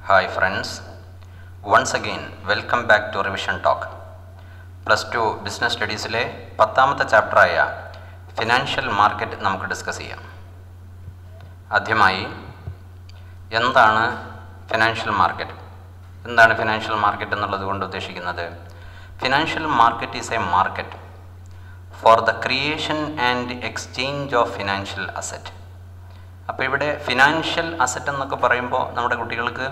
Hi friends, once again welcome back to Revision Talk. Plus 2 Business Studiesലെ 10ാമത്തെ ചാപ്റ്ററായ financial market നമുക്ക് discuss ചെയ്യാം. ആദ്യമായി എന്താണ് ഫിനാൻഷ്യൽ മാർക്കറ്റ്? എന്താണ് ഫിനാൻഷ്യൽ മാർക്കറ്റ് എന്നുള്ളത് കൊണ്ട് ഉദ്ദേശിക്കുന്നത്? Financial market is a market for the creation and exchange of financial asset. അപ്പോൾ ഇവിടെ ഫിനാൻഷ്യൽ അസറ്റ് എന്നൊക്കെ പറയുമ്പോൾ നമ്മുടെ കുട്ടികൾക്ക്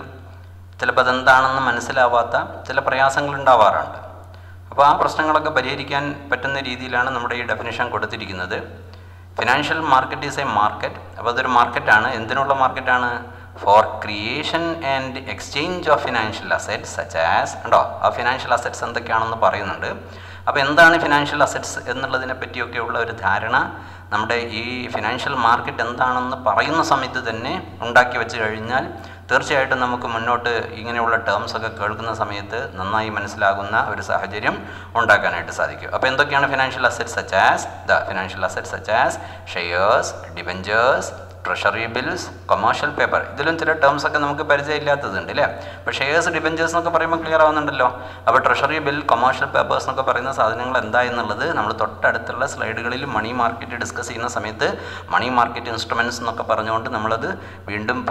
ചിലപ്പോൾ അതെന്താണെന്ന് മനസ്സിലാവാത്ത ചില പ്രയാസങ്ങളുണ്ടാവാറുണ്ട്. അപ്പോൾ ആ പ്രശ്നങ്ങളൊക്കെ പരിഹരിക്കാൻ പറ്റുന്ന രീതിയിലാണ് നമ്മുടെ ഈ ഡെഫിനിഷൻ കൊടുത്തിരിക്കുന്നത്. Financial market is a market. അപ്പോൾ അതൊരു മാർക്കറ്റാണ്. എന്തിനുള്ള മാർക്കറ്റാണ്? For creation and exchange of financial assets such as. ഉണ്ടോ, ആ ഫിനാൻഷ്യൽ അസറ്റ്സ് എന്തൊക്കെയാണെന്ന് പറയുന്നുണ്ട്. അപ്പോൾ എന്താണ് ഫിനാൻഷ്യൽ അസറ്റ്സ് എന്നുള്ളതിനെ പറ്റിയൊക്കെയുള്ള ഒരു ധാരണ നമ്മുടെ ഈ ഫിനാൻഷ്യൽ മാർക്കറ്റ് എന്താണെന്ന് പറയുന്ന സമയത്ത് തന്നെ ഉണ്ടാക്കി വെച്ച് കഴിഞ്ഞാൽ തീർച്ചയായിട്ടും നമുക്ക് മുന്നോട്ട് ഇങ്ങനെയുള്ള ടേംസ് ഒക്കെ കേൾക്കുന്ന സമയത്ത് നന്നായി മനസ്സിലാകുന്ന ഒരു സാഹചര്യം ഉണ്ടാക്കാനായിട്ട് സാധിക്കും. അപ്പോൾ എന്തൊക്കെയാണ് financial assets such as? Financial assets such as shares, debentures, treasury bills, commercial paper. ഇതിലും ചില ടേംസ് ഒക്കെ നമുക്ക് പരിചയമില്ലാത്തതുണ്ട് അല്ലേ? അപ്പോൾ ഷെയർസ്, ഡിബഞ്ചേഴ്സ് എന്നൊക്കെ പറയുമ്പോൾ ക്ലിയർ ആവുന്നുണ്ടല്ലോ. അപ്പോൾ ട്രഷറി ബിൽ, കൊമേഴ്ഷ്യൽ പേപ്പേഴ്സ് എന്നൊക്കെ പറയുന്ന സാധനങ്ങൾ എന്താ എന്നുള്ളത് നമ്മൾ തൊട്ടടുത്തുള്ള സ്ലൈഡുകളിൽ മണി മാർക്കറ്റ് ഡിസ്കസ് ചെയ്യുന്ന സമയത്ത് മണി മാർക്കറ്റ് ഇൻസ്ട്രുമെൻറ്റ്സ് എന്നൊക്കെ പറഞ്ഞുകൊണ്ട് നമ്മളത് വീണ്ടും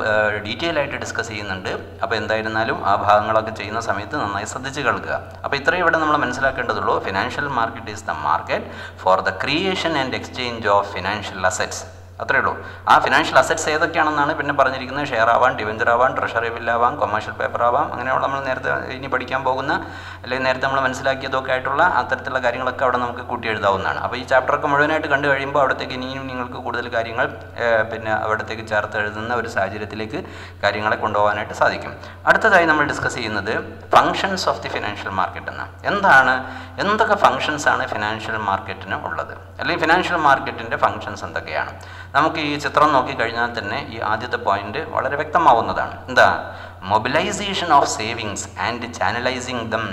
ഡീറ്റെയിൽ ആയിട്ട് ഡിസ്കസ് ചെയ്യുന്നുണ്ട്. അപ്പോൾ എന്തായിരുന്നാലും ആ ഭാഗങ്ങളൊക്കെ ചെയ്യുന്ന സമയത്ത് നന്നായി ശ്രദ്ധിച്ച് കേൾക്കുക. അപ്പോൾ ഇത്രയും ഇവിടെ നമ്മൾ മനസ്സിലാക്കേണ്ടതുള്ളൂ. Financial market is the market for the creation and exchange of financial assets. അത്രയേ ഉള്ളൂ. ആ ഫിനാൻഷ്യൽ അസറ്റ്സ് ഏതൊക്കെയാണെന്നാണ് പിന്നെ പറഞ്ഞിരിക്കുന്നത്. ഷെയർ ആവാം, ഡിവെഞ്ചർ ആവാം, ട്രഷറി ബില്ലാവാം, കൊമേഴ്ഷ്യൽ പേപ്പർ ആവാം, അങ്ങനെയുള്ള നമ്മൾ നേരത്തെ ഇനി പഠിക്കാൻ പോകുന്ന അല്ലെങ്കിൽ നേരത്തെ നമ്മൾ മനസ്സിലാക്കിയതൊക്കെ ആയിട്ടുള്ള അത്തരത്തിലുള്ള കാര്യങ്ങളൊക്കെ അവിടെ നമുക്ക് കൂട്ടി എഴുതാവുന്നതാണ്. അപ്പോൾ ഈ ചാപ്റ്ററൊക്കെ മുഴുവനായിട്ട് കണ്ടു കഴിയുമ്പോൾ അവിടത്തേക്ക് ഇനിയും നിങ്ങൾക്ക് കൂടുതൽ കാര്യങ്ങൾ പിന്നെ അവിടത്തേക്ക് ചേർത്ത് എഴുതുന്ന ഒരു സാഹചര്യത്തിലേക്ക് കാര്യങ്ങളെ കൊണ്ടുപോകാനായിട്ട് സാധിക്കും. അടുത്തതായി നമ്മൾ ഡിസ്കസ് ചെയ്യുന്നത് functions of the financial market എന്നാണ്. എന്തൊക്കെ ഫങ്ഷൻസാണ് ഫിനാൻഷ്യൽ മാർക്കറ്റിന് ഉള്ളത്, അല്ലെങ്കിൽ ഫിനാൻഷ്യൽ മാർക്കറ്റിൻ്റെ ഫങ്ഷൻസ് എന്തൊക്കെയാണ്? നമുക്ക് ഈ ചിത്രം നോക്കിക്കഴിഞ്ഞാൽ തന്നെ ഈ ആദ്യത്തെ പോയിന്റ് വളരെ വ്യക്തമാവുന്നതാണ്. എന്താ? Mobilisation of savings and channelising them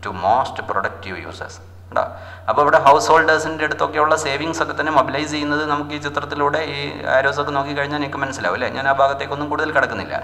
to most productive users. ഉണ്ടോ? അപ്പോൾ ഇവിടെ ഹൗസ് ഹോൾഡേഴ്സിൻ്റെ അടുത്തൊക്കെയുള്ള സേവിങ്സ് ഒക്കെ തന്നെ മൊബിലൈസ് ചെയ്യുന്നത് നമുക്ക് ഈ ചിത്രത്തിലൂടെ ഈ ആരോസ് ഒക്കെ നോക്കിക്കഴിഞ്ഞാൽ നിങ്ങൾക്ക് മനസ്സിലാവും അല്ലേ? ഞാൻ ആ ഭാഗത്തേക്കൊന്നും കൂടുതൽ കിടക്കുന്നില്ല.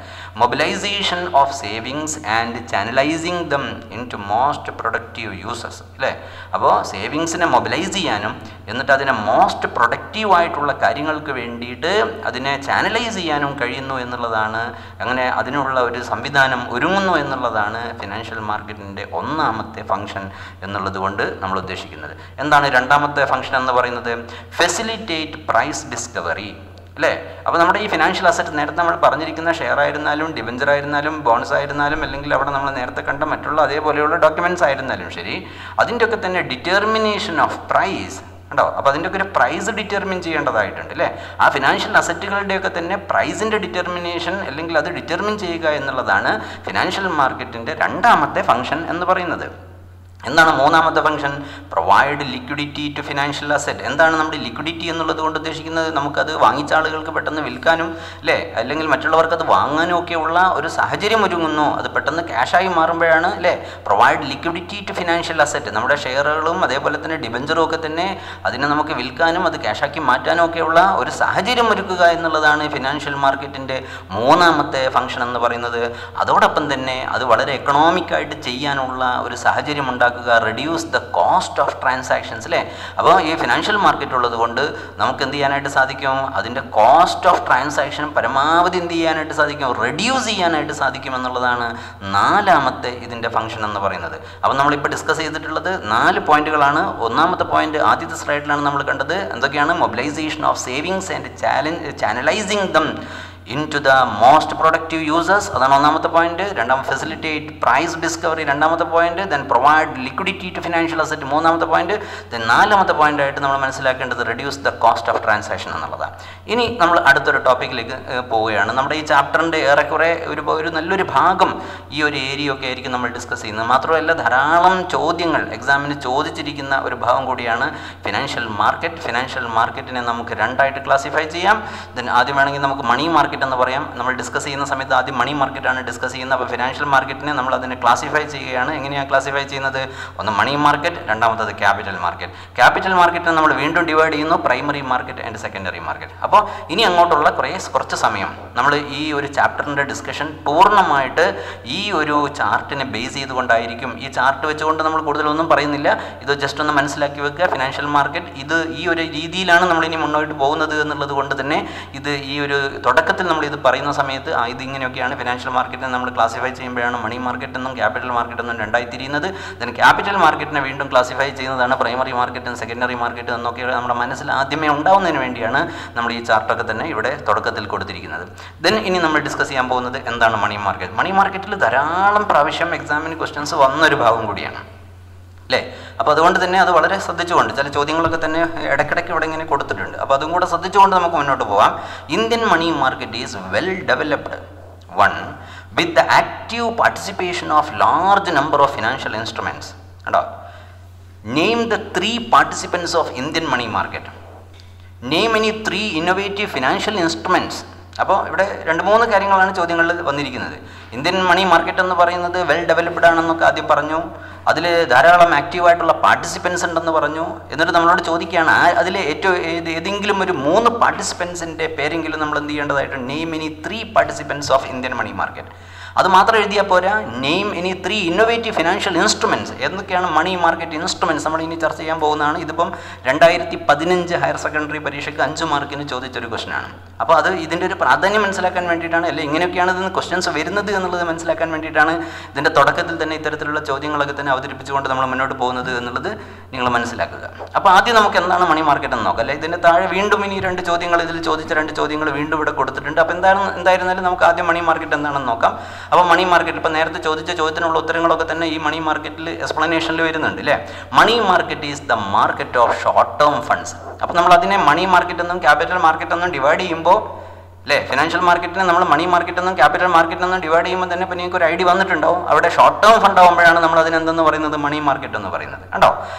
Mobilisation of savings and channelising them into most productive users അല്ലേ? അപ്പോൾ സേവിങ്സിനെ മൊബിലൈസ് ചെയ്യാനും എന്നിട്ട് അതിനെ മോസ്റ്റ് പ്രൊഡക്റ്റീവായിട്ടുള്ള കാര്യങ്ങൾക്ക് വേണ്ടിയിട്ട് അതിനെ ചാനലൈസ് ചെയ്യാനും കഴിയുന്നു എന്നുള്ളതാണ്. അങ്ങനെ അതിനുള്ള ഒരു സംവിധാനം ഒരുങ്ങുന്നു എന്നുള്ളതാണ് ഫിനാൻഷ്യൽ മാർക്കറ്റിൻ്റെ ഒന്നാമത്തെ ഫംഗ്ഷൻ എന്നുള്ളത് കൊണ്ട് നമ്മൾ ഉദ്ദേശിക്കുന്നത്. എന്താണ് രണ്ടാമത്തെ ഫംഗ്ഷൻ എന്ന് പറയുന്നത്? ഫെസിലിറ്റേറ്റ് പ്രൈസ് ഡിസ്കവറി അല്ലേ? അപ്പോൾ നമ്മുടെ ഈ ഫിനാൻഷ്യൽ അസറ്റ് നേരത്തെ നമ്മൾ പറഞ്ഞിരിക്കുന്ന ഷെയർ ആയിരുന്നാലും ഡിബഞ്ചർ ആയിരുന്നാലും ബോൺസ് ആയിരുന്നാലും അല്ലെങ്കിൽ അവിടെ നമ്മൾ നേരത്തെ കണ്ട മറ്റുള്ള അതേപോലെയുള്ള ഡോക്യുമെൻറ്റ്സ് ആയിരുന്നാലും ശരി, അതിൻ്റെയൊക്കെ തന്നെ ഡിറ്റർമിനേഷൻ ഓഫ് പ്രൈസ് ഉണ്ടോ? അപ്പോൾ അതിൻ്റെയൊക്കെ ഒരു പ്രൈസ് ഡിറ്റർമിൻ ചെയ്യേണ്ടതായിട്ടുണ്ട് അല്ലേ? ആ ഫിനാൻഷ്യൽ അസറ്റുകളുടെയൊക്കെ തന്നെ പ്രൈസിൻ്റെ ഡിറ്റർമിനേഷൻ അല്ലെങ്കിൽ അത് ഡിറ്റർമിൻ ചെയ്യുക എന്നുള്ളതാണ് ഫിനാൻഷ്യൽ മാർക്കറ്റിൻ്റെ രണ്ടാമത്തെ ഫംഗ്ഷൻ എന്ന് പറയുന്നത്. എന്താണ് മൂന്നാമത്തെ function? Provide liquidity to financial asset. എന്താണ് നമ്മുടെ ലിക്വിഡിറ്റി എന്നുള്ളത് കൊണ്ട് ഉദ്ദേശിക്കുന്നത്? നമുക്കത് വാങ്ങിച്ച ആളുകൾക്ക് പെട്ടെന്ന് വിൽക്കാനും അല്ലേ, അല്ലെങ്കിൽ മറ്റുള്ളവർക്ക് അത് വാങ്ങാനും ഒക്കെയുള്ള ഒരു സാഹചര്യം ഒരുങ്ങുന്നു. അത് പെട്ടെന്ന് ക്യാഷായി മാറുമ്പോഴാണ് അല്ലേ provide liquidity to financial asset. നമ്മുടെ ഷെയറുകളും അതേപോലെ തന്നെ ഡിബഞ്ചറും ഒക്കെ തന്നെ അതിനെ നമുക്ക് വിൽക്കാനും അത് ക്യാഷാക്കി മാറ്റാനും ഒക്കെയുള്ള ഒരു സാഹചര്യം ഒരുക്കുക എന്നുള്ളതാണ് ഫിനാൻഷ്യൽ മാർക്കറ്റിൻ്റെ മൂന്നാമത്തെ ഫംഗ്ഷൻ എന്ന് പറയുന്നത്. അതോടൊപ്പം തന്നെ അത് വളരെ എക്കണോമിക്കായിട്ട് ചെയ്യാനുള്ള ഒരു സാഹചര്യം ഉണ്ടാക്കുക, reduce the cost of transactions അല്ലേ? അപ്പോൾ ഈ ഫിനാൻഷ്യൽ മാർക്കറ്റ് ഉള്ളത് കൊണ്ട് നമുക്ക് എന്ത് ചെയ്യാനായിട്ട് സാധിക്കും? അതിൻ്റെ കോസ്റ്റ് ഓഫ് ട്രാൻസാക്ഷൻ പരമാവധി എന്ത് ചെയ്യാനായിട്ട് സാധിക്കും? റെഡ്യൂസ് ചെയ്യാനായിട്ട് സാധിക്കും എന്നുള്ളതാണ് നാലാമത്തെ ഇതിൻ്റെ ഫംഗ്ഷൻ എന്ന് പറയുന്നത്. അപ്പോൾ നമ്മളിപ്പോൾ ഡിസ്കസ് ചെയ്തിട്ടുള്ളത് 4 പോയിന്റുകളാണ്. ഒന്നാമത്തെ പോയിന്റ് ആദ്യത്തെ സ്ലൈഡിലാണ് നമ്മൾ കണ്ടത്. എന്തൊക്കെയാണ്? Mobilisation of savings and channelising them into the most productive users, അതാണ് ഒന്നാമത്തെ പോയിന്റ്. രണ്ടാമത്തെ ഫെസിലിറ്റേറ്റ് പ്രൈസ് ഡിസ്കവറി രണ്ടാമത്തെ point. Then provide liquidity to financial asset മൂന്നാമത്തെ പോയിന്റ്. ദെൻ നാലാമത്തെ പോയിന്റ് ആയിട്ട് നമ്മൾ മനസ്സിലാക്കേണ്ടത് reduce the cost of transaction എന്നുള്ളതാണ്. ഇനി നമ്മൾ അടുത്തൊരു ടോപ്പിക്കിലേക്ക് പോവുകയാണ്. നമ്മുടെ ഈ ചാപ്റ്ററിൻ്റെ ഏറെക്കുറെ ഒരു നല്ലൊരു ഭാഗം ഈ ഒരു ഏരിയ ഒക്കെ ആയിരിക്കും നമ്മൾ ഡിസ്കസ് ചെയ്യുന്നത്. മാത്രമല്ല ധാരാളം ചോദ്യങ്ങൾ എക്സാമിന് ചോദിച്ചിരിക്കുന്ന ഒരു ഭാഗം കൂടിയാണ് ഫിനാൻഷ്യൽ മാർക്കറ്റ്. ഫിനാൻഷ്യൽ മാർക്കറ്റിനെ നമുക്ക് രണ്ടായിട്ട് ക്ലാസിഫൈ ചെയ്യാം. ദെൻ ആദ്യം വേണമെങ്കിൽ നമുക്ക് മണി മാർക്കറ്റ് മാർക്കറ്റ് എന്ന് പറയാം. നമ്മൾ ഡിസ്കസ് ചെയ്യുന്ന സമയത്ത് ആദ്യം മണി മാർക്കറ്റാണ് ഡിസ്കസ് ചെയ്യുന്നത്. അപ്പോൾ ഫിനാൻഷ്യൽ മാർക്കറ്റിനെ നമ്മൾ അതിനെ ക്ലാസിഫൈ ചെയ്യുകയാണ്. എങ്ങനെയാണ് ക്ലാസിഫൈ ചെയ്യുന്നത്? ഒന്ന് മണി മാർക്കറ്റ്, രണ്ടാമത്തത് ക്യാപിറ്റൽ മാർക്കറ്റ്. ക്യാപിറ്റൽ മാർക്കറ്റിനെ നമ്മൾ വീണ്ടും ഡിവൈഡ് ചെയ്യുന്നു primary market and secondary market. അപ്പോൾ ഇനി അങ്ങോട്ടുള്ള കുറച്ച് സമയം നമ്മൾ ഈ ഒരു ചാപ്റ്ററിൻ്റെ ഡിസ്കഷൻ പൂർണ്ണമായിട്ട് ഈ ഒരു ചാർട്ടിനെ ബേസ് ചെയ്തുകൊണ്ടായിരിക്കും. ഈ ചാർട്ട് വെച്ചുകൊണ്ട് നമ്മൾ കൂടുതലൊന്നും പറയുന്നില്ല, ഇത് ജസ്റ്റ് ഒന്ന് മനസ്സിലാക്കി വെക്കുക. ഫിനാൻഷ്യൽ മാർക്കറ്റ് ഇത് ഈ ഒരു രീതിയിലാണ് നമ്മളിനി മുന്നോട്ട് പോകുന്നത് എന്നുള്ളത് കൊണ്ട് തന്നെ ഇത് ഈ ഒരു തുടക്കത്തിൽ നമ്മൾ ഇത് പറയുന്ന സമയത്ത് ഇത് ഇങ്ങനെയൊക്കെയാണ് ഫിനാൻഷ്യൽ മാർക്കറ്റിനെ നമ്മൾ ക്ലാസിഫൈ ചെയ്യുമ്പോഴാണ് മണി മാർക്കറ്റ് എന്നും ക്യാപിറ്റൽ മാർക്കറ്റ് എന്നും രണ്ടായി തിരിയുന്നത്. ദെൻ ക്യാപിറ്റൽ മാർക്കറ്റിനെ വീണ്ടും ക്ലാസിഫൈ ചെയ്യുന്നതാണ് പ്രൈമറി മാർക്കറ്റും സെക്കൻഡറി മാർക്കറ്റ് എന്നൊക്കെ നമ്മുടെ മനസ്സിൽ ആദ്യമേ ഉണ്ടാവുന്നതിന് വേണ്ടിയാണ് നമ്മൾ ഈ ചാർട്ടൊക്കെ തന്നെ ഇവിടെ തുടക്കത്തിൽ കൊടുത്തിരിക്കുന്നത്. ദെൻ ഇനി നമ്മൾ ഡിസ്കസ് ചെയ്യാൻ പോകുന്നത് എന്താണ് മണി മാർക്കറ്റ്. മണി മാർക്കറ്റിൽ ധാരാളം പ്രാവശ്യം എക്സാമിന് ക്വസ്റ്റ്യൻസ് വന്നൊരു ഭാഗം കൂടിയാണ് അല്ലേ. അപ്പോൾ അതുകൊണ്ട് തന്നെ അത് വളരെ ശ്രദ്ധിച്ചുകൊണ്ട് ചില ചോദ്യങ്ങളൊക്കെ തന്നെ ഇടയ്ക്കിടയ്ക്ക് ഇവിടെ ഇങ്ങനെ കൊടുത്തിട്ടുണ്ട്. അപ്പോൾ അതും കൂടെ ശ്രദ്ധിച്ചുകൊണ്ട് നമുക്ക് മുന്നോട്ട് പോകാം. Indian money market is well developed one with the active participation of large number of financial instruments. കേട്ടോ, name the 3 participants of Indian money market. Name any 3 innovative financial instruments. അപ്പോൾ ഇവിടെ 2-3 കാര്യങ്ങളാണ് ചോദ്യങ്ങളിൽ വന്നിരിക്കുന്നത്. ഇന്ത്യൻ മണി മാർക്കറ്റ് എന്ന് പറയുന്നത് well developed ആണെന്നൊക്കെ ആദ്യം പറഞ്ഞു. അതിൽ ധാരാളം ആക്റ്റീവായിട്ടുള്ള പാർട്ടിസിപ്പൻസ് ഉണ്ടെന്ന് പറഞ്ഞു. എന്നിട്ട് നമ്മളോട് ചോദിക്കുകയാണ് അതിൽ ഏതെങ്കിലും ഒരു 3 പാർട്ടിസിപ്പൻസിൻ്റെ പേരെങ്കിലും നമ്മൾ എന്ത് ചെയ്യേണ്ടതായിട്ട് name any 3 participants of Indian money market. അത് മാത്രം എഴുതിയാൽ പോരാ, name any 3 innovative financial instruments. എന്തൊക്കെയാണ് മണി മാർക്കറ്റ് ഇൻസ്ട്രുമെൻറ്റ്സ് നമ്മൾ ഇനി ചർച്ച ചെയ്യാൻ പോകുന്നതാണ്. ഇതിപ്പം 2015 ഹയർ സെക്കൻഡറി പരീക്ഷയ്ക്ക് 5 മാർക്കിന് ചോദിച്ചൊരു ക്വസ്റ്റനാണ്. അപ്പോൾ അത് ഇതിൻ്റെ ഒരു പ്രാധാന്യം മനസ്സിലാക്കാൻ വേണ്ടിയിട്ടാണ്, അല്ലെങ്കിൽ ഇങ്ങനെയൊക്കെയാണ് ഇതിന് ക്വസ്റ്റ്യൻസ് വരുന്നത് എന്നുള്ളത് മനസ്സിലാക്കാൻ വേണ്ടിയിട്ടാണ് ഇതിൻ്റെ തുടക്കത്തിൽ തന്നെ ഇത്തരത്തിലുള്ള ചോദ്യങ്ങളൊക്കെ തന്നെ അവതരിപ്പിച്ചുകൊണ്ട് നമ്മൾ മുന്നോട്ട് പോകുന്നത് എന്നുള്ളത് നിങ്ങൾ മനസ്സിലാക്കുക. അപ്പോൾ ആദ്യം നമുക്ക് എന്താണ് മണി മാർക്കറ്റ് എന്ന് നോക്കാം അല്ലേ. ഇതിൻ്റെ താഴെ വീണ്ടും ഇനി 2 ചോദ്യങ്ങൾ, ഇതിൽ ചോദിച്ച 2 ചോദ്യങ്ങൾ വീണ്ടും ഇവിടെ കൊടുത്തിട്ടുണ്ട്. അപ്പോൾ എന്തായിരുന്നാലും നമുക്ക് ആദ്യം മണി മാർക്കറ്റ് എന്താണെന്ന് നോക്കാം. അപ്പോൾ മണി മാർക്കറ്റ് ഇപ്പോൾ നേരത്തെ ചോദിച്ച ചോദ്യത്തിനുള്ള ഉത്തരങ്ങളൊക്കെ തന്നെ ഈ മണി മാർക്കറ്റിൽ എക്സ്പ്ലനേഷനിൽ വരുന്നുണ്ട് അല്ലേ. Money market is the market of short term funds. അപ്പോൾ നമ്മൾ അതിനെ മണി മാർക്കറ്റ് എന്നും ക്യാപിറ്റൽ മാർക്കറ്റ് എന്നും ഡിവൈഡ് ചെയ്യുമ്പോൾ അല്ലേ, ഫിനാൻഷ്യൽ മാർക്കറ്റിനെ നമ്മൾ മണി മാർക്കറ്റ് എന്നും ക്യാപിറ്റൽ മാർക്കറ്റ് എന്നും ഡിവൈഡ് ചെയ്യുമ്പോൾ തന്നെ ഇപ്പോൾ നിങ്ങൾക്ക് ഒരു ഐഡിയ വന്നിട്ടുണ്ടാവും. അവിടെ ഷോർട്ട് ടേം ഫണ്ട് ആകുമ്പോഴാണ് നമ്മൾ അതിനെന്തെന്ന് പറയുന്നത് മണി മാർക്കറ്റ് എന്ന് പറയുന്നത്. കണ്ടോ,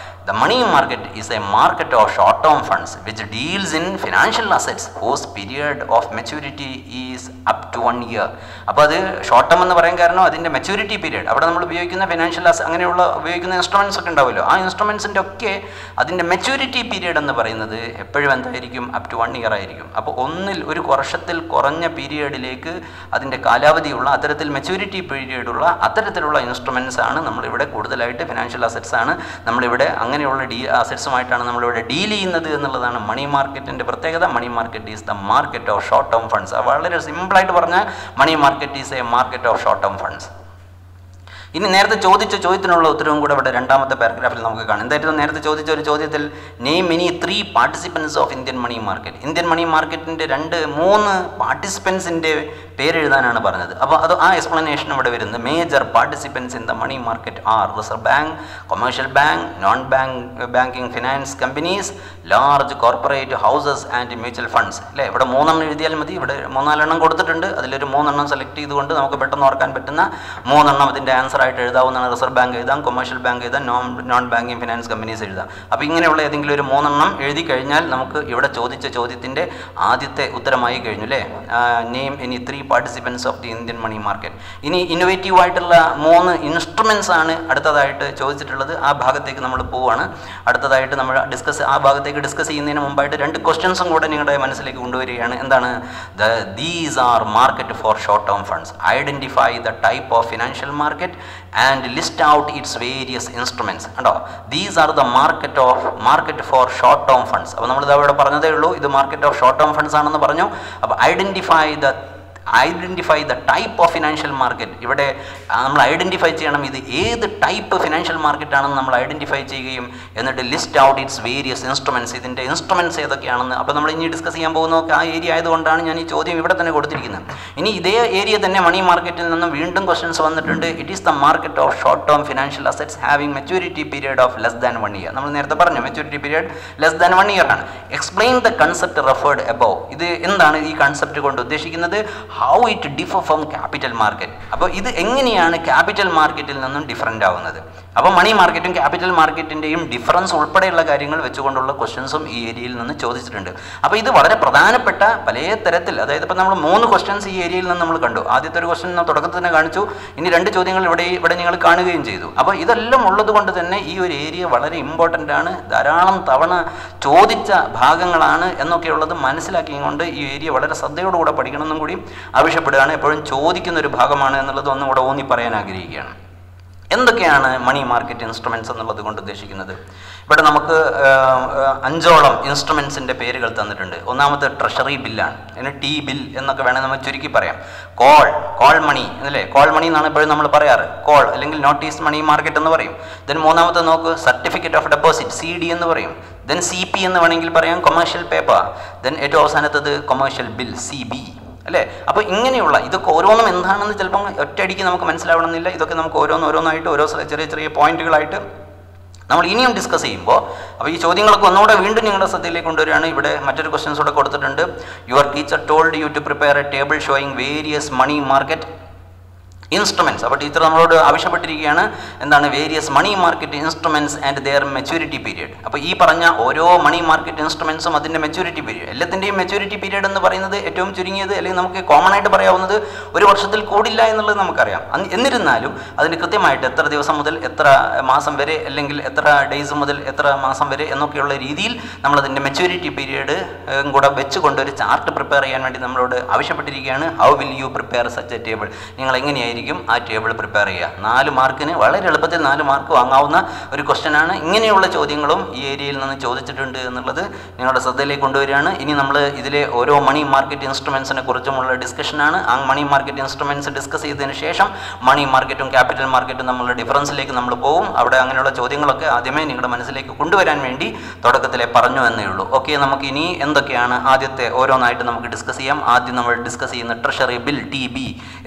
the money market is a market of short term funds which deals in financial assets whose period of maturity is up to 1 year. അപ്പോൾ അത് ഷോർട്ട് ടേം എന്ന് പറയാൻ കാരണം അതിൻ്റെ മെച്യൂരിറ്റി പീരിയഡ്, അവിടെ നമ്മൾ ഉപയോഗിക്കുന്ന ഫിനാൻഷ്യൽ അങ്ങനെയുള്ള ഉപയോഗിക്കുന്ന ഇൻസ്ട്രുമെൻറ്റ്സ് ഒക്കെ ഉണ്ടാവുമല്ലോ, ആ ഇൻസ്ട്രുമെൻറ്റ്സിൻ്റെ ഒക്കെ അതിൻ്റെ മെച്യൂരിറ്റി പീരിയഡ് എന്ന് പറയുന്നത് എപ്പോഴും എന്തായിരിക്കും? അപ് ടു 1 year ആയിരിക്കും. അപ്പോൾ ഒരു വർഷത്തിൽ കുറഞ്ഞ പീരിയഡിലേക്ക് അതിൻ്റെ കാലാവധിയുള്ള അത്തരത്തിൽ മെച്യൂരിറ്റി പീരിയഡുള്ള അത്തരത്തിലുള്ള ഇൻസ്ട്രുമെൻറ്റ്സ് ആണ് നമ്മളിവിടെ കൂടുതലായിട്ട് ഫിനാൻഷ്യൽ അസറ്റ്സ് ആണ് നമ്മളിവിടെ അങ്ങനെയുള്ള അസറ്റ്സുമായിട്ടാണ് നമ്മളിവിടെ ഡീൽ ചെയ്യുന്നത് എന്നുള്ളതാണ് മണി മാർക്കറ്റിൻ്റെ പ്രത്യേകത. Money market is the market of short term funds. വളരെ സിമ്പിളായിട്ട് പറഞ്ഞാൽ money market is a market of short term funds. ഇനി നേരത്തെ ചോദിച്ച ചോദ്യത്തിനുള്ള ഉത്തരവും കൂടെ ഇവിടെ രണ്ടാമത്തെ പാരഗ്രാഫിൽ നമുക്ക് കാണാം. എന്തായിരുന്നു നേരത്തെ ചോദിച്ച ഒരു ചോദ്യത്തിൽ name any 3 participants of Indian money market. Indian money മാർക്കറ്റിൻ്റെ 2-3 പാർട്ടിസിപ്പൻസിൻ്റെ പേരെഴുതാനാണ് പറഞ്ഞത്. അപ്പോൾ അത് ആ എക്സ്പ്ലനേഷൻ ഇവിടെ വരുന്നത്. Major participants in the money market are reserve bank, commercial bank, non banking finance companies, large corporate houses and mutual funds അല്ലേ. ഇവിടെ 3 എഴുതിയാൽ മതി. ഇവിടെ 4 കൊടുത്തിട്ടുണ്ട്. അതിലൊരു 3 സെലക്ട് ചെയ്തുകൊണ്ട് നമുക്ക് പെട്ടെന്ന് ഓർക്കാൻ പറ്റുന്ന 3 ഇതിൻ്റെ ആൻസർ ആയിട്ട് എഴുതാവുന്നതാണ്. റിസർവ് ബാങ്ക് എഴുതാം, കൊമേഴ്ഷ്യൽ ബാങ്ക് എഴുതാം, നോൺ ബാങ്കിങ് ഫിനാൻസ് കമ്പനീസ് എഴുതാം. അപ്പോൾ ഇങ്ങനെയുള്ള ഏതെങ്കിലും ഒരു 3 എഴുതി കഴിഞ്ഞാൽ നമുക്ക് ഇവിടെ ചോദിച്ച ചോദ്യത്തിൻ്റെ ആദ്യത്തെ ഉത്തരമായി കഴിഞ്ഞു അല്ലേ. Name any 3 participants of the Indian money market. ഇനി ഇന്നോവേറ്റീവ് ആയിട്ടുള്ള 3 ഇൻസ്ട്രുമെൻറ്റ്സ് ആണ് അടുത്തതായിട്ട് ചോദിച്ചിട്ടുള്ളത്. ആ ഭാഗത്തേക്ക് നമ്മൾ പോവുകയാണ്. അടുത്തതായിട്ട് നമ്മൾ ആ ഭാഗത്തേക്ക് ഡിസ്കസ് ചെയ്യുന്നതിന് മുമ്പായിട്ട് 2 ക്വസ്റ്റ്യൻസും കൂടെ നിങ്ങളുടെ മനസ്സിലേക്ക് കൊണ്ടുവരികയാണ്. എന്താണ്? These are market for short term funds. Identify the type of financial market and list out its various instruments. കണ്ടോ, these are the market for short term funds. അപ്പോൾ നമ്മളിത് അവിടെ പറഞ്ഞതേ ഉള്ളൂ, ഇത് market of short term funds ആണെന്ന് പറഞ്ഞു. അപ്പോൾ identify the type of financial market. ഇവിടെ നമ്മൾ ഐഡൻറ്റിഫൈ ചെയ്യണം ഇത് ഏത് ടൈപ്പ് ഫിനാൻഷ്യൽ മാർക്കറ്റ് ആണെന്ന് നമ്മൾ ഐഡൻറ്റിഫൈ ചെയ്യുകയും എന്നിട്ട് list out its various instruments, ഇതിൻ്റെ ഇൻസ്ട്രുമെൻറ്റ്സ് ഏതൊക്കെയാണെന്ന്. അപ്പോൾ നമ്മൾ ഇനി ഡിസ്കസ് ചെയ്യാൻ പോകുന്നതൊക്കെ ആ ഏരിയ ആയതുകൊണ്ടാണ് ഞാൻ ഈ ചോദ്യം ഇവിടെ തന്നെ കൊടുത്തിരിക്കുന്നത്. ഇനി ഇതേ ഏരിയ തന്നെ മണി മാർക്കറ്റിൽ നിന്നും വീണ്ടും ക്വസ്റ്റ്യൻസ് വന്നിട്ടുണ്ട്. It is the market of short term financial assets having maturity period of less than 1 year. നമ്മൾ നേരത്തെ പറഞ്ഞു maturity period less than 1 year ആണ്. Explain the concept referred above. ഇത് എന്താണ് ഈ കൺസെപ്റ്റ് കൊണ്ട് ഉദ്ദേശിക്കുന്നത്? How it differ from capital market. അപ്പോൾ ഇത് എങ്ങനെയാണ് ക്യാപിറ്റൽ മാർക്കറ്റിൽ നിന്നും ഡിഫറൻ്റ് ആവുന്നത്? അപ്പോൾ മണി മാർക്കറ്റും ക്യാപിറ്റൽ മാർക്കറ്റിൻ്റെയും ഡിഫറൻസ് ഉൾപ്പെടെയുള്ള കാര്യങ്ങൾ വെച്ചുകൊണ്ടുള്ള ക്വസ്റ്റ്യൻസും ഈ ഏരിയയിൽ നിന്ന് ചോദിച്ചിട്ടുണ്ട്. അപ്പോൾ ഇത് വളരെ പ്രധാനപ്പെട്ട പല തരത്തിൽ, അതായത് ഇപ്പോൾ നമ്മൾ 3 ക്വസ്റ്റ്യൻസ് ഈ ഏരിയയിൽ നിന്ന് നമ്മൾ കണ്ടു. ആദ്യത്തെ ഒരു ക്വസ്റ്റ്യൻ തുടക്കത്തിൽ തന്നെ കാണിച്ചു, ഇനി 2 ചോദ്യങ്ങൾ ഇവിടെ നിങ്ങൾ കാണുകയും ചെയ്തു. അപ്പോൾ ഇതെല്ലാം ഉള്ളത് കൊണ്ട് തന്നെ ഈ ഒരു ഏരിയ വളരെ ഇമ്പോർട്ടൻ്റ് ആണ്, ധാരാളം തവണ ചോദിച്ച ഭാഗങ്ങളാണ് എന്നൊക്കെയുള്ളത് മനസ്സിലാക്കിക്കൊണ്ട് ഈ ഏരിയ വളരെ ശ്രദ്ധയോടുകൂടെ പഠിക്കണമെന്നും കൂടി ആവശ്യപ്പെടുകയാണ്. എപ്പോഴും ചോദിക്കുന്ന ഒരു ഭാഗമാണ് എന്നുള്ളത് ഒന്നും കൂടെ ഊന്നി പറയാൻ ആഗ്രഹിക്കുകയാണ്. എന്തൊക്കെയാണ് മണി മാർക്കറ്റ് ഇൻസ്ട്രുമെൻറ്റ്സ് എന്നുള്ളത് കൊണ്ട് ഉദ്ദേശിക്കുന്നത്? ഇവിടെ നമുക്ക് 5ഓളം ഇൻസ്ട്രുമെൻസിൻ്റെ പേരുകൾ തന്നിട്ടുണ്ട്. ഒന്നാമത്തെ ട്രഷറി ബില്ലാണ്, അതിന് ടി ബിൽ എന്നൊക്കെ വേണമെങ്കിൽ നമ്മൾ ചുരുക്കി പറയാം. കോൾ മണി അല്ലേ, കോൾ മണി എന്നാണ് എപ്പോഴും നമ്മൾ പറയാറ്, കോൾ അല്ലെങ്കിൽ നോട്ടീസ് മണി മാർക്കറ്റ് എന്ന് പറയും. ദെൻ മൂന്നാമത്തെ നോക്ക് സർട്ടിഫിക്കറ്റ് ഓഫ് ഡെപ്പോസിറ്റ്, CD എന്ന് പറയും. ദെൻ CP എന്ന് വേണമെങ്കിൽ പറയാം, കൊമേഴ്ഷ്യൽ പേപ്പർ. ദെൻ ഏറ്റവും അവസാനത്തത് കൊമേഴ്ഷ്യൽ ബിൽ, CB അല്ലേ. അപ്പോൾ ഇങ്ങനെയുള്ള ഇതൊക്കെ ഓരോന്നും എന്താണെന്ന് ചിലപ്പം ഒറ്റയടിക്ക് നമുക്ക് മനസ്സിലാവണമെന്നില്ല. ഇതൊക്കെ നമുക്ക് ഓരോന്നായിട്ട് ഓരോ ചെറിയ പോയിന്റുകളായിട്ട് നമ്മൾ ഇനിയും ഡിസ്കസ് ചെയ്യുമ്പോൾ, അപ്പോൾ ഈ ചോദ്യങ്ങളൊക്കെ ഒന്നുകൂടെ വീണ്ടും നിങ്ങളുടെ ശ്രദ്ധയിലേക്ക് കൊണ്ടുവരികയാണ്. ഇവിടെ മറ്റൊരു ക്വസ്റ്റ്യൻസ് കൂടെ കൊടുത്തിട്ടുണ്ട്. Your teacher told you to prepare a table showing various money market instruments. അപ്പോൾ ടീച്ചർ നമ്മളോട് ആവശ്യപ്പെട്ടിരിക്കുകയാണ് എന്താണ്, various money market instruments and their maturity period. അപ്പോൾ ഈ പറഞ്ഞ ഓരോ മണി മാർക്കറ്റ് ഇൻസ്ട്രുമെൻറ്റ്സും അതിൻ്റെ മെച്യൂരിറ്റി പീരിയഡ്, എല്ലാത്തിൻ്റെയും മെച്യൂരിറ്റി പീരിയഡ് എന്ന് പറയുന്നത് ഏറ്റവും ചുരുങ്ങിയത് അല്ലെങ്കിൽ നമുക്ക് കോമൺ ആയിട്ട് പറയാവുന്നത് 1 വർഷത്തിൽ കൂടില്ല എന്നുള്ളത് നമുക്കറിയാം. എന്നിരുന്നാലും അതിന് കൃത്യമായിട്ട് എത്ര ദിവസം മുതൽ എത്ര മാസം വരെ, അല്ലെങ്കിൽ എത്ര ഡേയ്സ് മുതൽ എത്ര മാസം വരെ എന്നൊക്കെയുള്ള രീതിയിൽ നമ്മളതിൻ്റെ മെച്യൂരിറ്റി പീരിയഡ് കൂടെ വെച്ചുകൊണ്ട് ഒരു ചാർട്ട് പ്രിപ്പയർ ചെയ്യാൻ വേണ്ടി നമ്മളോട് ആവശ്യപ്പെട്ടിരിക്കുകയാണ്. How will you prepare such a table? നിങ്ങൾ എങ്ങനെയായിരിക്കും ആ ടേബിൾ പ്രിപ്പയർ ചെയ്യുക? 4 മാർക്കിന് വളരെ എളുപ്പത്തിൽ 4 മാർക്ക് വാങ്ങാവുന്ന ഒരു ക്വസ്റ്റ്യൻ ആണ്. ഇങ്ങനെയുള്ള ചോദ്യങ്ങളും ഈ ഏരിയയിൽ നിന്ന് ചോദിച്ചിട്ടുണ്ട് എന്നുള്ളത് നിങ്ങളുടെ ശ്രദ്ധയിലേക്ക് കൊണ്ടുവരികയാണ്. ഇനി നമ്മൾ ഇതിലെ ഓരോ മണി മാർക്കറ്റ് ഇൻസ്ട്രുമെൻസിനെ കുറിച്ചുമുള്ള ഡിസ്കഷനാണ്. ആ മണി മാർക്കറ്റ് ഇൻസ്ട്രുമെൻറ്റ്സ് ഡിസ്കസ് ചെയ്തതിന് ശേഷം മണി മാർക്കറ്റും ക്യാപിറ്റൽ മാർക്കറ്റും തമ്മിലുള്ള ഡിഫറൻസിലേക്ക് നമ്മൾ പോകും. അവിടെ അങ്ങനെയുള്ള ചോദ്യങ്ങളൊക്കെ ആദ്യമേ നിങ്ങളുടെ മനസ്സിലേക്ക് കൊണ്ടുവരാൻ വേണ്ടി തുടക്കത്തിലെ പറഞ്ഞു എന്നേ ഉള്ളൂ. ഓക്കെ, നമുക്ക് ഇനി എന്തൊക്കെയാണ് ആദ്യത്തെ ഓരോന്നായിട്ട് നമുക്ക് ഡിസ്കസ് ചെയ്യാം. ആദ്യം നമ്മൾ ഡിസ്കസ് ചെയ്യുന്ന ട്രഷറി ബിൽ, TB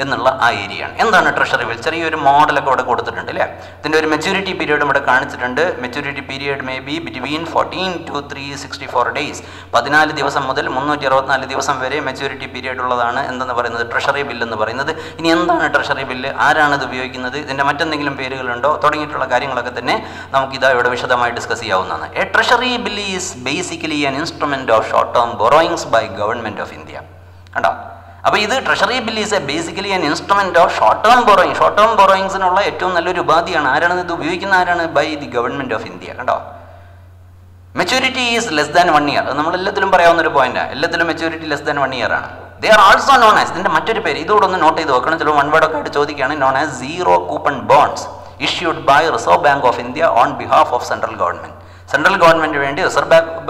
എന്നുള്ള ആ ഏരിയയാണ്. എന്താണ് ട്രഷറി ബിൽ? ചെറിയൊരു മോഡലൊക്കെ ഇവിടെ കൊടുത്തിട്ടുണ്ട് അല്ലേ. ഇതിൻ്റെ ഒരു മെച്യൂരിറ്റി പീരിയഡും ഇവിടെ കാണിച്ചിട്ടുണ്ട്. Maturity period may be between 14 to 364 days. 14 ദിവസം മുതൽ 364 ദിവസം വരെ മെച്യൂരിറ്റി പീരിയഡ് ഉള്ളതാണ് എന്തെന്ന് പറയുന്നത് ട്രഷറി ബിൽ എന്ന് പറയുന്നത്. ഇനി എന്താണ് ട്രഷറി ബില്ല്, ആരാണ് ഇത് ഉപയോഗിക്കുന്നത്, ഇതിൻ്റെ മറ്റെന്തെങ്കിലും പേരുകളുണ്ടോ തുടങ്ങിയിട്ടുള്ള കാര്യങ്ങളൊക്കെ തന്നെ നമുക്കിതാ ഇവിടെ വിശദമായി ഡിസ്കസ് ചെയ്യാവുന്നതാണ്. A treasury bill is basically an instrument of short term borrowings by government of India. കണ്ടോ? അപ്പോൾ ഇത് treasury bill is a basically an instrument of short term borrowing. Short term ബൊറോയിങ്സിനുള്ള ഏറ്റവും നല്ലൊരു ഉപാധിയാണ്. ആരാണ് ഇത് ഉപയോഗിക്കുന്ന? ആരാണ്? By the government of India. കണ്ടോ? Maturity is less than 1 year. അത് നമ്മളെല്ലാത്തിലും പറയാവുന്ന ഒരു പോയിന്റാണ്. എല്ലാത്തിലും മെച്യൂരിറ്റി ലെസ് ദാൻ 1 ഇയർ ആണ്. They are also known as, ഇതിൻ്റെ മറ്റൊരു പേര് ഇതോടെ ഒന്ന് നോട്ട് ചെയ്ത് വെക്കണം, ചിലപ്പോൾ 1 വേർഡൊക്കെ ആയിട്ട് ചോദിക്കുകയാണ്. Known as zero coupon bonds issued by Reserve Bank of India on behalf of central government. Central government വേണ്ടി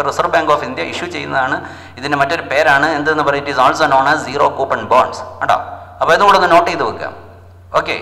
Reserve Bank of India issue ചെയ്യുന്നതാണ്. ഇതിൻ്റെ മറ്റൊരു പേരാണ് എന്തെന്ന് പറയുന്നത്, it is also known as zero coupon bonds. കേട്ടോ? അപ്പോൾ ഇതും കൂടെ ഒന്ന് നോട്ട് ചെയ്ത് വെക്കുക. Okay,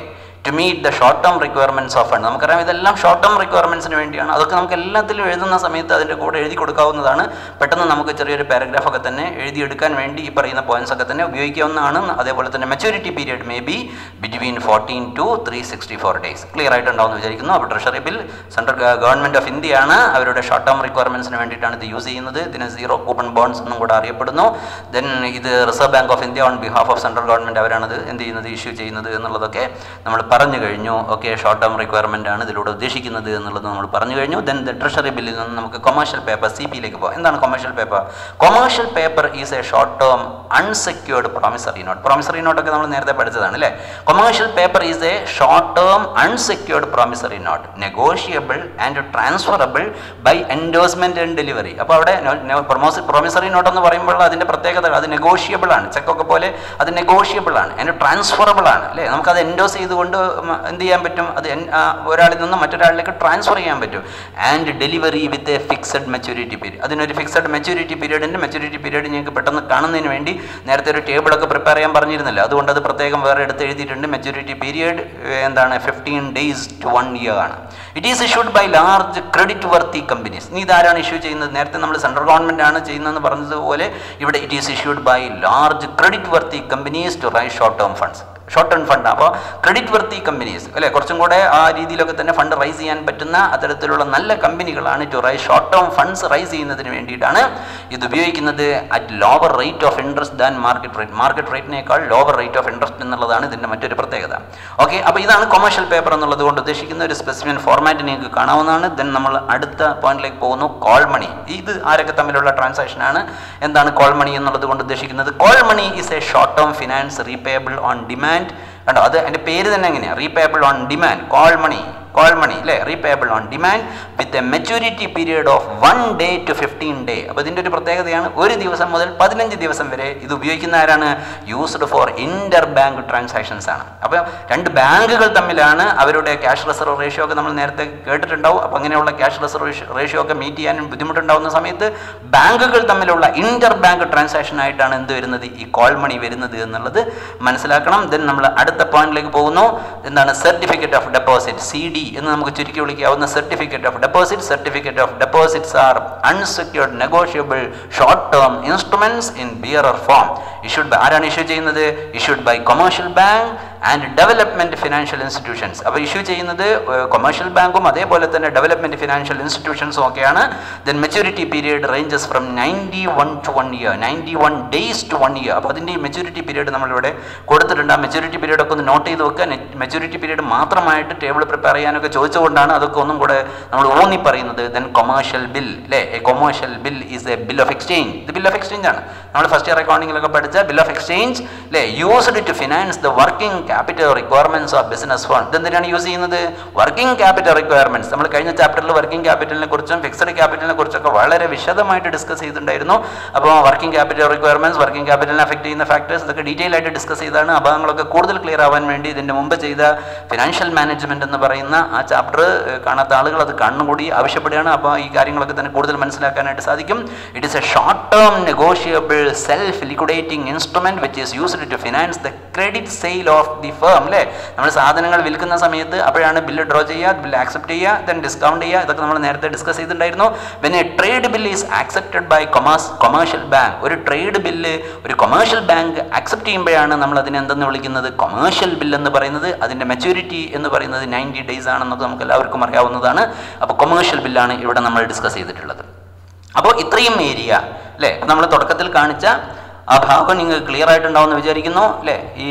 to meet the short term requirements of fund. നമുക്കറിയാം ഇതെല്ലാം ഷോർട്ട് ടേം റിക്വയർമെൻറ്റ്സിന് വേണ്ടിയാണ്. അതൊക്കെ നമുക്ക് എല്ലാത്തിലും എഴുതുന്ന സമയത്ത് അതിൻ്റെ കൂടെ എഴുതി കൊടുക്കാവുന്നതാണ്. പെട്ടെന്ന് നമുക്ക് ചെറിയൊരു പാരഗ്രാഫൊക്കെ തന്നെ എഴുതിയെടുക്കാൻ വേണ്ടി ഈ പറയുന്ന പോയിന്റ്സ് ഒക്കെ തന്നെ ഉപയോഗിക്കാവുന്നതാണ്. അതേപോലെ തന്നെ maturity period may be between 14 to 364 days. Clear ആയിട്ടുണ്ടാവുമെന്ന് വിചാരിക്കുന്നു. അപ്പോൾ treasury bill central government of ഇന്ത്യയാണ് അവരുടെ ഷോർട്ട് ടേം റിക്വയർമെൻറ്റ്സിന് വേണ്ടിയിട്ടാണ് ഇത് യൂസ് ചെയ്യുന്നത്. ഇതിന് സീറോ കൂപ്പൺ ബോണ്ട്സ് എന്നും കൂടെ അറിയപ്പെടുന്നു. ദെൻ ഇത് Reserve Bank of India on behalf of central government അവരാണത് എന്ത് ചെയ്യുന്നത്, ഇഷ്യൂ ചെയ്യുന്നത് എന്നുള്ളതൊക്കെ നമ്മൾ പറഞ്ഞു കഴിഞ്ഞു. ഓക്കെ, ഷോർട്ട് ടേം റിക്വയർമെൻ്റ് ആണ് ഇതിലൂടെ ഉദ്ദേശിക്കുന്നത് എന്നുള്ളത് നമ്മൾ പറഞ്ഞു കഴിഞ്ഞു. ദെൻ ദ ട്രഷറി ബില്ലിൽ നിന്ന് നമുക്ക് കൊമേഴ്ഷ്യൽ പേപ്പർ, CP-യിലേക്ക് പോകാം. എന്താണ് commercial paper? Commercial paper is a short term unsecured promissory note. Promissory നോട്ടൊക്കെ നമ്മൾ നേരത്തെ പഠിച്ചതാണ് അല്ലേ. Commercial paper is a short term unsecured promissory note negotiable and transferable by endorsement and delivery. അപ്പോൾ അവിടെ പ്രോമിസറി നോട്ട് എന്ന് പറയുമ്പോൾ അതിൻ്റെ പ്രത്യേകത അത് നെഗോഷ്യബിൾ ആണ്. ചെക്കൊക്കെ പോലെ അത് നെഗോഷ്യബിൾ ആണ്, ആൻഡ് ട്രാൻസ്ഫറബിൾ ആണ് അല്ലേ. നമുക്കത് എൻഡോസ് ചെയ്തുകൊണ്ട് എന്ത് ചെയ്യാൻ പറ്റും, അത് ഒരാളിൽ നിന്നും മറ്റൊരാളിലേക്ക് ട്രാൻസ്ഫർ ചെയ്യാൻ പറ്റും. And delivery with a fixed maturity period. അതിനൊരു ഫിക്സഡ് മെച്യൂരിറ്റി പീരിയഡിൻ്റെ മെച്യൂരിറ്റി പീരിയഡ് ഞങ്ങൾക്ക് പെട്ടെന്ന് കാണുന്നതിന് വേണ്ടി നേരത്തെ ഒരു ടേബിളൊക്കെ പ്രിപ്പയർ ചെയ്യാൻ പറഞ്ഞിരുന്നില്ല. അതുകൊണ്ട് അത് പ്രത്യേകം വേറെ എടുത്ത് എഴുതിയിട്ടുണ്ട്. മെച്യൂരിറ്റി പീരിയഡ് എന്താണ് 15 days to 1 year ആണ്. It is issued by large credit worthy companies. ഇനി ഇതാരാണ് ഇഷ്യൂ ചെയ്യുന്നത്? നേരത്തെ നമ്മൾ സെൻട്രൽ ഗവൺമെൻറ് ആണ് ചെയ്യുന്നതെന്ന് പറഞ്ഞതുപോലെ ഇവിടെ it is issued by large credit worthy companies to raise short term funds. Short term fund. അപ്പോൾ ക്രെഡിറ്റ് വർത്തി കമ്പനീസ് അല്ലേ, കുറച്ചും കൂടെ ആ രീതിയിലൊക്കെ തന്നെ ഫണ്ട് റൈസ് ചെയ്യാൻ പറ്റുന്ന അത്തരത്തിലുള്ള നല്ല കമ്പനികളാണ് to raise short term funds raise ചെയ്യുന്നതിന് വേണ്ടിയിട്ടാണ് ഇത് ഉപയോഗിക്കുന്നത് at lower rate of interest than market rate. Market റേറ്റിനേക്കാൾ ലോവർ റേറ്റ് ഓഫ് ഇൻട്രസ്റ്റ് എന്നുള്ളതാണ് ഇതിൻ്റെ മറ്റൊരു പ്രത്യേകത. ഓക്കെ, അപ്പോൾ ഇതാണ് കൊമേഴ്ഷ്യൽ പേപ്പർ എന്നുള്ളത് കൊണ്ട് ഉദ്ദേശിക്കുന്ന ഒരു സ്പെസിഫിക് ഫോർമാറ്റ് നിങ്ങൾക്ക് കാണാവുന്നതാണ്. ദെൻ നമ്മൾ അടുത്ത പോയിന്റിലേക്ക് പോകുന്നു, കോൾ മണി. ഇത് ആരൊക്കെ തമ്മിലുള്ള ട്രാൻസാക്ഷൻ ആണ്? എന്താണ് കോൾ മണി എന്നുള്ളത് കൊണ്ട് ഉദ്ദേശിക്കുന്നത്? Call money is a short term finance repayable on demand. കണ്ടോ, അത് എൻ്റെ പേര് തന്നെ എങ്ങനെയാണ്, repayable on demand. Call money അല്ലേ, repayable on demand with a maturity period of 1 day to 15 days. അപ്പോൾ ഇതിൻ്റെ ഒരു പ്രത്യേകതയാണ്, ഒരു ദിവസം മുതൽ 15 ദിവസം വരെ ഇത് ഉപയോഗിക്കുന്ന ആരാണ്? Used for inter bank transactions ആണ്. അപ്പോൾ രണ്ട് ബാങ്കുകൾ തമ്മിലാണ് അവരുടെ ക്യാഷ് റിസർവ് റേഷ്യോ ഒക്കെ നമ്മൾ നേരത്തെ കേട്ടിട്ടുണ്ടാവും. അപ്പോൾ അങ്ങനെയുള്ള ക്യാഷ് റിസർവ് റേഷ്യോ ഒക്കെ മീറ്റ് ചെയ്യാനും ബുദ്ധിമുട്ടുണ്ടാകുന്ന സമയത്ത് ബാങ്കുകൾ തമ്മിലുള്ള ഇന്റർ ബാങ്ക് ട്രാൻസാക്ഷൻ ആയിട്ടാണ് എന്ത് വരുന്നത്? ഈ കോൾ മണി വരുന്നത് എന്നുള്ളത് മനസ്സിലാക്കണം. ദെൻ നമ്മൾ അടുത്ത പോയിന്റിലേക്ക് പോകുന്നു. എന്താണ്? സർട്ടിഫിക്കറ്റ് ഓഫ് ഡെപ്പോസിറ്റ്, CD എന്ന് നമുക്ക് ചുരുക്കി വിളിക്കാവുന്ന certificate of deposit. Certificate of deposits are unsecured negotiable short term instruments in bearer form. Issued by ആരാണ് ഇഷ്യൂ ചെയ്യുന്നത്? Issued by commercial bank and development financial institutions. അപ്പോൾ ഇഷ്യൂ ചെയ്യുന്നത് commercial ബാങ്കും അതേപോലെ തന്നെ ഡെവലപ്മെന്റ് ഫിനാൻഷ്യൽ ഇൻസ്റ്റിറ്റ്യൂഷൻസും ഒക്കെയാണ്. Then maturity period ranges from 91 to 1 year, 91 days to 1 year. അപ്പോൾ അതിൻ്റെ മെച്യൂരിറ്റി പീരിയഡ് നമ്മളിവിടെ കൊടുത്തിട്ടുണ്ട്. ആ മെച്യൂരിറ്റി പീരിയഡ് ഒക്കെ ഒന്ന് നോട്ട് ചെയ്ത് വെക്കുക. മെച്യൂരിറ്റി പീരിയഡ് മാത്രമായിട്ട് ടേബിൾ പ്രിപ്പയർ ചെയ്യാനൊക്കെ ചോദിച്ചുകൊണ്ടാണ് അതൊക്കെ ഒന്നും കൂടെ നമ്മൾ ഊന്നി പറയുന്നത്. ദെൻ കൊമേഴ്ഷ്യൽ ബിൽ അല്ലേ, a commercial bill is a bill of exchange. ഇത് ബിൽ ഓഫ് എക്സ്ചേഞ്ച് ആണ്. നമ്മൾ ഫസ്റ്റ് ഇയർ അക്കൗണ്ടിങ്ങിലൊക്കെ പഠിച്ച ബിൽ ഓഫ് എക്സ്ചേഞ്ച് അല്ലേ, used to finance the working capital requirements of business fund. ഇതെന്തിനാണ് യൂസ് ചെയ്യുന്നത്? Working capital requirements. നമ്മൾ കഴിഞ്ഞ ചാപ്റ്ററിൽ വർക്കിംഗ് ക്യാപിറ്റലിനെ കുറിച്ചും ഫിക്സഡ് ക്യാപിറ്റലിനെ കുറിച്ചൊക്കെ വളരെ വിശദമായിട്ട് ഡിസ്കസ് ചെയ്തിട്ടുണ്ടായിരുന്നു. അപ്പോൾ വർക്കിംഗ് ക്യാപിറ്റൽ റിക്വയർമെന്റ്സ്, വർക്കിംഗ് ക്യാപിറ്റലിനെ അഫക്ട് ചെയ്യുന്ന ഫാക്ടേഴ്സ്, ഇതൊക്കെ ഡീറ്റെയിൽ ആയിട്ട് ഡിസ്കസ് ചെയ്താണ്. ആ ഭാഗങ്ങളൊക്കെ കൂടുതൽ ക്ലിയർ ആവാൻ വേണ്ടി ഇതിൻ്റെ മുമ്പ് ചെയ്ത ഫിനാൻഷ്യൽ മാനേജ്മെന്റ് എന്ന് പറയുന്ന ആ ചാപ്റ്റർ കാണാത്ത ആളുകൾ അത് കണ്ണുകൂടി ആവശ്യപ്പെടുകയാണ്. അപ്പോൾ ഈ കാര്യങ്ങളൊക്കെ തന്നെ കൂടുതൽ മനസ്സിലാക്കാനായിട്ട് സാധിക്കും. It is a short term negotiable self liquidating instrument which is used to finance the credit sale of the firm അല്ലേ. നമ്മൾ സാധനങ്ങൾ വിൽക്കുന്ന സമയത്ത് അപ്പോഴാണ് ബില്ല് ഡ്രോ ചെയ്യുക, ബില്ല് ആക്സെപ്റ്റ് ചെയ്യുക, ദെൻ ഡിസ്കൗണ്ട് ചെയ്യുക. ഇതൊക്കെ നമ്മൾ നേരത്തെ ഡിസ്കസ് ചെയ്തിട്ടുണ്ടായിരുന്നു. When a trade bill is accepted by commercial bank, ഒരു ട്രേഡ് ബില്ല് ഒരു കൊമേഴ്ഷ്യൽ ബാങ്ക് ആക്സെപ്റ്റ് ചെയ്യുമ്പോഴാണ് നമ്മൾ അതിനെ എന്തെന്ന് വിളിക്കുന്നത്? കൊമേഴ്ഷ്യൽ ബിൽ എന്ന് പറയുന്നത്. അതിൻ്റെ മെച്യൂരിറ്റി എന്ന് പറയുന്നത് 90 days ആണെന്നൊക്കെ നമുക്ക് എല്ലാവർക്കും അറിയാവുന്നതാണ്. അപ്പോൾ കൊമേഴ്ഷ്യൽ ബില്ലാണ് ഇവിടെ നമ്മൾ ഡിസ്കസ് ചെയ്തിട്ടുള്ളത്. അപ്പോൾ ഇത്രയും ഏരിയ അല്ലേ നമ്മൾ തുടക്കത്തിൽ കാണിച്ച ആ ഭാഗം നിങ്ങൾക്ക് ക്ലിയർ ആയിട്ടുണ്ടാവുമെന്ന് വിചാരിക്കുന്നു അല്ലേ. ഈ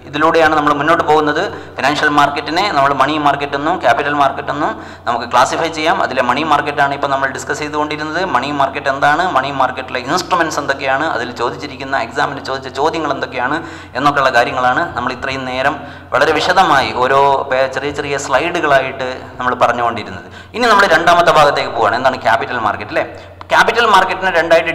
ഇതിലൂടെയാണ് നമ്മൾ മുന്നോട്ട് പോകുന്നത്. ഫിനാൻഷ്യൽ മാർക്കറ്റിനെ നമ്മൾ മണി മാർക്കറ്റ് എന്നും ക്യാപിറ്റൽ മാർക്കറ്റ് എന്നും നമുക്ക് ക്ലാസിഫൈ ചെയ്യാം. അതിലെ മണി മാർക്കറ്റാണ് ഇപ്പോൾ നമ്മൾ ഡിസ്കസ് ചെയ്തുകൊണ്ടിരുന്നത്. മണി മാർക്കറ്റ് എന്താണ്, മണി മാർക്കറ്റിലെ ഇൻസ്ട്രുമെൻറ്റ്സ് എന്തൊക്കെയാണ്, അതിൽ ചോദിച്ചിരിക്കുന്ന എക്സാമിന് ചോദിച്ച ചോദ്യങ്ങൾ എന്തൊക്കെയാണ് എന്നൊക്കെയുള്ള കാര്യങ്ങളാണ് നമ്മൾ ഇത്രയും നേരം വളരെ വിശദമായി ഓരോ ചെറിയ ചെറിയ സ്ലൈഡുകളായിട്ട് നമ്മൾ പറഞ്ഞുകൊണ്ടിരുന്നത്. ഇനി നമ്മൾ രണ്ടാമത്തെ ഭാഗത്തേക്ക് പോവുകയാണ്. എന്താണ്? ക്യാപിറ്റൽ മാർക്കറ്റ് അല്ലേ. ക്യാപിറ്റൽ മാർക്കറ്റിനെ രണ്ടായിട്ട്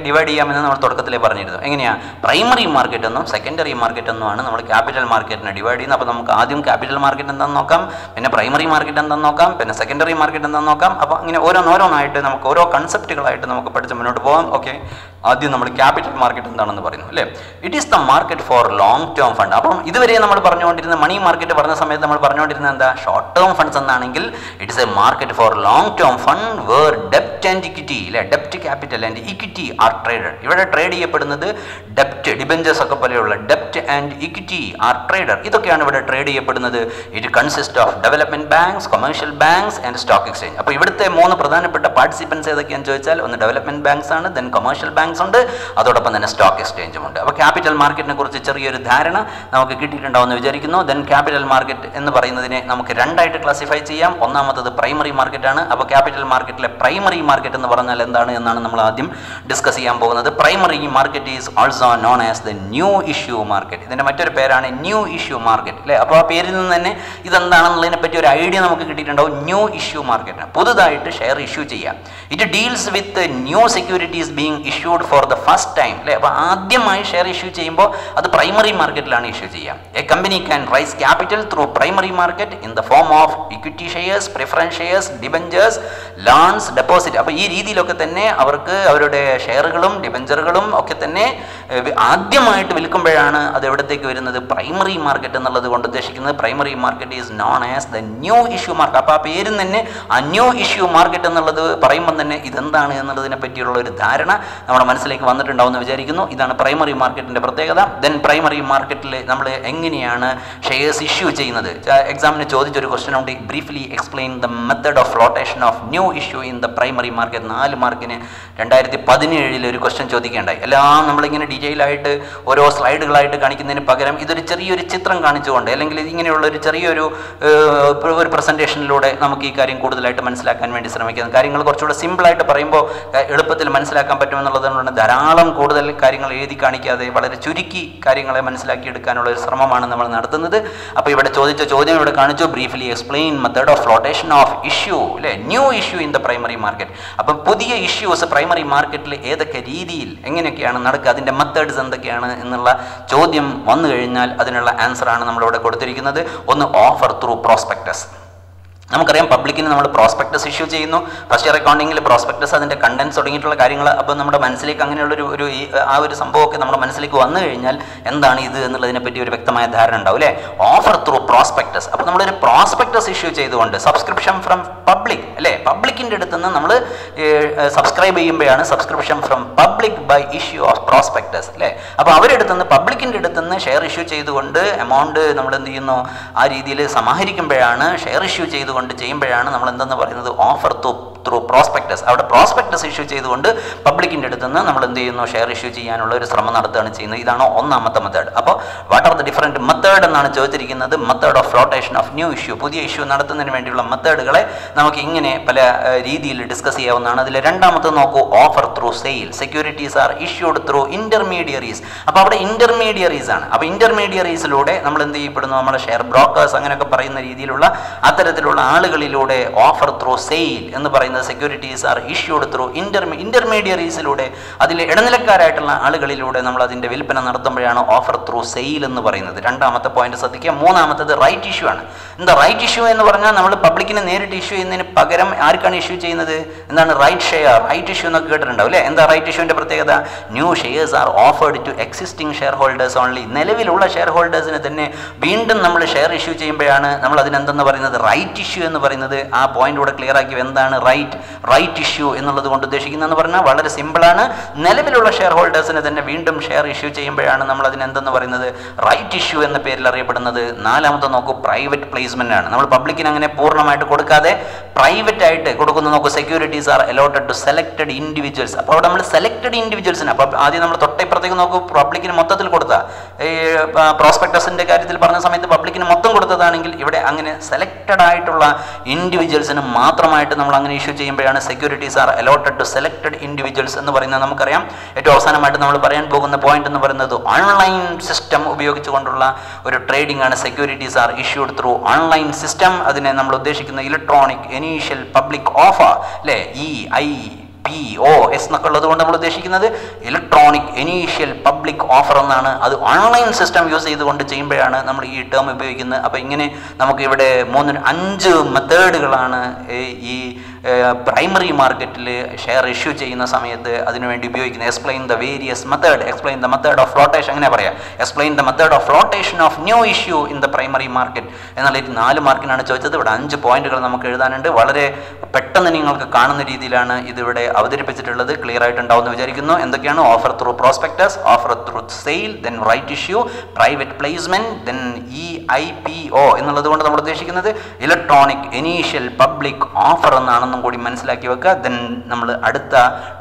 ഡിവൈഡ് ചെയ്യാമെന്ന് നമ്മൾ തുടക്കത്തിലേ പറഞ്ഞിരുന്നു. എങ്ങനെയാണ്? പ്രൈമറി മാർക്കറ്റ് എന്നും സെക്കൻഡറി മാർക്കറ്റ് എന്നുമാണ് നമ്മൾ ക്യാപിറ്റൽ മാർക്കറ്റിനെ ഡിവൈഡ് ചെയ്യുന്നത്. അപ്പോൾ നമുക്ക് ആദ്യം ക്യാപിറ്റൽ മാർക്കറ്റ് എന്താണെന്ന് നോക്കാം, പിന്നെ പ്രൈമറി മാർക്കറ്റ് എന്താണെന്ന് നോക്കാം, പിന്നെ സെക്കൻഡറി മാർക്കറ്റ് എന്താണെന്ന് നോക്കാം. അപ്പോൾ ഇങ്ങനെ ഓരോന്നായിട്ട് നമുക്ക് ഓരോ കൺസെപ്റ്റുകളായിട്ട് നമുക്ക് പഠിച്ച് മുന്നോട്ട് പോകാം. ഓക്കെ, ആദ്യം നമ്മൾ ക്യാപിറ്റൽ മാർക്കറ്റ് എന്താണെന്ന് പറയുന്നു അല്ലേ. It is the market for long term fund. അപ്പം ഇതുവരെ നമ്മൾ പറഞ്ഞുകൊണ്ടിരുന്ന മണി മാർക്കറ്റ് പറഞ്ഞ സമയത്ത് നമ്മൾ പറഞ്ഞുകൊണ്ടിരുന്നത് എന്താ? ഷോർട്ട് ടേം ഫണ്ട്സ് എന്നാണെങ്കിൽ it is a market for long term fund where ഡെപ്റ്റ് ആൻഡ് ഇക്വിറ്റി അല്ലെ, ഡെപ്റ്റ് capital and equity are traded. ഇവിടെ ട്രേഡ് ചെയ്യപ്പെടുന്നത് ഡെപ്റ്റ്, ഡിബെഞ്ചേഴ്സ് ഒക്കെ പോലെയുള്ള ഡെപ്റ്റ് ആൻഡ് ഇക്വിറ്റി ആർ ട്രേഡഡ്. ഇതൊക്കെയാണ് ഇവിടെ ട്രേഡ് ചെയ്യപ്പെടുന്നത്. It consist of development banks, commercial banks and stock exchange. അപ്പോൾ ഇവിടുത്തെ 3 പ്രധാനപ്പെട്ട പാർട്ടിസിപ്പൻസ് ഏതൊക്കെയാണെന്ന് ചോദിച്ചാൽ ഒന്ന് ഡെവലപ്മെന്റ് ബാങ്ക്സ് ആണ്, ദെൻ കൊമേഴ്ഷ്യൽ ബാങ്ക്സ് ഉണ്ട്, അതോടൊപ്പം തന്നെ സ്റ്റോക്ക് എക്സ്ചേഞ്ചും ഉണ്ട്. അപ്പോൾ ക്യാപിറ്റൽ മാർക്കറ്റിനെ കുറിച്ച് ചെറിയൊരു ധാരണ നമുക്ക് കിട്ടിയിട്ടുണ്ടാവുമെന്ന് വിചാരിക്കുന്നു. ദെൻ ക്യാപിറ്റൽ മാർക്കറ്റ് എന്ന് പറയുന്നതിനെ നമുക്ക് രണ്ടായിട്ട് ക്ലാസിഫൈ ചെയ്യാം. ഒന്നാമത്തത് പ്രൈമറി മാർക്കറ്റ് ആണ്. അപ്പോൾ ക്യാപിറ്റൽ മാർക്കറ്റിലെ പ്രൈമറി മാർക്കറ്റ് എന്ന് പറഞ്ഞാൽ എന്താണ് എന്നാണ് നമ്മൾ ആദ്യം ഡിസ്കസ് ചെയ്യാൻ പോകുന്നത്. Primary market is also known as the new issue market. ഇതിൻ്റെ മറ്റൊരു പേരാണ് ന്യൂ ഇഷ്യൂ മാർക്കറ്റ് അല്ലേ. അപ്പോൾ ആ പേരിൽ നിന്ന് തന്നെ ഇതെന്താണെന്നുള്ളതിനെ പറ്റി ഒരു ഐഡിയ നമുക്ക് കിട്ടിയിട്ടുണ്ടാവും. ന്യൂ ഇഷ്യൂ മാർക്കറ്റ്, പുതുതായിട്ട് ഷെയർ ഇഷ്യൂ ചെയ്യാം. It deals with new securities being issued for the first time അല്ലേ. അപ്പോൾ ആദ്യമായി ഷെയർ ഇഷ്യൂ ചെയ്യുമ്പോൾ അത് പ്രൈമറി മാർക്കറ്റിലാണ് ഇഷ്യൂ ചെയ്യാം. A company can rice capital through primary market in the form of equity shares, preference shares, debentures, loans, deposit. അപ്പോൾ ഈ രീതിയിലൊക്കെ തന്നെ അവർക്ക് അവരുടെ ഷെയറുകളും ഡിബഞ്ചറുകളും ഒക്കെ തന്നെ ആദ്യമായിട്ട് വിൽക്കുമ്പോഴാണ് അത് എവിടത്തേക്ക് വരുന്നത്, പ്രൈമറി മാർക്കറ്റ് എന്നുള്ളത് കൊണ്ട് ഉദ്ദേശിക്കുന്നത്. Primary market is known as the new issue market. അപ്പോൾ ആ പേരും തന്നെ ആ ന്യൂ ഇഷ്യൂ മാർക്കറ്റ് എന്നുള്ളത് പറയുമ്പം തന്നെ ഇതെന്താണ് എന്നുള്ളതിനെ പറ്റിയുള്ള ഒരു ധാരണ നമ്മുടെ മനസ്സിലേക്ക് വന്നിട്ടുണ്ടാവുമെന്ന് വിചാരിക്കുന്നു. ഇതാണ് പ്രൈമറി മാർക്കറ്റിൻ്റെ പ്രത്യേകത. ദെൻ പ്രൈമറി മാർക്കറ്റിൽ നമ്മൾ എങ്ങനെയാണ് ഷെയർസ് ഇഷ്യൂ ചെയ്യുന്നത്? എക്സാമിന് ചോദിച്ചൊരു ക്വസ്റ്റൻ ഉണ്ട്, briefly explain the method of flotation of new issue in the primary market. 4 മാർക്കിന് 2017 ഒരു ക്വസ്റ്റൻ ചോദിക്കേണ്ടായി. എല്ലാം നമ്മളിങ്ങനെ ഡീറ്റെയിൽ ആയിട്ട് ഓരോ സ്ലൈഡുകളായിട്ട് കാണിക്കുന്നതിന് പകരം ഇതൊരു ചെറിയൊരു ചിത്രം കാണിച്ചുകൊണ്ട് അല്ലെങ്കിൽ ഇങ്ങനെയുള്ള ഒരു ചെറിയൊരു പ്രസൻറ്റേഷനിലൂടെ നമുക്ക് ഈ കാര്യം കൂടുതലായിട്ട് മനസ്സിലാക്കാൻ വേണ്ടി ശ്രമിക്കുന്നത്. കാര്യങ്ങൾ കുറച്ചുകൂടെ സിമ്പിളായിട്ട് പറയുമ്പോൾ എളുപ്പത്തിൽ മനസ്സിലാക്കാൻ പറ്റുമെന്നുള്ളതുകൊണ്ട് ധാരാളം കൂടുതൽ കാര്യങ്ങൾ എഴുതി കാണിക്കാതെ വളരെ ചുരുക്കി കാര്യങ്ങളെ മനസ്സിലാക്കിയെടുക്കാനുള്ള ഒരു ശ്രമമാണ് നമ്മൾ നടത്തുന്നത്. അപ്പോൾ ഇവിടെ ചോദിച്ച ചോദ്യം ഇവിടെ കാണിച്ചു, briefly explain method of flotation of issue, അല്ലേ, new issue in the primary market. അപ്പം പുതിയ ഇഷ്യൂസ് പ്രൈമറി മാർക്കറ്റിൽ ഏതൊക്കെ രീതിയിൽ എങ്ങനെയൊക്കെയാണ് നടക്കുക, അതിൻ്റെ മെത്തേഡ്സ് എന്തൊക്കെയാണ് എന്നുള്ള ചോദ്യം വന്നു കഴിഞ്ഞാൽ അതിനുള്ള ആൻസറാണ് നമ്മളിവിടെ കൊടുത്തിരിക്കുന്നത്. ഒന്ന്, ഓഫർ ത്രൂ പ്രോസ്പെക്ടസ്. നമുക്കറിയാം പബ്ലിക്കിന് നമ്മൾ പ്രോസ്പെക്ടസ് ഇഷ്യൂ ചെയ്യുന്നു. ഫസ്റ്റ് ഇയർ അക്കൗണ്ടിങ്ങിൽ പ്രോസ്പെക്ടസ്, അതിൻ്റെ കണ്ടൻസ് തുടങ്ങിയിട്ടുള്ള കാര്യങ്ങൾ. അപ്പോൾ നമ്മുടെ മനസ്സിലേക്ക് അങ്ങനെയുള്ളൊരു ആ ഒരു സംഭവമൊക്കെ നമ്മുടെ മനസ്സിലേക്ക് വന്നു കഴിഞ്ഞാൽ എന്താണ് ഇത് എന്നുള്ളതിനെ പറ്റി ഒരു വ്യക്തമായ ധാരണ ഉണ്ടാവും, അല്ലേ. Offer through prospectus. അപ്പോൾ നമ്മളൊരു പ്രോസ്പെക്ടസ് ഇഷ്യൂ ചെയ്തുകൊണ്ട് സബ്സ്ക്രിപ്ഷൻ ഫ്രം പബ്ലിക്, അല്ലേ, പബ്ലിക്കിൻ്റെ അടുത്ത് നിന്ന് നമ്മൾ സബ്സ്ക്രൈബ് ചെയ്യുമ്പോഴാണ് subscription from public by issue of prospectus, അല്ലേ. അപ്പോൾ അവരുടെ അടുത്തുനിന്ന് പബ്ലിക്കിൻ്റെ അടുത്തുനിന്ന് ഷെയർ ഇഷ്യൂ ചെയ്തുകൊണ്ട് എമൗണ്ട് നമ്മൾ എന്ത് ചെയ്യുന്നു, ആ രീതിയിൽ സമാഹരിക്കുമ്പോഴാണ്, ഷെയർ ഇഷ്യൂ ചെയ്യുമ്പോഴാണ് നമ്മൾ എന്തെന്ന് പറയുന്നത്, ഓഫർ ത്രൂ പ്രോസ്പെക്ടസ്. അവിടെ പ്രോസ്പെക്ടസ് ഇഷ്യൂ ചെയ്തുകൊണ്ട് പബ്ലിക്കിൻ്റെ അടുത്ത് നിന്ന് നമ്മൾ എന്ത് ചെയ്യുന്നു, ഷെയർ ഇഷ്യൂ ചെയ്യാനുള്ള ഒരു ശ്രമം നടത്തുകയാണ് ചെയ്യുന്നത്. ഇതാണ് ഒന്നാമത്തെ മെത്തേഡ്. അപ്പോൾ what are the different method എന്നാണ് ചോദിച്ചിരിക്കുന്നത്. Method of flotation of new issue, പുതിയ ഇഷ്യൂ നടത്തുന്നതിന് വേണ്ടിയുള്ള മെത്തേഡുകളെ നമുക്ക് ഇങ്ങനെ പല രീതിയിൽ ഡിസ്കസ് ചെയ്യാവുന്നതാണ്. അതിൽ രണ്ടാമത്തെ നോക്കൂ, offer through sale. Securities are issued through intermediaries. അപ്പോൾ അവിടെ ഇന്റർമീഡിയറീസ് ആണ്. അപ്പോൾ ഇന്റർമീഡിയറീസിലൂടെ നമ്മൾ എന്ത് ചെയ്യപ്പെടുന്നു, നമ്മുടെ ഷെയർ ബ്രോക്കേഴ്സ് അങ്ങനെയൊക്കെ പറയുന്ന രീതിയിലുള്ള അത്തരത്തിലുള്ള ആളുകളിലൂടെ ഓഫർ ത്രൂ സെയിൽ എന്ന് പറയുന്നത് സെക്യൂരിറ്റീസ് ആർ ഇഷ്യൂഡ് ത്രൂ ഇന്റർമീഡിയറീസിലൂടെ, അതിൽ ഇടനിലക്കാരായിട്ടുള്ള ആളുകളിലൂടെ നമ്മൾ അതിൻ്റെ വിൽപ്പന നടത്തുമ്പോഴാണ് ഓഫർ ത്രൂ സെയിൽ എന്ന് പറയുന്നത്. രണ്ടാമത്തെ പോയിന്റ് ശ്രദ്ധിക്കുക. മൂന്നാമത്തത് റൈറ്റ് ഇഷ്യൂ ആണ്. എന്താ റൈറ്റ് ഇഷ്യൂ എന്ന് പറഞ്ഞാൽ നമ്മൾ പബ്ലിക്കിന് നേരിട്ട് ഇഷ്യൂ ചെയ്യുന്നതിന് പകരം ആർക്കാണ് ഇഷ്യൂ ചെയ്യുന്നത്, എന്താണ്, റൈറ്റ് ഷെയർ, റൈറ്റ് ഇഷ്യൂ എന്നൊക്കെ കേട്ടിട്ടുണ്ടാവും, അല്ലേ. എന്താ റൈറ്റ് ഇഷ്യൂവിൻ്റെ പ്രത്യേകത? New shares are offered to existing share holders only. നിലവിലുള്ള ഷെയർ ഹോൾഡേഴ്സിന് തന്നെ വീണ്ടും നമ്മൾ ഷെയർ ഇഷ്യൂ ചെയ്യുമ്പോഴാണ് നമ്മൾ അതിനെന്തെന്ന് പറയുന്നത്, റൈറ്റ് ഇഷ്യൂ എന്ന് പറയുന്നത്. ആ പോയിന്റ് കൂടെ ക്ലിയർ ആക്കി. എന്താണ് റൈറ്റ് ഇഷ്യൂ എന്നുള്ളത് കൊണ്ട് ഉദ്ദേശിക്കുന്നതെന്ന് പറഞ്ഞാൽ വളരെ സിമ്പിളാണ്. നിലവിലുള്ള ഷെയർ ഹോൾഡേഴ്സിന് തന്നെ വീണ്ടും ഷെയർ ഇഷ്യൂ ചെയ്യുമ്പോഴാണ് നമ്മൾ അതിനെന്തെന്ന് പറയുന്നത്, റൈറ്റ് ഇഷ്യൂ എന്ന പേരിൽ അറിയപ്പെടുന്നത്. നാലാമത്തെ നോക്കൂ, പ്രൈവറ്റ് പ്ലേസ്മെന്റ് ആണ്. നമ്മൾ പബ്ലിക്കിന് അങ്ങനെ പൂർണ്ണമായിട്ട് കൊടുക്കാതെ പ്രൈവറ്റ് ആയിട്ട് കൊടുക്കുന്ന നോക്കൂ. Securities are allotted to selected individuals. അപ്പോൾ അവിടെ നമ്മൾ സെലക്ടഡ് ഇൻഡിവിജ്വൽസിന്, അപ്പോൾ ആദ്യം നമ്മൾ തൊട്ടപ്പുറത്തേക്ക് നോക്കൂ, പബ്ലിക്കിന് മൊത്തത്തിൽ കൊടുത്ത ഈ പ്രോസ്പെക്ടസിൻ്റെ കാര്യത്തിൽ പറഞ്ഞ സമയത്ത് പബ്ലിക്കിന് മൊത്തം കൊടുത്തതാണെങ്കിൽ ഇവിടെ അങ്ങനെ സെലക്ടഡ് ആയിട്ടുള്ള ഇൻഡിവിജ്വൽസിന് മാത്രമായിട്ട് നമ്മൾ അങ്ങനെ ഇഷ്യൂ ചെയ്യുമ്പോഴാണ് securities are allotted to selected individuals എന്ന് പറയുന്നത്. നമുക്കറിയാം ഏറ്റവും അവസാനമായിട്ട് നമ്മൾ പറയാൻ പോകുന്ന പോയിന്റ് എന്ന് പറയുന്നത് ഓൺലൈൻ സിസ്റ്റം ഉപയോഗിച്ചുകൊണ്ടുള്ള ഒരു ട്രേഡിംഗ് ആണ്. Securities are issued through online system. അതിനെ നമ്മൾ ഉദ്ദേശിക്കുന്ന ഇലക്ട്രോണിക് ഇനീഷ്യൽ പബ്ലിക് ഓഫർ, അല്ലേ, EIPOS എന്നൊക്കെ ഉള്ളത് കൊണ്ട് നമ്മൾ ഉദ്ദേശിക്കുന്നത് ഇലക്ട്രോണിക് ഇനീഷ്യൽ പബ്ലിക് ഓഫർ എന്നാണ്. അത് ഓൺലൈൻ സിസ്റ്റം യൂസ് ചെയ്തുകൊണ്ട് ചെയ്യുമ്പോഴാണ് നമ്മൾ ഈ ടേം ഉപയോഗിക്കുന്നത്. അപ്പോൾ ഇങ്ങനെ നമുക്ക് ഇവിടെ 5 മെത്തേഡുകളാണ് ഈ പ്രൈമറി മാർക്കറ്റിൽ ഷെയർ ഇഷ്യൂ ചെയ്യുന്ന സമയത്ത് അതിനുവേണ്ടി ഉപയോഗിക്കുന്നത്. Explain the various method, explain the method of flotation, അങ്ങനെ പറയാം. Explain the method of flotation of new issue in the primary market എന്നുള്ള 4 മാർക്കിനാണ് ചോദിച്ചത്. ഇവിടെ 5 പോയിന്റുകൾ നമുക്ക് എഴുതാനുണ്ട്. വളരെ പെട്ടെന്ന് നിങ്ങൾക്ക് കാണുന്ന രീതിയിലാണ് ഇതിവിടെ അവതരിപ്പിച്ചിട്ടുള്ളത്. ക്ലിയർ ആയിട്ടുണ്ടാവുമെന്ന് വിചാരിക്കുന്നു. എന്തൊക്കെയാണ്? Offer through prospectus, offer through sale, then right issue, private placement, then EIPO എന്നുള്ളത് കൊണ്ട് നമ്മൾ ഉദ്ദേശിക്കുന്നത് ഇലക്ട്രോണിക് ഇനീഷ്യൽ പബ്ലിക് ഓഫർ എന്നാണെന്നും കൂടി മനസ്സിലാക്കി വെക്കുക. ദെൻ നമ്മൾ അടുത്ത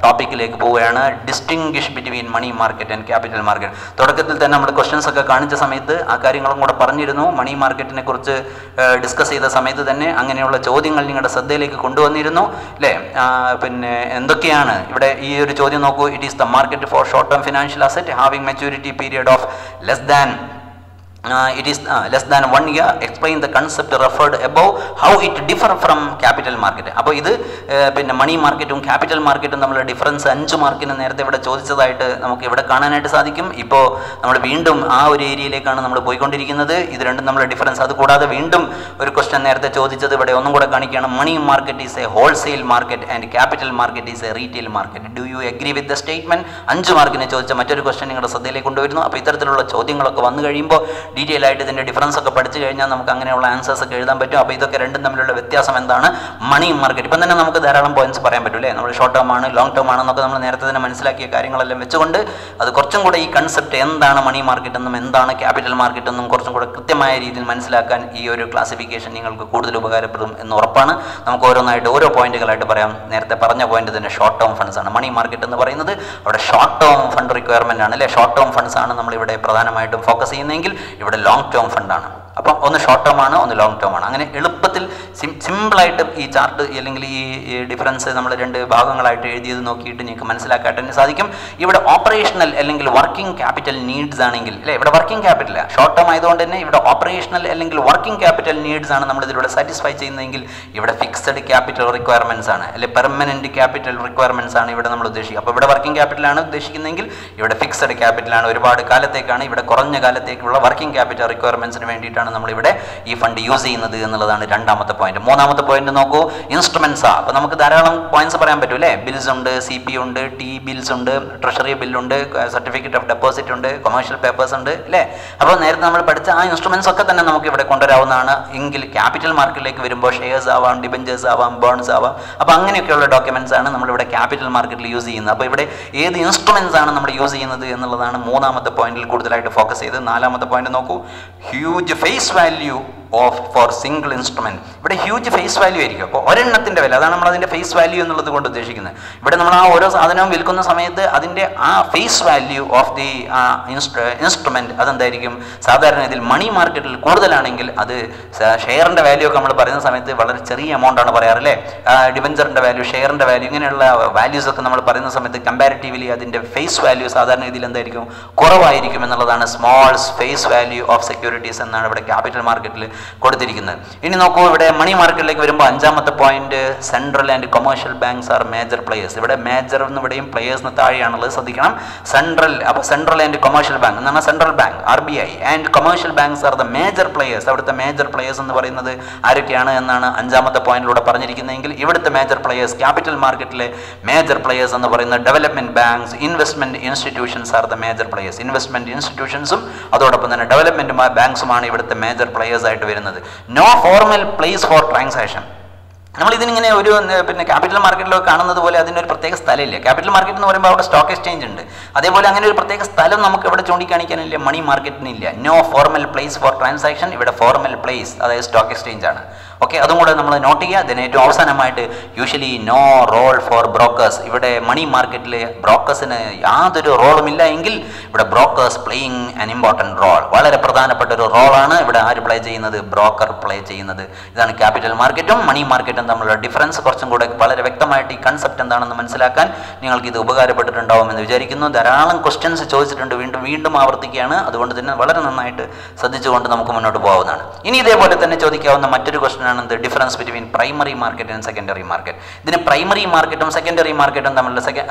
ടോപ്പിക്കിലേക്ക് പോവുകയാണ്, distinguish between money market and capital market. തുടക്കത്തിൽ തന്നെ നമ്മൾ ക്വസ്റ്റ്യൻസ് ഒക്കെ കാണിച്ച സമയത്ത് ആ കാര്യങ്ങളും കൂടെ പറഞ്ഞിരുന്നു. മണി മാർക്കറ്റിനെ കുറിച്ച് ഡിസ്കസ് ചെയ്ത സമയത്ത് തന്നെ അങ്ങനെയുള്ള ചോദ്യങ്ങൾ നിങ്ങളുടെ ശ്രദ്ധയിലേക്ക് കൊണ്ടുവന്നിരുന്നു, അല്ലേ. പിന്നെ എന്തൊക്കെയാണ് ഇവിടെ ഈ ഒരു ചോദ്യം നോക്കൂ. It is the market for short term financial asset having maturity period of less than it is less than 1 year. Explain the concept referred above, how it differ from capital market. അപ്പോൾ ഇത് പിന്നെ മണി മാർക്കറ്റും capital മാർക്കറ്റും തമ്മിലുള്ള difference 5 മാർക്കിന് നേരത്തെ ഇവിടെ ചോദിച്ചതായിട്ട് നമുക്ക് ഇവിടെ കാണാനായിട്ട് സാധിക്കും. ഇപ്പോൾ നമ്മൾ വീണ്ടും ആ ഒരു ഏരിയയിലേക്കാണ് നമ്മൾ പോയിക്കൊണ്ടിരിക്കുന്നത്. ഇത് രണ്ടും തമ്മിലുള്ള ഡിഫറൻസ്. അതുകൂടാതെ വീണ്ടും ഒരു ക്വസ്റ്റ്യൻ നേരത്തെ ചോദിച്ചത് ഇവിടെ ഒന്നും കൂടെ കാണിക്കുകയാണ്. Money market is a wholesale market and capital market is a retail market. Do you agree with the statement? 5 മാർക്കിന് ചോദിച്ച മറ്റൊരു ക്വസ്റ്റ്യൻ നിങ്ങളുടെ ശ്രദ്ധയിലേക്ക് കൊണ്ടുവരുന്നു. അപ്പോൾ ഇത്തരത്തിലുള്ള ചോദ്യങ്ങളൊക്കെ വന്നു കഴിയുമ്പോൾ ഡീറ്റെയിൽ ആയിട്ട് ഇതിൻ്റെ ഡിഫറൻസ് ഒക്കെ പഠിച്ചു കഴിഞ്ഞാൽ നമുക്ക് അങ്ങനെയുള്ള ആൻസേഴ്സ് ഒക്കെ എഴുതാൻ പറ്റും. അപ്പോൾ ഇതൊക്കെ രണ്ടും തമ്മിലുള്ള വ്യത്യാസം എന്താണ്? മണി മാർക്കറ്റ് ഇപ്പം തന്നെ നമുക്ക് ധാരാളം പോയിന്റ്സ് പറയാൻ പറ്റും അല്ലേ? നമ്മൾ ഷോർട്ട് ടേം ആണ്, ലോങ് ടേം ആണെന്നൊക്കെ നമ്മൾ നേരത്തെ തന്നെ മനസ്സിലാക്കിയ കാര്യങ്ങളെല്ലാം വെച്ചുകൊണ്ട് അത് കുറച്ചും കൂടെ ഈ കൺസെപ്റ്റ് എന്താണ് മണി മാർക്കറ്റ് എന്നും എന്താണ് ക്യാപിറ്റൽ മാർക്കറ്റ് എന്നും കുറച്ചും കൂടെ കൃത്യമായ രീതിയിൽ മനസ്സിലാക്കാൻ ഈ ഒരു ക്ലാസിഫിക്കേഷൻ നിങ്ങൾക്ക് കൂടുതൽ ഉപകാരപ്പെടും എന്ന് ഉറപ്പാണ്. നമുക്ക് ഓരോന്നായിട്ട് ഓരോ പോയിന്റുകളായിട്ട് പറയാം. നേരത്തെ പറഞ്ഞ പോയിന്റ് തന്നെ ഷോർട്ട് ടേം ഫണ്ട്സ് ആണ്. മണി മാർക്കറ്റ് എന്ന് പറയുന്നത് അവിടെ ഷോർട്ട് ടേം ഫണ്ട് റിക്വയർമെന്റ് ആണ് അല്ലേ? ഷോർട്ട് ടേം ഫണ്ട്സ് ആണ് നമ്മളിവിടെ പ്രധാനമായിട്ടും ഫോക്കസ് ചെയ്യുന്നതെങ്കിൽ ഇവിടെ ലോങ് ടേം ഫണ്ടാണ്. അപ്പം ഒന്ന് ഷോർട്ട് ടേം ആണ്, ഒന്ന് ലോങ് ടേം ആണ്. അങ്ങനെ എളുപ്പത്തിൽ സിമ്പിളായിട്ട് ഈ ചാർട്ട് അല്ലെങ്കിൽ ഈ ഡിഫറൻസ് നമ്മൾ 2 ഭാഗങ്ങളായിട്ട് എഴുതിയത് നോക്കിയിട്ട് നിങ്ങൾക്ക് മനസ്സിലാക്കാൻ തന്നെ സാധിക്കും. ഇവിടെ ഓപ്പറേഷണൽ അല്ലെങ്കിൽ വർക്കിംഗ് ക്യാപിറ്റൽ നീഡ്സ് ആണെങ്കിൽ അല്ലേ, ഇവിടെ വർക്കിംഗ് ക്യാപിറ്റൽ ഷോർട്ട് ടേം ആയതുകൊണ്ട് തന്നെ ഇവിടെ ഓപ്പറേഷണൽ അല്ലെങ്കിൽ വർക്കിംഗ് ക്യാപിറ്റൽ നീഡ്സ് ആണ് നമ്മൾ ഇതിലൂടെ സാറ്റിസ്ഫൈ ചെയ്യുന്നതെങ്കിൽ ഇവിടെ ഫിക്സഡ് ക്യാപിറ്റൽ റിക്വയർമെന്റ്സ് ആണ് അല്ലെ, പെർമനന്റ് ക്യാപിറ്റൽ റിക്വയർമെന്റ്സ് ആണ് ഇവിടെ നമ്മൾ ഉദ്ദേശിക്കുക. അപ്പോൾ ഇവിടെ വർക്കിംഗ് ക്യാപിറ്റലാണ് ഉദ്ദേശിക്കുന്നതെങ്കിൽ ഇവിടെ ഫിക്സഡ് ക്യാപിറ്റലാണ്. ഒരുപാട് കാലത്തേക്കാണ്, ഇവിടെ കുറഞ്ഞ കാലത്തേക്കുള്ള വർക്കിംഗ് ക്യാപിറ്റൽ റിക്വയർമെന്റ്സിന് വേണ്ടിയിട്ടാണ് നമ്മളിവിടെ ഈ ഫണ്ട് യൂസ് ചെയ്യുന്നത് എന്നുള്ളതാണ് രണ്ടാമത്തെ പോയിന്റ്. മൂന്നാമത്തെ പോയിന്റ് നോക്കൂ, ഇൻസ്ട്രുമെന്റ്സ്. അപ്പോൾ നമുക്ക് ധാരാളം പോയിന്റ്സ് പറയാൻ പറ്റും അല്ലേ? ബിൽസ് ഉണ്ട്, CP ഉണ്ട്, ടി ബിൽസ് ഉണ്ട്, ട്രഷറി ബില്ലുണ്ട്, സർട്ടിഫിക്കറ്റ് ഓഫ് ഡെപ്പോസിറ്റ് ഉണ്ട്, കൊമേഴ്ഷ്യൽ പേപ്പേഴ്സ് ഉണ്ട് അല്ലേ? അപ്പോൾ നേരത്തെ നമ്മൾ പഠിച്ച ആ ഇൻസ്ട്രുമെന്റ്സ് ഒക്കെ തന്നെ നമുക്ക് ഇവിടെ കൊണ്ടുവരാവുന്നതാണ്. എങ്കിൽ ക്യാപിറ്റൽ മാർക്കറ്റിലേക്ക് വരുമ്പോൾ ഷെയർസ് ആവാം, ഡിബഞ്ചേഴ്സ് ആവാം, ബോൺസ് ആവാം. അപ്പോൾ അങ്ങനെയൊക്കെയുള്ള ഡോക്യുമെന്റ്സ് ആണ് നമ്മളിവിടെ ക്യാപിറ്റൽ മാർക്കറ്റിൽ യൂസ് ചെയ്യുന്നത്. അപ്പോൾ ഇവിടെ ഏത് ഇൻസ്ട്രുമെന്റ്സ് ആണ് നമ്മൾ യൂസ് ചെയ്യുന്നത് എന്നുള്ളതാണ് മൂന്നാമത്തെ പോയിന്റിൽ കൂടുതലായിട്ട് ഫോക്കസ് ചെയ്ത്. നാലാമത്തെ പോയിന്റ് നോക്കൂ, huge face value for single instrument. ഇവിടെ ഹ്യൂജ് ഫേസ് വാല്യൂ ആയിരിക്കും. അപ്പോൾ ഒരെണ്ണത്തിന്റെ വില, അതാണ് നമ്മൾ അതിന്റെ ഫേസ് വാല്യൂ എന്നുള്ളത് കൊണ്ട് ഉദ്ദേശിക്കുന്നത്. ഇവിടെ നമ്മൾ ആ ഓരോ സാധനവും വിൽക്കുന്ന സമയത്ത് അതിന്റെ ആ face value of the instrument അതെന്തായിരിക്കും? സാധാരണ ഇതിൽ മണി മാർക്കറ്റിൽ കൂടുതലാണെങ്കിൽ അത് ഷെയറിന്റെ വാല്യൂ ഒക്കെ നമ്മൾ പറയുന്ന സമയത്ത് വളരെ ചെറിയ എമൗണ്ട് ആണ് പറയാറല്ലേ? ഡിബഞ്ചറിന്റെ വാല്യൂ, ഷെയറിന്റെ വാല്യൂ, ഇങ്ങനെയുള്ള വാല്യൂസ് ഒക്കെ നമ്മൾ പറയുന്ന സമയത്ത് കമ്പാരിറ്റീവ്ലി അതിന്റെ ഫേസ് വാല്യൂ സാധാരണ ഇതിൽ എന്തായിരിക്കും? കുറവായിരിക്കും എന്നുള്ളതാണ്. Small face value of securities എന്നാണ് ഇവിടെ ക്യാപിറ്റൽ മാർക്കറ്റിൽ കൊടുത്തിരിക്കുന്നത്. ഇനി നോക്കൂ, ഇവിടെ മണി മാർക്കറ്റിലേക്ക് വരുമ്പോൾ അഞ്ചാമത്തെ point, central and commercial banks R major players. ഇവിടെ മേജർ എന്ന് ഇവിടെയും പ്ലേയേഴ്സിന് താഴെയാണുള്ളത്, ശ്രദ്ധിക്കണം. സെൻട്രൽ, അപ്പോൾ സെൻട്രൽ ആൻഡ് കൊമേഴ്ഷ്യൽ ബാങ്ക് എന്ന് പറഞ്ഞാൽ central bank RBI and commercial banks are the major players. അവിടുത്തെ മേജർ പ്ലേയേഴ്സ് എന്ന് പറയുന്നത് ആരൊക്കെയാണ് എന്നാണ് അഞ്ചാമത്തെ പോയിന്റിലൂടെ പറഞ്ഞിരിക്കുന്നതെങ്കിൽ ഇവിടുത്തെ മേജർ പ്ലേയേഴ്സ്, ക്യാപിറ്റൽ മാർക്കറ്റിലെ മേജർ പ്ലേയേഴ്സ് എന്ന് പറയുന്നത് development banks, investment institutions are the major players. Investment ഇൻസ്റ്റിറ്റ്യൂഷൻസും അതോടൊപ്പം തന്നെ ഡെവലപ്മെന്റ് ബാങ്ക്സുമാണ് ഇവിടുത്തെ മേജർ പ്ലേയേഴ്സ് ആയിട്ട് വരുന്നത്. No formal place for transaction. നമ്മൾ ഇതിനിങ്ങനെ ഒരു പിന്നെ ക്യാപിറ്റൽ മാർക്കറ്റിലൊക്കെ കാണുന്നത് പോലെ അതിനൊരു പ്രത്യേക സ്ഥലമില്ല. ക്യാപിറ്റൽ മാർക്കറ്റ് എന്ന് പറയുമ്പോൾ അവിടെ സ്റ്റോക്ക് എക്സ്ചേഞ്ച് ഉണ്ട്. അതേപോലെ അങ്ങനെ ഒരു പ്രത്യേക സ്ഥലം നമുക്ക് ഇവിടെ ചൂണ്ടിക്കാണിക്കാനില്ല, മണി മാർക്കറ്റിനില്ല. No formal place for transaction. ഇവിടെ ഫോർമൽ പ്ലേസ് അതായത് സ്റ്റോക്ക് എക്സ്ചേഞ്ച് ആണ്. ഓക്കെ, അതും കൂടെ നമ്മൾ നോട്ട് ചെയ്യുക. അതിന് ഏറ്റവും അവസാനമായിട്ട് usually no role for brokers. ഇവിടെ മണി മാർക്കറ്റിൽ ബ്രോക്കേഴ്സിന് യാതൊരു റോളും ഇല്ല എങ്കിൽ ഇവിടെ brokers playing an important role. വളരെ പ്രധാനപ്പെട്ട ഒരു റോളാണ് ഇവിടെ ആര് പ്ലേ ചെയ്യുന്നത്? ബ്രോക്കർ പ്ലേ ചെയ്യുന്നത്. ഇതാണ് ക്യാപിറ്റൽ മാർക്കറ്റും മണി മാർക്കറ്റും തമ്മിലുള്ള ഡിഫറൻസ്. കുറച്ചും കൂടെ വളരെ വ്യക്തമായിട്ട് ഈ കൺസെപ്റ്റ് എന്താണെന്ന് മനസ്സിലാക്കാൻ നിങ്ങൾക്ക് ഇത് ഉപകാരപ്പെട്ടിട്ടുണ്ടാവും എന്ന് വിചാരിക്കുന്നു. ധാരാളം ക്വസ്റ്റ്യൻസ് ചോദിച്ചിട്ടുണ്ട്, വീണ്ടും ആവർത്തിക്കുകയാണ്. അതുകൊണ്ട് തന്നെ വളരെ നന്നായിട്ട് ശ്രദ്ധിച്ചുകൊണ്ട് നമുക്ക് മുന്നോട്ട് പോകാവുന്നതാണ്. ഇനി ഇതേപോലെ തന്നെ ചോദിക്കാവുന്ന മറ്റൊരു ക്വസ്റ്റ്യൻ ആണ് difference between primary market and secondary market. ഇതിന് പ്രൈമറി മാർക്കറ്റും സെക്കൻഡറി മാർക്കറ്റും തമ്മിലുള്ള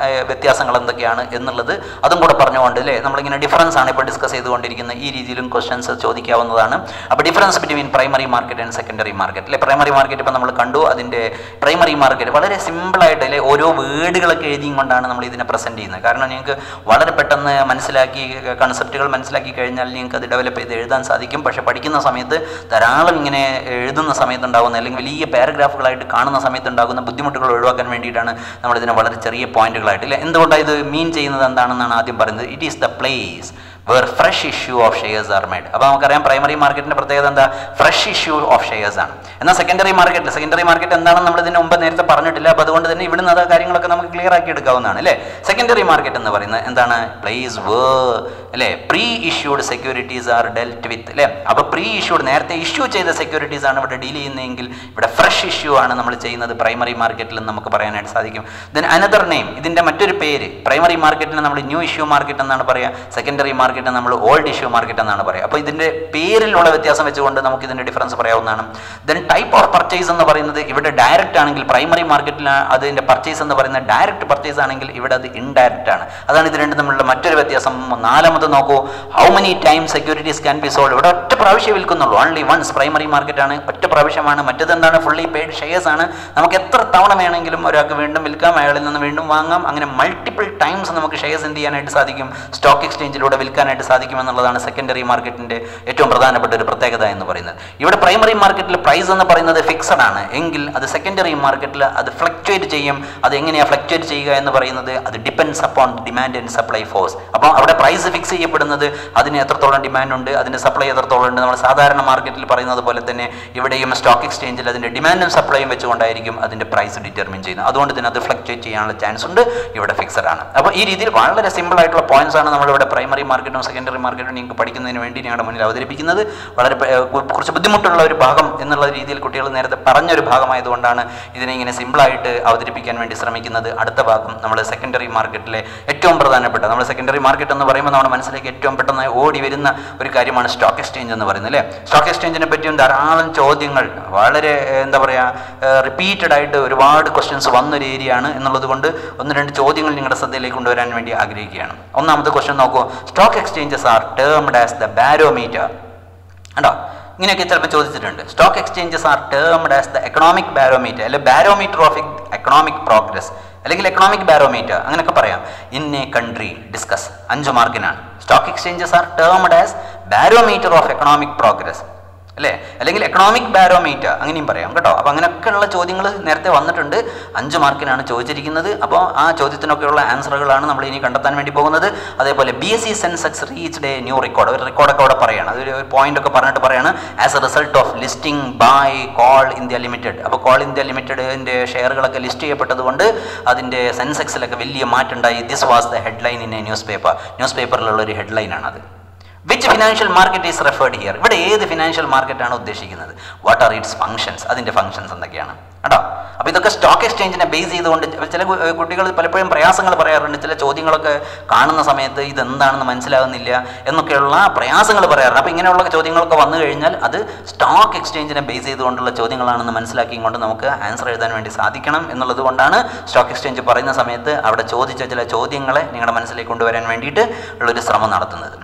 വ്യത്യാസങ്ങൾ എന്തൊക്കെയാണ് എന്നുള്ളത് അതും കൂടെ പറഞ്ഞുകൊണ്ട് അല്ലേ, നമ്മളിങ്ങനെ ഡിഫറൻസ് ആണ് ഇപ്പോൾ ഡിസ്കസ് ചെയ്തുകൊണ്ടിരിക്കുന്നത്. ഈ രീതിയിലും ക്വസ്റ്റ്യൻസ് ചോദിക്കാവുന്നതാണ്. അപ്പോൾ difference between primary market and secondary market അല്ലെ. പ്രൈമറി മാർക്കറ്റ് ഇപ്പോൾ നമ്മൾ കണ്ടു. അതിൻ്റെ പ്രൈമറി മാർക്കറ്റ് വളരെ സിമ്പിളായിട്ട് അല്ലെ ഓരോ വേർഡുകളൊക്കെ എഴുതിയും കൊണ്ടാണ് നമ്മൾ ഇതിനെ പ്രസൻറ്റ് ചെയ്യുന്നത്. കാരണം നിങ്ങൾക്ക് വളരെ പെട്ടെന്ന് മനസ്സിലാക്കി കൺസെപ്റ്റുകൾ മനസ്സിലാക്കി കഴിഞ്ഞാൽ നിങ്ങൾക്ക് അത് ഡെവലപ്പ് ചെയ്ത് എഴുതാൻ സാധിക്കും. പക്ഷേ പഠിക്കുന്ന സമയത്ത് ധാരാളം ഇങ്ങനെ എഴുതുന്ന സമയത്ത് ഉണ്ടാകുന്ന അല്ലെങ്കിൽ വലിയ പാരഗ്രാഫുകളായിട്ട് കാണുന്ന സമയത്ത് ഉണ്ടാകുന്ന ബുദ്ധിമുട്ടുകൾ ഒഴിവാക്കാൻ വേണ്ടിയിട്ടാണ് നമ്മളിതിനെ വളരെ ചെറിയ പോയിന്റുകളായിട്ട് അല്ലേ. എന്തുകൊണ്ടാണ് ഇത് മീൻ ചെയ്യുന്നത് എന്താണെന്നാണ് ആദ്യം പറയുന്നത്. It is the place where fresh issue of shares are made. അപ്പോൾ നമുക്കറിയാം പ്രൈമറി മാർക്കറ്റിൻ്റെ പ്രത്യേകത എന്താ? ഫ്രഷ് ഇഷ്യൂ ഓഫ് ഷെയർസ് ആണ്. എന്നാൽ സെക്കൻഡറി മാർക്കറ്റ് എന്താണെന്ന് നമ്മൾ ഇതിന് മുമ്പ് നേരത്തെ പറഞ്ഞിട്ടില്ല. അപ്പോൾ അതുകൊണ്ട് തന്നെ ഇവിടുന്ന് അത് കാര്യങ്ങളൊക്കെ നമുക്ക് ക്ലിയർ ആക്കി എടുക്കാവുന്നതാണ് അല്ലേ. സെക്കൻഡറി മാർക്കറ്റ് എന്ന് പറയുന്നത് എന്താണ്? പ്ലേസ് വേർ അല്ലേ pre issued securities are delt വിത്ത് അല്ലേ. അപ്പോൾ പ്രീ ഇഷ്യൂഡ് നേരത്തെ ഇഷ്യൂ ചെയ്ത സെക്യൂരിറ്റീസ് ആണ് ഇവിടെ ഡീൽ ചെയ്യുന്നതെങ്കിൽ ഇവിടെ ഫ്രഷ് ഇഷ്യൂ ആണ് നമ്മൾ ചെയ്യുന്നത് പ്രൈമറി മാർക്കറ്റിൽ നമുക്ക് പറയാനായിട്ട് സാധിക്കും. ദെൻ അനദർ നെയിം, ഇതിൻ്റെ മറ്റൊരു പേര് പ്രൈമറി മാർക്കറ്റിന് നമ്മൾ ന്യൂ ഇഷ്യൂ മാർക്കറ്റ് എന്നാണ് പറയുക. സെക്കൻഡറി മാർക്കറ്റ് മാർക്കറ്റ് നമ്മൾ ഓൾഡ് ഇഷ്യൂ മാർക്കറ്റ് എന്നാണ് പറയുക. അപ്പോൾ ഇതിൻ്റെ പേരിലുള്ള വ്യത്യാസം വെച്ചുകൊണ്ട് നമുക്ക് ഇതിൻ്റെ ഡിഫറൻസ് പറയാവുന്നതാണ്. ദെൻ ടൈപ്പ് ഓഫ് പർച്ചേസ് എന്ന് പറയുന്നത് ഇവിടെ ഡയറക്റ്റ് ആണെങ്കിൽ പ്രൈമറി മാർക്കറ്റിൽ അതിൻ്റെ പർച്ചേസ് എന്ന് പറയുന്നത് ഡയറക്റ്റ് പർച്ചേസ് ആണെങ്കിൽ ഇവിടെ അത് ഇൻഡയറക്റ്റ് ആണ്. അതാണ് ഇത് രണ്ടും തമ്മിലുള്ള മറ്റൊരു വ്യത്യാസം. നാലാമത് നോക്കൂ, how many times securities can be sold. ഇവിടെ ഒറ്റ പ്രാവശ്യം വിൽക്കുന്നുള്ളൂ, ഓൺലി വൺസ്. പ്രൈമറി മാർക്കറ്റാണ്, ഒറ്റ പ്രാവശ്യമാണ്. മറ്റേത് എന്താണ്, ഫുള്ളി പെയ്ഡ് ഷെയർസ് ആണ്. നമുക്ക് എത്ര തവണ വേണമെങ്കിലും ഒരാൾക്ക് വീണ്ടും വിൽക്കാം, അയാളിൽ നിന്ന് വീണ്ടും വാങ്ങാം. അങ്ങനെ മൾട്ടിപ്പിൾ ടൈംസ് നമുക്ക് ഷെയർസ് എന്ത് ചെയ്യാനായിട്ട് സാധിക്കും, സ്റ്റോക്ക് എക്സ്ചേഞ്ചിലൂടെ വിൽക്കാനായിട്ട് സാധിക്കും എന്നുള്ളതാണ് സെക്കൻഡറി മാർക്കറ്റിൻ്റെ ഏറ്റവും പ്രധാനപ്പെട്ട ഒരു പ്രത്യേകത എന്ന് പറയുന്നത്. ഇവിടെ പ്രൈമറി മാർക്കറ്റിൽ പ്രൈസ് എന്ന് പറയുന്നത് ഫിക്സഡ് ആണ് എങ്കിൽ അത് സെക്കൻഡറി മാർക്കറ്റിൽ അത് ഫ്ലക്ച്വേറ്റ് ചെയ്യും. അത് എങ്ങനെയാണ് ഫ്ലക്ച്വേറ്റ് ചെയ്യുക എന്ന് പറയുന്നത്, അത് depends upon demand and supply force. അപ്പോൾ അവിടെ പ്രൈസ് ഫിക്സ് ചെയ്യപ്പെടുന്നത് അതിന് എത്രത്തോളം ഡിമാൻഡ് ഉണ്ട്, അതിൻ്റെ സപ്ലൈ എത്രത്തോളം ഉണ്ട്. നമ്മൾ സാധാരണ മാർക്കറ്റിൽ പറയുന്നത് പോലെ തന്നെ ഇവിടെയും സ്റ്റോക്ക് എക്സ്ചേഞ്ചിൽ അതിൻ്റെ ഡിമാൻഡും സപ്ലൈയും വെച്ചുകൊണ്ടായിരിക്കും അതിൻ്റെ പ്രൈസ് ഡിറ്റർമിൻ ചെയ്യുന്നത്. അതുകൊണ്ട് തന്നെ അത് ഫ്ലക്ച്വേറ്റ് ചെയ്യാനുള്ള ചാൻസ് ഉണ്ട്. ഇവിടെ ഫിക്സഡ് ആണ്. അപ്പോൾ ഈ രീതിയിൽ വളരെ സിമ്പിൾ ആയിട്ടുള്ള പോയിന്റ്സ് ആണ് നമ്മളിവിടെ പ്രൈമറി മാർക്കറ്റും സെക്കൻഡറി മാർക്കറ്റും നിങ്ങൾക്ക് പഠിക്കുന്നതിന് വേണ്ടി ഞങ്ങളുടെ മുന്നിൽ അവതരിപ്പിക്കുന്നത്. വളരെ കുറച്ച് ബുദ്ധിമുട്ടുള്ള ഒരു ഭാഗം എന്നുള്ള രീതിയിൽ കുട്ടികൾ നേരത്തെ പറഞ്ഞൊരു ഭാഗമായതുകൊണ്ടാണ് ഇതിനെ ഇങ്ങനെ സിമ്പിളായിട്ട് അവതരിപ്പിക്കാൻ വേണ്ടി ശ്രമിക്കുന്നത്. അടുത്ത ഭാഗം നമ്മൾ സെക്കൻഡറി മാർക്കറ്റിലെ ഏറ്റവും പ്രധാനപ്പെട്ട, നമ്മൾ സെക്കൻഡറി മാർക്കറ്റ് എന്ന് പറയുമ്പോൾ നമ്മുടെ മനസ്സിലേക്ക് ഏറ്റവും പെട്ടെന്ന് ഓടി വരുന്ന ഒരു കാര്യമാണ് സ്റ്റോക്ക് എക്സ്ചേഞ്ച് എന്ന് പറയുന്നത്, അല്ലേ? സ്റ്റോക്ക് എക്സ്ചേഞ്ചിനെ പറ്റിയും ധാരാളം ചോദ്യങ്ങൾ, വളരെ എന്താ പറയുക, റിപ്പീറ്റഡ് ആയിട്ട് ഒരുപാട് ക്വസ്റ്റ്യൻസ് വന്നൊരു ഏരിയ ആണ് എന്നുള്ളത് കൊണ്ട് ഒന്ന് രണ്ട് ചോദ്യങ്ങൾ നിങ്ങളുടെ ശ്രദ്ധയിലേക്ക് കൊണ്ടുവരാൻ വേണ്ടി ആഗ്രഹിക്കുകയാണ്. ഒന്നാമത്തെ ക്വസ്റ്റ്യൻ നോക്കൂ, stock exchanges are termed as the barometer. കണ്ടോ, ഇങ്ങനെയൊക്കെ ചിലപ്പോൾ ചോദിച്ചിട്ടുണ്ട്. Stock exchanges are termed as the economic barometer, അല്ലെ ബാരോമീറ്റർ ഓഫ് എക്കണോമിക് പ്രോഗ്രസ്, അല്ലെങ്കിൽ എക്കണോമിക് ബാരോമീറ്റർ, അങ്ങനെയൊക്കെ പറയാം. ഇൻ എ കൺട്രി ഡിസ്കസ്, 5 മാർക്കിനാണ്. Stock exchanges are termed as barometer of economic progress, അല്ലേ? അല്ലെങ്കിൽ എക്കണോമിക് ബാരോമീറ്റർ, അങ്ങനെയും പറയാം കേട്ടോ. അപ്പോൾ അങ്ങനെയൊക്കെയുള്ള ചോദ്യങ്ങൾ നേരത്തെ വന്നിട്ടുണ്ട്. 5 മാർക്കിനാണ് ചോദിച്ചിരിക്കുന്നത്. അപ്പോൾ ആ ചോദ്യത്തിനൊക്കെയുള്ള ആൻസറുകളാണ് നമ്മൾ ഇനി കണ്ടെത്താൻ വേണ്ടി പോകുന്നത്. അതേപോലെ BSE Sensex reached a new record, ഒരു റെക്കോർഡൊക്കെ അവിടെ പറയാണ്, അതൊരു പോയിന്റ് ഒക്കെ പറഞ്ഞിട്ട് പറയാണ്. As a result of listing by Coal India Limited. അപ്പോൾ കോൾ ഇന്ത്യ ലിമിറ്റഡിൻ്റെ ഷെയറുകളൊക്കെ ലിസ്റ്റ് ചെയ്യപ്പെട്ടത് കൊണ്ട് അതിൻ്റെ സെൻസെക്സിലൊക്കെ വലിയ മാറ്റം ഉണ്ടായി. This was the headline in a news പേപ്പറിലുള്ള ഒരു ഹെഡ്ലൈനാണത്. Which financial market is referred here? ഇവിടെ ഏത് ഫിനാൻഷ്യൽ മാർക്കറ്റാണ് ഉദ്ദേശിക്കുന്നത്? What are its functions? അതിൻ്റെ ഫംഗ്ഷൻസ് എന്തൊക്കെയാണ് കേട്ടോ? അപ്പോൾ ഇതൊക്കെ സ്റ്റോക്ക് എക്സ്ചേഞ്ചിനെ ബേസ് ചെയ്തുകൊണ്ട് ചില കുട്ടികൾ പലപ്പോഴും പ്രയാസങ്ങൾ പറയാറുണ്ട്. ചില ചോദ്യങ്ങളൊക്കെ കാണുന്ന സമയത്ത് ഇതെന്താണെന്ന് മനസ്സിലാകുന്നില്ല എന്നൊക്കെയുള്ള പ്രയാസങ്ങൾ പറയാറുണ്ട്. അപ്പോൾ ഇങ്ങനെയുള്ള ചോദ്യങ്ങളൊക്കെ വന്നു കഴിഞ്ഞാൽ അത് സ്റ്റോക്ക് എക്സ്ചേഞ്ചിനെ ബേസ് ചെയ്തുകൊണ്ടുള്ള ചോദ്യങ്ങളാണെന്ന് മനസ്സിലാക്കിക്കൊണ്ട് നമുക്ക് ആൻസർ എഴുതാൻ വേണ്ടി സാധിക്കണം എന്നുള്ളത് കൊണ്ടാണ് സ്റ്റോക്ക് എക്സ്ചേഞ്ച് പറയുന്ന സമയത്ത് അവിടെ ചോദിച്ച ചില ചോദ്യങ്ങളെ നിങ്ങളുടെ മനസ്സിലേക്ക് കൊണ്ടുവരാൻ വേണ്ടിയിട്ട് ഉള്ളൊരു ശ്രമം നടത്തുന്നത്.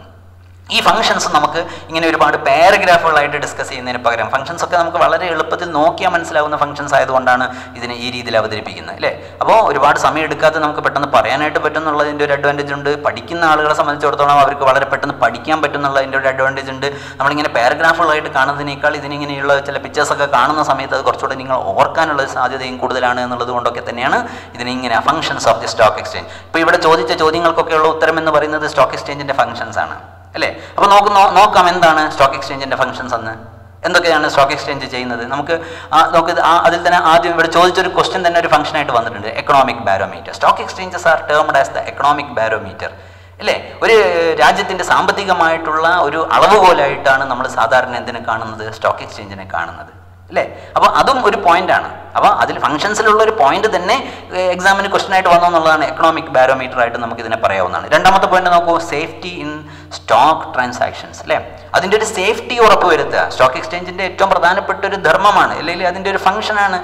ഈ ഫംഗ്ഷൻസ് നമുക്ക് ഇങ്ങനെ ഒരുപാട് പാരഗ്രാഫുകളായിട്ട് ഡിസ്കസ് ചെയ്യുന്നതിന് പകരം ഫംഗ്ഷൻസ് ഒക്കെ നമുക്ക് വളരെ എളുപ്പത്തിൽ നോക്കിയാൽ മനസ്സിലാവുന്ന ഫംഗ്ഷൻസ് ആയതുകൊണ്ടാണ് ഇതിനെ ഈ രീതിയിൽ അവതരിപ്പിക്കുന്നത്, അല്ലേ? അപ്പോൾ ഒരുപാട് സമയം എടുക്കാതെ നമുക്ക് പെട്ടെന്ന് പറയാനായിട്ട് പറ്റുന്നുള്ളതിൻ്റെ ഒരു അഡ്വാൻറ്റേജ് ഉണ്ട്. പഠിക്കുന്ന ആളുകളെ സംബന്ധിച്ചിടത്തോളം അവർക്ക് വളരെ പെട്ടെന്ന് പഠിക്കാൻ പറ്റുന്നുള്ളതിൻ്റെ ഒരു അഡ്വാൻറ്റേജ് ഉണ്ട്. നമ്മളിങ്ങനെ പാരഗ്രാഫുകളായിട്ട് കാണുന്നതിനേക്കാൾ ഇതിനിങ്ങനെയുള്ള ചില പിക്ചേഴ്സൊക്കെ കാണുന്ന സമയത്ത് അത് കുറച്ചുകൂടെ നിങ്ങൾ ഓർക്കാനുള്ള സാധ്യതയും കൂടുതലാണ് എന്നുള്ളത് കൊണ്ടൊക്കെ തന്നെയാണ് ഇതിനിങ്ങനെ functions of the stock exchange. ഇപ്പോൾ ഇവിടെ ചോദിച്ച ചോദ്യങ്ങൾക്കൊക്കെയുള്ള ഉത്തരം എന്ന് പറയുന്നത് സ്റ്റോക്ക് എക്സ്ചേഞ്ചിൻ്റെ ഫംഗ്ഷൻസ് ആണ്, അല്ലേ? അപ്പോൾ നോക്കാം എന്താണ് സ്റ്റോക്ക് എക്സ്ചേഞ്ചിൻ്റെ ഫംഗ്ഷൻസ് എന്ന്, എന്തൊക്കെയാണ് സ്റ്റോക്ക് എക്സ്ചേഞ്ച് ചെയ്യുന്നത്. നമുക്ക് അതിൽ തന്നെ ആദ്യം ഇവിടെ ചോദിച്ചൊരു ക്വസ്റ്റ്യൻ തന്നെ ഒരു ഫംഗ്ഷനായിട്ട് വന്നിട്ടുണ്ട്, economic barometer. Stock exchanges are termed as the economic barometer, അല്ലേ? ഒരു രാജ്യത്തിൻ്റെ സാമ്പത്തികമായിട്ടുള്ള ഒരു അളവുകോലായിട്ടാണ് നമ്മൾ സാധാരണ എന്തിനെ കാണുന്നത്, സ്റ്റോക്ക് എക്സ്ചേഞ്ചിനെ കാണുന്നത്, അല്ലേ? അപ്പോൾ അതും ഒരു പോയിന്റാണ്. അപ്പോൾ അതിൽ ഫംഗ്ഷൻസിലുള്ള ഒരു പോയിന്റ് തന്നെ എക്സാമിന് ക്വസ്റ്റൻ ആയിട്ട് വന്നു എന്നുള്ളതാണ്. എക്കണോമിക് ബാരോമീറ്റർ ആയിട്ട് നമുക്ക് ഇതിനെ പറയാവുന്നതാണ്. രണ്ടാമത്തെ പോയിന്റ് നോക്കൂ, സേഫ്റ്റി ഇൻ സ്റ്റോക്ക് ട്രാൻസാക്ഷൻസ്, അല്ലേ? അതിൻ്റെ ഒരു സേഫ്റ്റി ഉറപ്പുവരുത്തുക സ്റ്റോക്ക് എക്സ്ചേഞ്ചിൻ്റെ ഏറ്റവും പ്രധാനപ്പെട്ട ഒരു ധർമ്മമാണ്, അല്ലെങ്കിൽ അതിൻ്റെ ഒരു ഫംഗ്ഷനാണ്.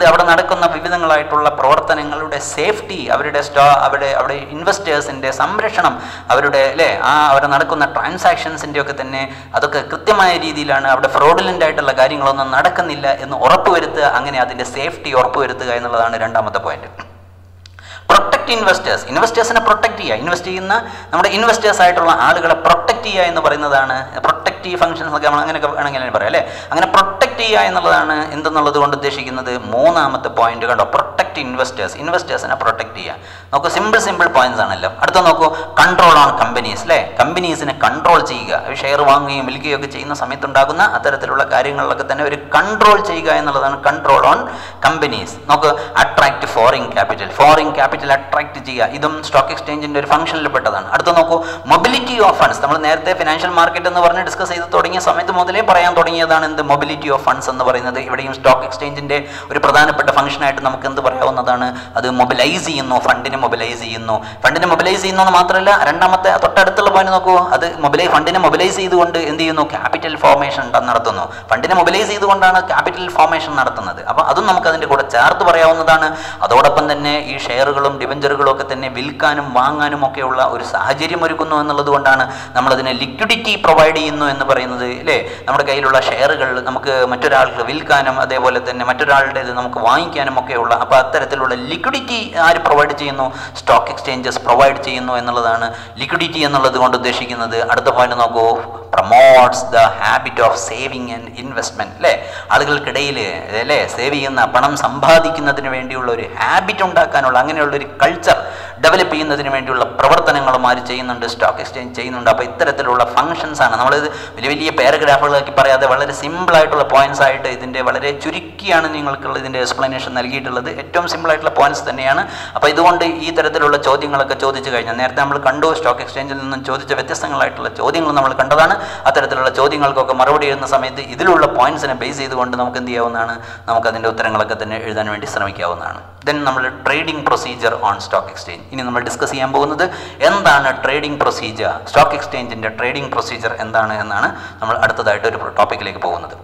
അവിടെ നടക്കുന്ന വിവിധങ്ങളായിട്ടുള്ള പ്രവർത്തനങ്ങളുടെ സേഫ്റ്റി, അവിടെ ഇൻവെസ്റ്റേഴ്സിൻ്റെ സംരക്ഷണം, അവരുടെ അല്ലേ അവിടെ നടക്കുന്ന ട്രാൻസാക്ഷൻസിൻ്റെ ഒക്കെ തന്നെ അതൊക്കെ കൃത്യമായ രീതിയിലാണ്, അവിടെ ഫ്രോഡുലൻ്റ് ആയിട്ടുള്ള കാര്യങ്ങളൊന്നും നടക്കുന്നില്ല എന്ന് ഉറപ്പുവരുത്തുക. അങ്ങനെ അതിൻ്റെ സേഫ്റ്റി ഉറപ്പുവരുത്തുക എന്നുള്ളതാണ് രണ്ടാമത്തെ പോയിന്റ്. പ്രൊട്ടക്ട് ഇൻവെസ്റ്റേഴ്സിനെ പ്രൊട്ടക്ട് ചെയ്യുക, ഇൻവെസ്റ്റ് ചെയ്യുന്ന നമ്മുടെ ഇൻവെസ്റ്റേഴ്സ് ആയിട്ടുള്ള ആളുകളെ പ്രൊട്ടക്ട് ചെയ്യുക എന്ന് പറയുന്നതാണ് പ്രൊട്ടക്റ്റീവ് ഫംഗ്ഷൻസ് ഒക്കെ നമ്മൾ അങ്ങനെയൊക്കെ വേണമെങ്കിൽ പറയാം, അല്ലേ? അങ്ങനെ പ്രൊട്ടക്ട് ചെയ്യുക എന്നുള്ളതാണ് എന്തെന്നുള്ളത് കൊണ്ട് ഉദ്ദേശിക്കുന്നത്. മൂന്നാമത്തെ പോയിന്റ് കണ്ടോ, പ്രൊട്ടക്ട് ഇൻവെസ്റ്റേഴ്സിനെ പ്രൊട്ടക്ട് ചെയ്യുക. നോക്കൂ, സിമ്പിൾ പോയിന്റ്സ് ആണല്ലോ. അടുത്ത നോക്കൂ, കൺട്രോൾ ഓൺ കമ്പനീസ്, അല്ലേ? കമ്പനീസിനെ കൺട്രോൾ ചെയ്യുക, ഷെയർ വാങ്ങുകയും വിൽക്കുകയും ഒക്കെ ചെയ്യുന്ന സമയത്തുണ്ടാകുന്ന അത്തരത്തിലുള്ള കാര്യങ്ങളിലൊക്കെ തന്നെ ഒരു കൺട്രോൾ ചെയ്യുക എന്നുള്ളതാണ് കൺട്രോൾ ഓൺ കമ്പനീസ്. നോക്ക്, attract foreign capital capital attract ചെയ്യുക, ഇതും സ്റ്റോക്ക് എക്സ്ചേഞ്ചിൻ്റെ ഒരു ഫംഗ്ഷനിൽ പെട്ടതാണ്. അടുത്ത നോക്കൂ, മൊബിലിറ്റി ഓഫ് ഫണ്ട്സ്. നമ്മൾ നേരത്തെ ഫിനാൻഷ്യൽ മാർക്കറ്റ് എന്ന് പറഞ്ഞ് ഡിസ്കസ് ചെയ്ത് തുടങ്ങിയ സമയത്ത് മുതലേ പറയാൻ തുടങ്ങിയതാണ് എന്ത്, മൊബിലിറ്റി ഓഫ് ഫണ്ട്സ് എന്ന് പറയുന്നത്. ഇവിടെയും സ്റ്റോക്ക് എക്സ്ചേഞ്ചിൻ്റെ ഒരു പ്രധാനപ്പെട്ട ഫംഗ്ഷനായിട്ട് നമുക്ക് എന്ത് പറയാവുന്നതാണ്, അത് മൊബിലൈസ് ചെയ്യുന്നു, ഫണ്ടിനെ മൊബിലൈസ് ചെയ്യുന്നു. ഫണ്ടിനെ മൊബിലൈസ് ചെയ്യുന്നു എന്ന് മാത്രമല്ല, രണ്ടാമത്തെ തൊട്ടടുത്തുള്ള പോയിന്റ് നോക്കൂ, അത് ഫണ്ടിനെ മൊബിലൈസ് ചെയ്തുകൊണ്ട് എന്ത് ചെയ്യുന്നു, ക്യാപിറ്റൽ ഫോർമേഷൻ നടത്തുന്നു. ഫണ്ടിനെ മൊബിലൈസ് ചെയ്തുകൊണ്ടാണ് ക്യാപിറ്റൽ ഫോർമേഷൻ നടത്തുന്നത്. അപ്പോൾ അതും നമുക്ക് അതിൻ്റെ കൂടെ ചേർത്ത് പറയാവുന്നതാണ്. അതോടൊപ്പം തന്നെ ഈ ഷെയറുകളും ഡിബഞ്ചറുകളും ഒക്കെ തന്നെ വിൽക്കാനും വാങ്ങാനും ഒക്കെയുള്ള ഒരു സാഹചര്യം ഒരുക്കുന്നു എന്നുള്ളത് കൊണ്ടാണ് നമ്മളതിനെ ലിക്വിഡിറ്റി പ്രൊവൈഡ് ചെയ്യുന്നു എന്ന് പറയുന്നത്, അല്ലേ? നമ്മുടെ കയ്യിലുള്ള ഷെയറുകൾ നമുക്ക് മറ്റൊരാൾക്ക് വിൽക്കാനും അതേപോലെ തന്നെ മറ്റൊരാളുടേത് നമുക്ക് വാങ്ങിക്കാനും ഒക്കെയുള്ള, അപ്പോൾ അത്തരത്തിലുള്ള ലിക്വിഡിറ്റി ആര് പ്രൊവൈഡ് ചെയ്യുന്നു, സ്റ്റോക്ക് എക്സ്ചേഞ്ചസ് പ്രൊവൈഡ് ചെയ്യുന്നു എന്നുള്ളതാണ് ലിക്വിഡിറ്റി എന്നുള്ളത് കൊണ്ട് ഉദ്ദേശിക്കുന്നത്. അടുത്ത പോയിന്റ് നോക്കൂ, promotes the habit of saving and investment, അല്ലേ? ആളുകൾക്കിടയിൽ അല്ലേ സേവ് ചെയ്യുന്ന പണം സമ്പാദിക്കുന്നതിന് വേണ്ടിയുള്ള ഒരു ഹാബിറ്റ് ഉണ്ടാക്കാനുള്ള, അങ്ങനെയുള്ള ഒരു കൾച്ചർ ഡെവലപ്പ് ചെയ്യുന്നതിന് വേണ്ടിയുള്ള പ്രവർത്തനങ്ങളും ആര് ചെയ്യുന്നുണ്ട്, സ്റ്റോക്ക് എക്സ്ചേഞ്ച് ചെയ്യുന്നുണ്ട്. അപ്പോൾ ഇത്തരത്തിലുള്ള ഫങ്ഷൻസ് ആണ്. നമ്മളിത് വലിയ വലിയ പാരഗ്രാഫുകളാക്കി പറയാതെ വളരെ സിമ്പിളായിട്ടുള്ള പോയിന്റ്സ് ആയിട്ട് ഇതിൻ്റെ വളരെ ചുരുക്കിയാണ് നിങ്ങൾക്കുള്ള ഇതിൻ്റെ എക്സ്പ്ലനേഷൻ നൽകിയിട്ടുള്ളത്. ഏറ്റവും സിമ്പിളായിട്ടുള്ള പോയിന്റ്സ് തന്നെയാണ്. അപ്പോൾ ഇതുകൊണ്ട് ഈ തരത്തിലുള്ള ചോദ്യങ്ങളൊക്കെ ചോദിച്ചു കഴിഞ്ഞാൽ, നേരത്തെ നമ്മൾ കണ്ടു സ്റ്റോക്ക് എക്സ്ചേഞ്ചിൽ നിന്നും ചോദിച്ച വ്യത്യസ്തങ്ങളായിട്ടുള്ള ചോദ്യങ്ങൾ നമ്മൾ കണ്ടതാണ്. അത്തരത്തിലുള്ള ചോദ്യങ്ങൾക്കൊക്കെ മറുപടി എഴുതുന്ന സമയത്ത് ഇതിലുള്ള പോയിന്റ്സിനെ ബേസ് ചെയ്തുകൊണ്ട് നമുക്ക് എന്ത് ചെയ്യാവുന്നതാണ്, നമുക്കതിൻ്റെ ഉത്തരങ്ങളൊക്കെ തന്നെ എഴുതാൻ വേണ്ടി ശ്രമിക്കാവുന്നതാണ്. ദെൻ നമ്മൾ trading procedure on stock exchange. ഇനി നമ്മൾ ഡിസ്കസ് ചെയ്യാൻ പോകുന്നത് എന്താണ് ട്രേഡിംഗ് പ്രൊസീജിയർ, സ്റ്റോക്ക് എക്സ്ചേഞ്ചിൻ്റെ ട്രേഡിംഗ് പ്രൊസീജിയർ എന്താണ് എന്നാണ് നമ്മൾ അടുത്തതായിട്ട് ഒരു ടോപ്പിക്കിലേക്ക് പോകുന്നത്.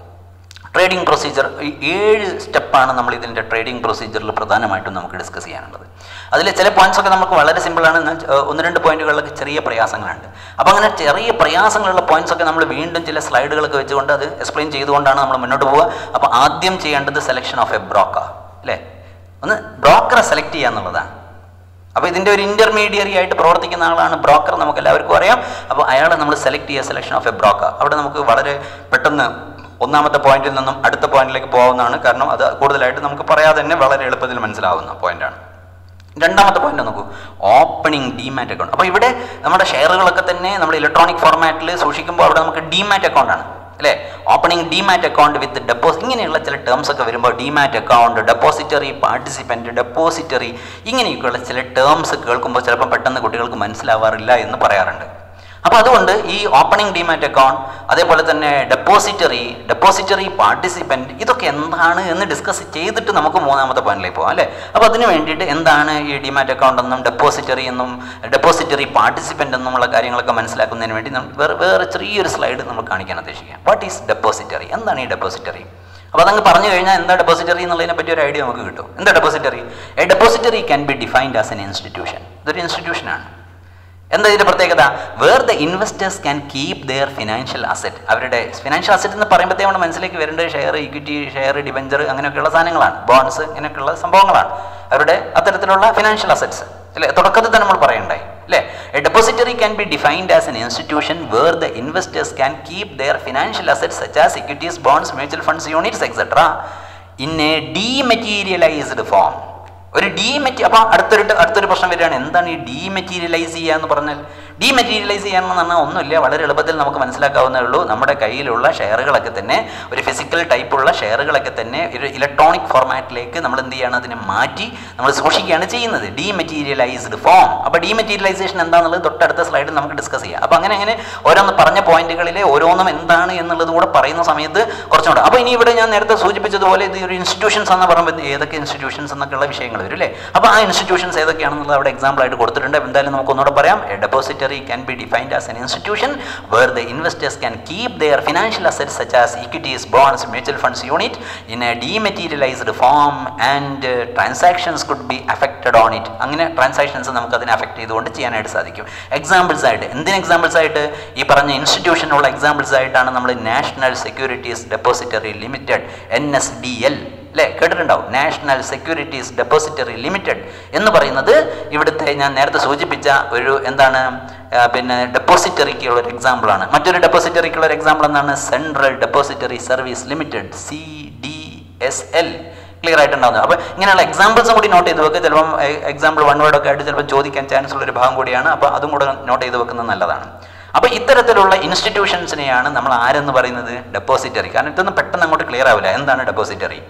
ട്രേഡിംഗ് പ്രൊസീജിയർ 7 സ്റ്റെപ്പാണ് നമ്മൾ ഇതിൻ്റെ ട്രേഡിംഗ് പ്രൊസീജിയറിൽ പ്രധാനമായിട്ടും നമുക്ക് ഡിസ്കസ് ചെയ്യാനുള്ളത്. അതിൽ ചില പോയിന്റ്സ് ഒക്കെ നമുക്ക് വളരെ സിമ്പിളാണ്, എന്നാൽ 1-2 പോയിന്റുകളിലൊക്കെ ചെറിയ പ്രയാസങ്ങളുണ്ട്. അപ്പോൾ അങ്ങനെ ചെറിയ പ്രയാസങ്ങളുള്ള പോയിന്റ്സ് ഒക്കെ നമ്മൾ വീണ്ടും ചില സ്ലൈഡുകളൊക്കെ വെച്ചുകൊണ്ട് അത് എക്സ്പ്ലെയിൻ ചെയ്തുകൊണ്ടാണ് നമ്മൾ മുന്നോട്ട് പോവുക. അപ്പോൾ ആദ്യം ചെയ്യേണ്ടത് സെലക്ഷൻ ഓഫ് എ ബ്രോക്കർ, അല്ലേ? ഒന്ന് ബ്രോക്കറെ സെലക്ട് ചെയ്യുക എന്നുള്ളതാണ്. അപ്പോൾ ഇതിൻ്റെ ഒരു ഇൻ്റർമീഡിയറി ആയിട്ട് പ്രവർത്തിക്കുന്ന ആളാണ് ബ്രോക്കർ, നമുക്ക് എല്ലാവർക്കും അറിയാം. അപ്പോൾ അയാളെ നമ്മൾ സെലക്ട് ചെയ്യുക, സെലക്ഷൻ ഓഫ് എ ബ്രോക്കർ. അവിടെ നമുക്ക് വളരെ പെട്ടെന്ന് ഒന്നാമത്തെ പോയിന്റിൽ നിന്നും അടുത്ത പോയിന്റിലേക്ക് പോകാവുന്നതാണ്. കാരണം അത് കൂടുതലായിട്ട് നമുക്ക് പറയാതെ തന്നെ വളരെ എളുപ്പത്തിൽ മനസ്സിലാവുന്ന പോയിന്റാണ്. രണ്ടാമത്തെ പോയിന്റ് നോക്കൂ, ഓപ്പണിംഗ് ഡിമാറ്റ് അക്കൗണ്ട്. അപ്പോൾ ഇവിടെ നമ്മുടെ ഷെയറുകളൊക്കെ തന്നെ നമ്മൾ ഇലക്ട്രോണിക് ഫോർമാറ്റിൽ സൂക്ഷിക്കുമ്പോൾ അവിടെ നമുക്ക് ഡിമാറ്റ് അക്കൗണ്ടാണ്, അല്ലേ? ഓപ്പണിംഗ് ഡിമാറ്റ് അക്കൗണ്ട് വിത്ത് ഡെപ്പോസിറ്റ്, ഇങ്ങനെയുള്ള ചില ടേംസ് ഒക്കെ വരുമ്പോൾ demat account, depository participant, depository, ഇങ്ങനെയൊക്കെയുള്ള ചില ടേംസ് കേൾക്കുമ്പോൾ ചിലപ്പോൾ പെട്ടെന്ന് കുട്ടികൾക്ക് മനസ്സിലാവാറില്ല എന്ന് പറയാറുണ്ട്. അപ്പോൾ അതുകൊണ്ട് ഈ ഓപ്പണിംഗ് ഡിമാറ്റ് അക്കൗണ്ട്, അതേപോലെ തന്നെ ഡെപ്പോസിറ്ററി പാർട്ടിസിപ്പൻറ്റ്, ഇതൊക്കെ എന്താണ് എന്ന് ഡിസ്കസ് ചെയ്തിട്ട് നമുക്ക് മൂന്നാമത്തെ പോയിന്റിലേക്ക് പോകാം, അല്ലേ? അപ്പോൾ അതിന് വേണ്ടിയിട്ട് എന്താണ് ഈ ഡിമാറ്റ് അക്കൗണ്ട് എന്നും ഡെപ്പോസിറ്ററി എന്നും ഡെപ്പോസിറ്ററി പാർട്ടിസിപ്പൻറ്റ് എന്നുമുള്ള കാര്യങ്ങളൊക്കെ മനസ്സിലാക്കുന്നതിന് വേണ്ടി വേറെ ചെറിയൊരു സ്ലൈഡ് നമ്മൾ കാണിക്കാൻ ഉദ്ദേശിക്കാം. വാട്ട് ഈസ് ഡെപ്പോസിറ്ററി, എന്താണ് ഈ ഡെപ്പോസിറ്ററി? അപ്പോൾ അതങ്ങ് പറഞ്ഞു കഴിഞ്ഞാൽ എന്താ ഡെപ്പോസിറ്ററി എന്നുള്ളതിനെ പറ്റി ഒരു ഐഡിയ നമുക്ക് കിട്ടും. എന്താ depository? A depository can be defined as an institution. ഇതൊരു ഇൻസ്റ്റിറ്റ്യൂഷനാണ്. എന്താ ഇതിൻ്റെ പ്രത്യേകത? Where the investors can keep their financial asset. അവരുടെ ഫിനാൻഷ്യൽ അസറ്റ് എന്ന് പറയുമ്പോഴത്തേ നമ്മുടെ മനസ്സിലേക്ക് വരേണ്ടത് ഷെയർ, ഇക്വിറ്റി, ഷെയർ, ഡിബഞ്ചർ, അങ്ങനെയൊക്കെയുള്ള സാധനങ്ങളാണ്, ബോൺസ്, ഇങ്ങനെയൊക്കെയുള്ള സംഭവങ്ങളാണ് അവരുടെ അത്തരത്തിലുള്ള ഫിനാൻഷ്യൽ അസറ്റ്സ്, അല്ലേ? തുടക്കത്തിൽ തന്നെ നമ്മൾ പറയണ്ടായി, അല്ലേ? A depository can be defined as an institution where the investors can keep their financial assets such as equities, bonds, mutual funds, units etcetera in a dematerialised form. ഒരു അപ്പോൾ അടുത്തൊരു പ്രശ്നം വരികയാണ്, എന്താണ് ഈ ഡീമെറ്റീരിയലൈസ് ചെയ്യുക എന്ന് പറഞ്ഞാൽ? ഡീമെറ്റീരിയലൈസ് ചെയ്യാന്ന് പറഞ്ഞാൽ ഒന്നുമില്ല, വളരെ എളുപ്പത്തിൽ നമുക്ക് മനസ്സിലാക്കാവുന്നേ ഉള്ളൂ. നമ്മുടെ കയ്യിലുള്ള ഷെയറുകളൊക്കെ തന്നെ, ഒരു ഫിസിക്കൽ ടൈപ്പുള്ള ഷെയറുകളൊക്കെ തന്നെ ഒരു ഇലക്ട്രോണിക് ഫോർമാറ്റിലേക്ക് നമ്മൾ എന്ത് ചെയ്യണം, അതിനെ മാറ്റി നമ്മൾ സൂക്ഷിക്കുകയാണ് ചെയ്യുന്നത്, ഡീമെറ്റീരിയലൈസ്ഡ് ഫോം. അപ്പോൾ ഡീമെറ്റീരിയലൈസേഷൻ എന്താണെന്നുള്ളത് തൊട്ടടുത്ത സ്ലൈഡിൽ നമുക്ക് ഡിസ്കസ് ചെയ്യാം. അപ്പോൾ അങ്ങനെ ഓരോന്ന് പറഞ്ഞ പോയിന്റുകളിലെ ഓരോന്നും എന്താണ് എന്നുള്ളത് കൂടെ പറയുന്ന സമയത്ത് കുറച്ചുകൂടെ. അപ്പോൾ ഇനി ഇവിടെ ഞാൻ നേരത്തെ സൂചിപ്പിച്ചതുപോലെ ഇത് ഒരു ഇൻസ്റ്റിറ്റ്യൂഷൻസ് എന്ന് പറയുമ്പോൾ ഏതൊക്കെ ഇൻസ്റ്റിറ്റ്യൂഷൻസ് എന്നൊക്കെയുള്ള വിഷയങ്ങൾ വരും, അല്ലേ? അപ്പോൾ ആ ഇൻസ്റ്റിറ്റ്യൂഷൻസ് ഏതൊക്കെയാണെന്നുള്ളത് അവിടെ എക്സാമ്പിൾ ആയിട്ട് കൊടുത്തിട്ടുണ്ട്. എന്തായാലും നമുക്ക് ഒന്നുകൂടെ പറയാം. A depository can be defined as an institution where the investors can keep their financial assets such as equities, bonds, mutual funds, unit in a dematerialized form and transactions could be affected on it. അങ്ങനെ transactions നമുക്ക് അതിനെ affect ചെയ്തുകൊണ്ട് ചെയ്യാനായിട്ട് സാധിക്കും. Examples ആയിട്ട് എന്തിന് examples ആയിട്ട്? ഈ പറഞ്ഞ ഇൻസ്റ്റിറ്റ്യൂഷനുള്ള എക്സാമ്പിൾസ് ആയിട്ടാണ് നമ്മൾ national securities depository limited, NSDL, അല്ലേ? കേട്ടിട്ടുണ്ടാവും. നാഷണൽ സെക്യൂരിറ്റീസ് ഡെപ്പോസിറ്ററി ലിമിറ്റഡ് എന്ന് പറയുന്നത് ഇവിടുത്തെ ഞാൻ നേരത്തെ സൂചിപ്പിച്ച ഒരു എന്താണ് ഡെപ്പോസിറ്ററിക്കുള്ള ഒരു എക്സാമ്പിളാണ്. മറ്റൊരു ഡെപ്പോസിറ്ററിക്കുള്ള ഒരു എക്സാമ്പിൾ എന്താണ്? Central depository service limited, CDSL. Clear ആയിട്ടുണ്ടാകുന്നത്. അപ്പോൾ ഇങ്ങനെയുള്ള എക്സാമ്പിൾസും കൂടി നോട്ട് ചെയ്ത് വെക്കുക. ചിലപ്പം എക്സാമ്പിൾ 1 വേർഡൊക്കെ ആയിട്ട് ചിലപ്പോൾ ചോദിക്കാൻ ചാൻസ് ഉള്ളൊരു ഭാഗം കൂടിയാണ്. അപ്പോൾ അതും കൂടെ നോട്ട് ചെയ്ത് വെക്കുന്നത് നല്ലതാണ്. അപ്പോൾ ഇത്തരത്തിലുള്ള ഇൻസ്റ്റിറ്റ്യൂഷൻസിനെയാണ് നമ്മൾ ആരെന്ന് പറയുന്നത്? ഡെപ്പോസിറ്ററി. കാരണം ഇതൊന്നും പെട്ടെന്ന് അങ്ങോട്ട് ക്ലിയർ ആവില്ല. എന്താണ് ഡെപ്പോസിറ്ററി?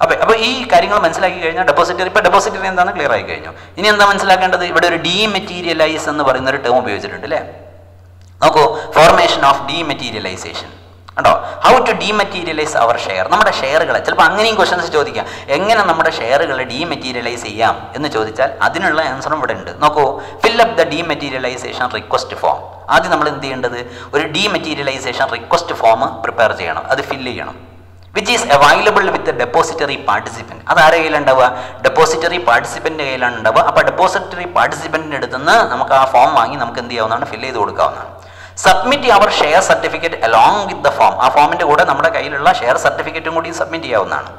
അപ്പോൾ ഈ കാര്യങ്ങൾ മനസ്സിലാക്കി കഴിഞ്ഞാൽ ഡെപ്പോസിറ്ററി എന്താണെന്ന് ക്ലിയർ ആയി കഴിഞ്ഞു. ഇനി എന്താ മനസ്സിലാക്കേണ്ടത്? ഇവിടെ ഒരു ഡീമെറ്റീരിയലൈസ് എന്ന് പറയുന്ന ഒരു ടേം ഉപയോഗിച്ചിട്ടുണ്ട് അല്ലേ? നോക്കൂ, ഫോർമേഷൻ ഓഫ് ഡീമെറ്റീരിയലൈസേഷൻ ഉണ്ടോ? How to dematerialise our share. നമ്മുടെ ഷെയറുകളെ ചിലപ്പോൾ അങ്ങനെയും ക്വസ്റ്റൻസ് ചോദിക്കാം, എങ്ങനെ നമ്മുടെ ഷെയറുകളെ ഡീമെറ്റീരിയലൈസ് ചെയ്യാം എന്ന് ചോദിച്ചാൽ അതിനുള്ള ആൻസറും ഇവിടെ ഉണ്ട്. നോക്കൂ, fill up the dematerialisation request form. ആദ്യം നമ്മൾ എന്ത് ചെയ്യേണ്ടത്? ഒരു ഡീമെറ്റീരിയലൈസേഷൻ റിക്വസ്റ്റ് ഫോം പ്രിപ്പയർ ചെയ്യണം, അത് ഫില്ല് ചെയ്യണം. Which is available with depository participant. അത് ആരുടെ കയ്യിലുണ്ടാവുക? ഡെപ്പോസിറ്ററി പാർട്ടിസിപ്പൻ്റെ കയ്യിലാണ് ഉണ്ടാവുക. അപ്പോൾ ഡെപ്പോസിറ്ററി പാർട്ടിസിപ്പൻറ്റിൻ്റെ അടുത്ത് നിന്ന് നമുക്ക് ആ ഫോം വാങ്ങി നമുക്ക് എന്ത് ചെയ്യാവുന്നതാണ്? ഫില്ല് ചെയ്ത് കൊടുക്കാവുന്നതാണ്. Submit our share certificate along with the form. ആ ഫോമിൻ്റെ കൂടെ നമ്മുടെ കയ്യിലുള്ള ഷെയർ സർട്ടിഫിക്കറ്റും കൂടി സബ്മിറ്റ് ചെയ്യാവുന്നതാണ്.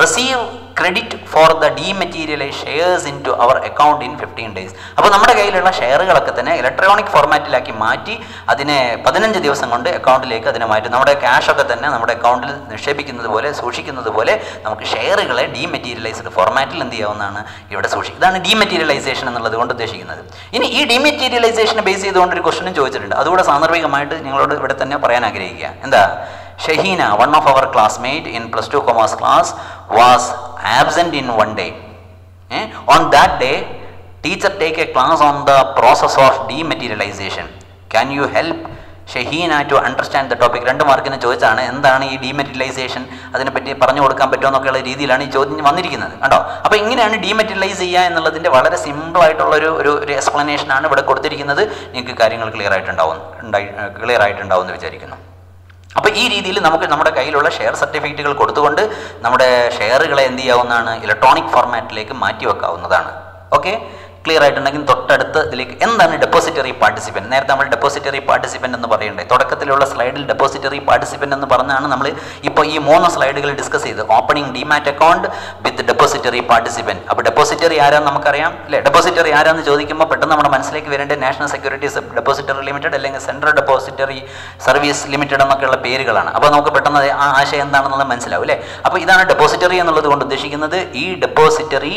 Receive credit for the dematerialise shares in to our account in 15 days. അപ്പോൾ നമ്മുടെ കയ്യിലുള്ള ഷെയറുകളൊക്കെ തന്നെ ഇലക്ട്രോണിക് ഫോർമാറ്റിലാക്കി മാറ്റി അതിനെ 15 ദിവസം കൊണ്ട് അക്കൗണ്ടിലേക്ക് അതിനെ മാറ്റി നമ്മുടെ ക്യാഷൊക്കെ തന്നെ നമ്മുടെ അക്കൗണ്ടിൽ നിക്ഷേപിക്കുന്നത് പോലെ സൂക്ഷിക്കുന്നത് പോലെ നമുക്ക് ഷെയറുകളെ ഡീമെറ്റീരിയലൈസ്ഡ് ഫോർമാറ്റിൽ എന്ത് ചെയ്യാവുന്നതാണ്? ഇവിടെ സൂക്ഷിക്കും. ഇതാണ് ഡീമെറ്റീരിയലൈസേഷൻ എന്നുള്ളത് കൊണ്ട് ഉദ്ദേശിക്കുന്നത്. ഇനി ഈ ഡീമെറ്റീരിയലൈസേഷനെ ബേസ് ചെയ്തുകൊണ്ട് ഒരു ക്വസ്റ്റനും ചോദിച്ചിട്ടുണ്ട്. അതുകൂടെ സാന്ദർഭികമായിട്ട് നിങ്ങളോട് ഇവിടെ തന്നെ പറയാൻ ആഗ്രഹിക്കുക. എന്താ? Shahina, one of our classmate in +2 commerce class, was absent in one day. On that day, teacher take a class on the process of dematerialization. Can you help Shahina to understand the topic? 2 മാർക്കിന് ചോദിച്ചാണ് എന്താണ് ഈ dematerialisation, അതിനെപ്പറ്റി പറഞ്ഞു കൊടുക്കാൻ പറ്റുമോ എന്നൊക്കെയുള്ള രീതിയിലാണ് ഈ ചോദ്യം വന്നിരിക്കുന്നത് കണ്ടോ. അപ്പോൾ ഇങ്ങനെയാണ് ഡീമെറ്റീരിയലൈസ് ചെയ്യുക എന്നുള്ളതിൻ്റെ വളരെ സിമ്പിളായിട്ടുള്ള ഒരു എക്സ്പ്ലനേഷനാണ് ഇവിടെ കൊടുത്തിരിക്കുന്നത്. നിങ്ങൾക്ക് കാര്യങ്ങൾ ക്ലിയർ ആയിട്ടുണ്ടാവും എന്ന് വിചാരിക്കുന്നു. അപ്പോൾ ഈ രീതിയിൽ നമുക്ക് നമ്മുടെ കയ്യിലുള്ള ഷെയർ സർട്ടിഫിക്കറ്റുകൾ കൊടുത്തുകൊണ്ട് നമ്മുടെ ഷെയറുകളെ എന്ത് ചെയ്യാവുന്നതാണ്? ഇലക്ട്രോണിക് ഫോർമാറ്റിലേക്ക് മാറ്റി വെക്കാവുന്നതാണ്. ഓക്കെ, ക്ലിയർ ആയിട്ടുണ്ടെങ്കിൽ തൊട്ടടുത്ത് ഇതിലേക്ക് എന്താണ് ഡെപ്പോസിറ്ററി പാർട്ടിസിപ്പൻറ്റ്? നേരത്തെ നമ്മൾ ഡെപ്പോസിറ്ററി പാർട്ടിസിപ്പൻറ്റ് എന്ന് പറയണ്ടേ? തുടക്കത്തിലുള്ള സ്ലൈഡിൽ ഡെപ്പോസിറ്ററി പാർട്ടിസിപ്പൻറ്റ് എന്ന് പറഞ്ഞാണ് നമ്മൾ ഇപ്പോൾ ഈ 3 സ്ലൈഡുകൾ ഡിസ്കസ് ചെയ്ത്. ഓപ്പണിംഗ് ഡിമാറ്റ് അക്കൗണ്ട് വിത്ത് ഡെപ്പോസിറ്ററി പാർട്ടിസിപ്പൻറ്റ്. അപ്പോൾ ഡെപ്പോസിറ്ററി ആരാന്ന് നമുക്കറിയാം അല്ലേ? ഡെപ്പോസിറ്ററി ആരാന്ന് ചോദിക്കുമ്പോൾ പെട്ടെന്ന് നമ്മുടെ മനസ്സിലേക്ക് വരേണ്ട നാഷണൽ സെക്യൂരിറ്റീസ് ഡെപ്പോസിറ്ററി ലിമിറ്റഡ് അല്ലെങ്കിൽ സെൻട്രൽ ഡെപ്പോസിറ്ററി സർവീസ് ലിമിറ്റഡ് എന്നൊക്കെയുള്ള പേരുകളാണ്. അപ്പോൾ നമുക്ക് പെട്ടെന്ന് ആ ആശയം എന്താണെന്നുള്ളത് മനസ്സിലാവും അല്ലേ? അപ്പോൾ ഇതാണ് ഡെപ്പോസിറ്ററി എന്നുള്ളത് കൊണ്ട് ഉദ്ദേശിക്കുന്നത്. ഈ ഡെപ്പോസിറ്ററി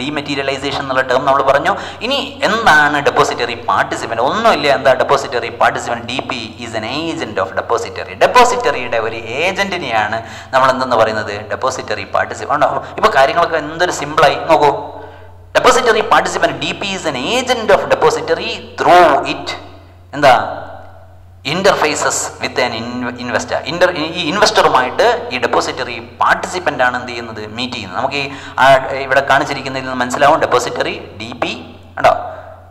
ഡീമെറ്റീരിയലൈസേഷൻ എന്നുള്ള ടേം നമ്മൾ പറഞ്ഞു. ഇനി എന്താണ് ഡെപ്പോസിറ്ററി പാർട്ടിസിപ്പൻറ്റ്? ഒന്നുമില്ല. എന്താ depository participant? DP is an agent of depository. ഡെപ്പോസിറ്ററിയുടെ ഒരു ഏജന്റിനെയാണ് നമ്മൾ എന്തെന്ന് പറയുന്നത്? Depository participant. ഇപ്പോൾ കാര്യങ്ങളൊക്കെ എന്തൊരു സിമ്പിളായി നോക്കൂ. Depository participant DP is an agent of depository through it എന്താ ഇന്റർഫേസസ് വിത്ത് ആൻ ഇൻവെസ്റ്റർ. ഈ ഇൻവെസ്റ്ററുമായിട്ട് ഈ ഡെപ്പോസിറ്ററി പാർട്ടിസിപ്പൻ്റ് ആണ് എന്ത് ചെയ്യുന്നത്? മീറ്റ് ചെയ്യുന്നത്. നമുക്ക് ഈ ഇവിടെ കാണിച്ചിരിക്കുന്നതിൽ നിന്ന് മനസ്സിലാവും. ഡെപ്പോസിറ്ററി DP ഉണ്ടോ?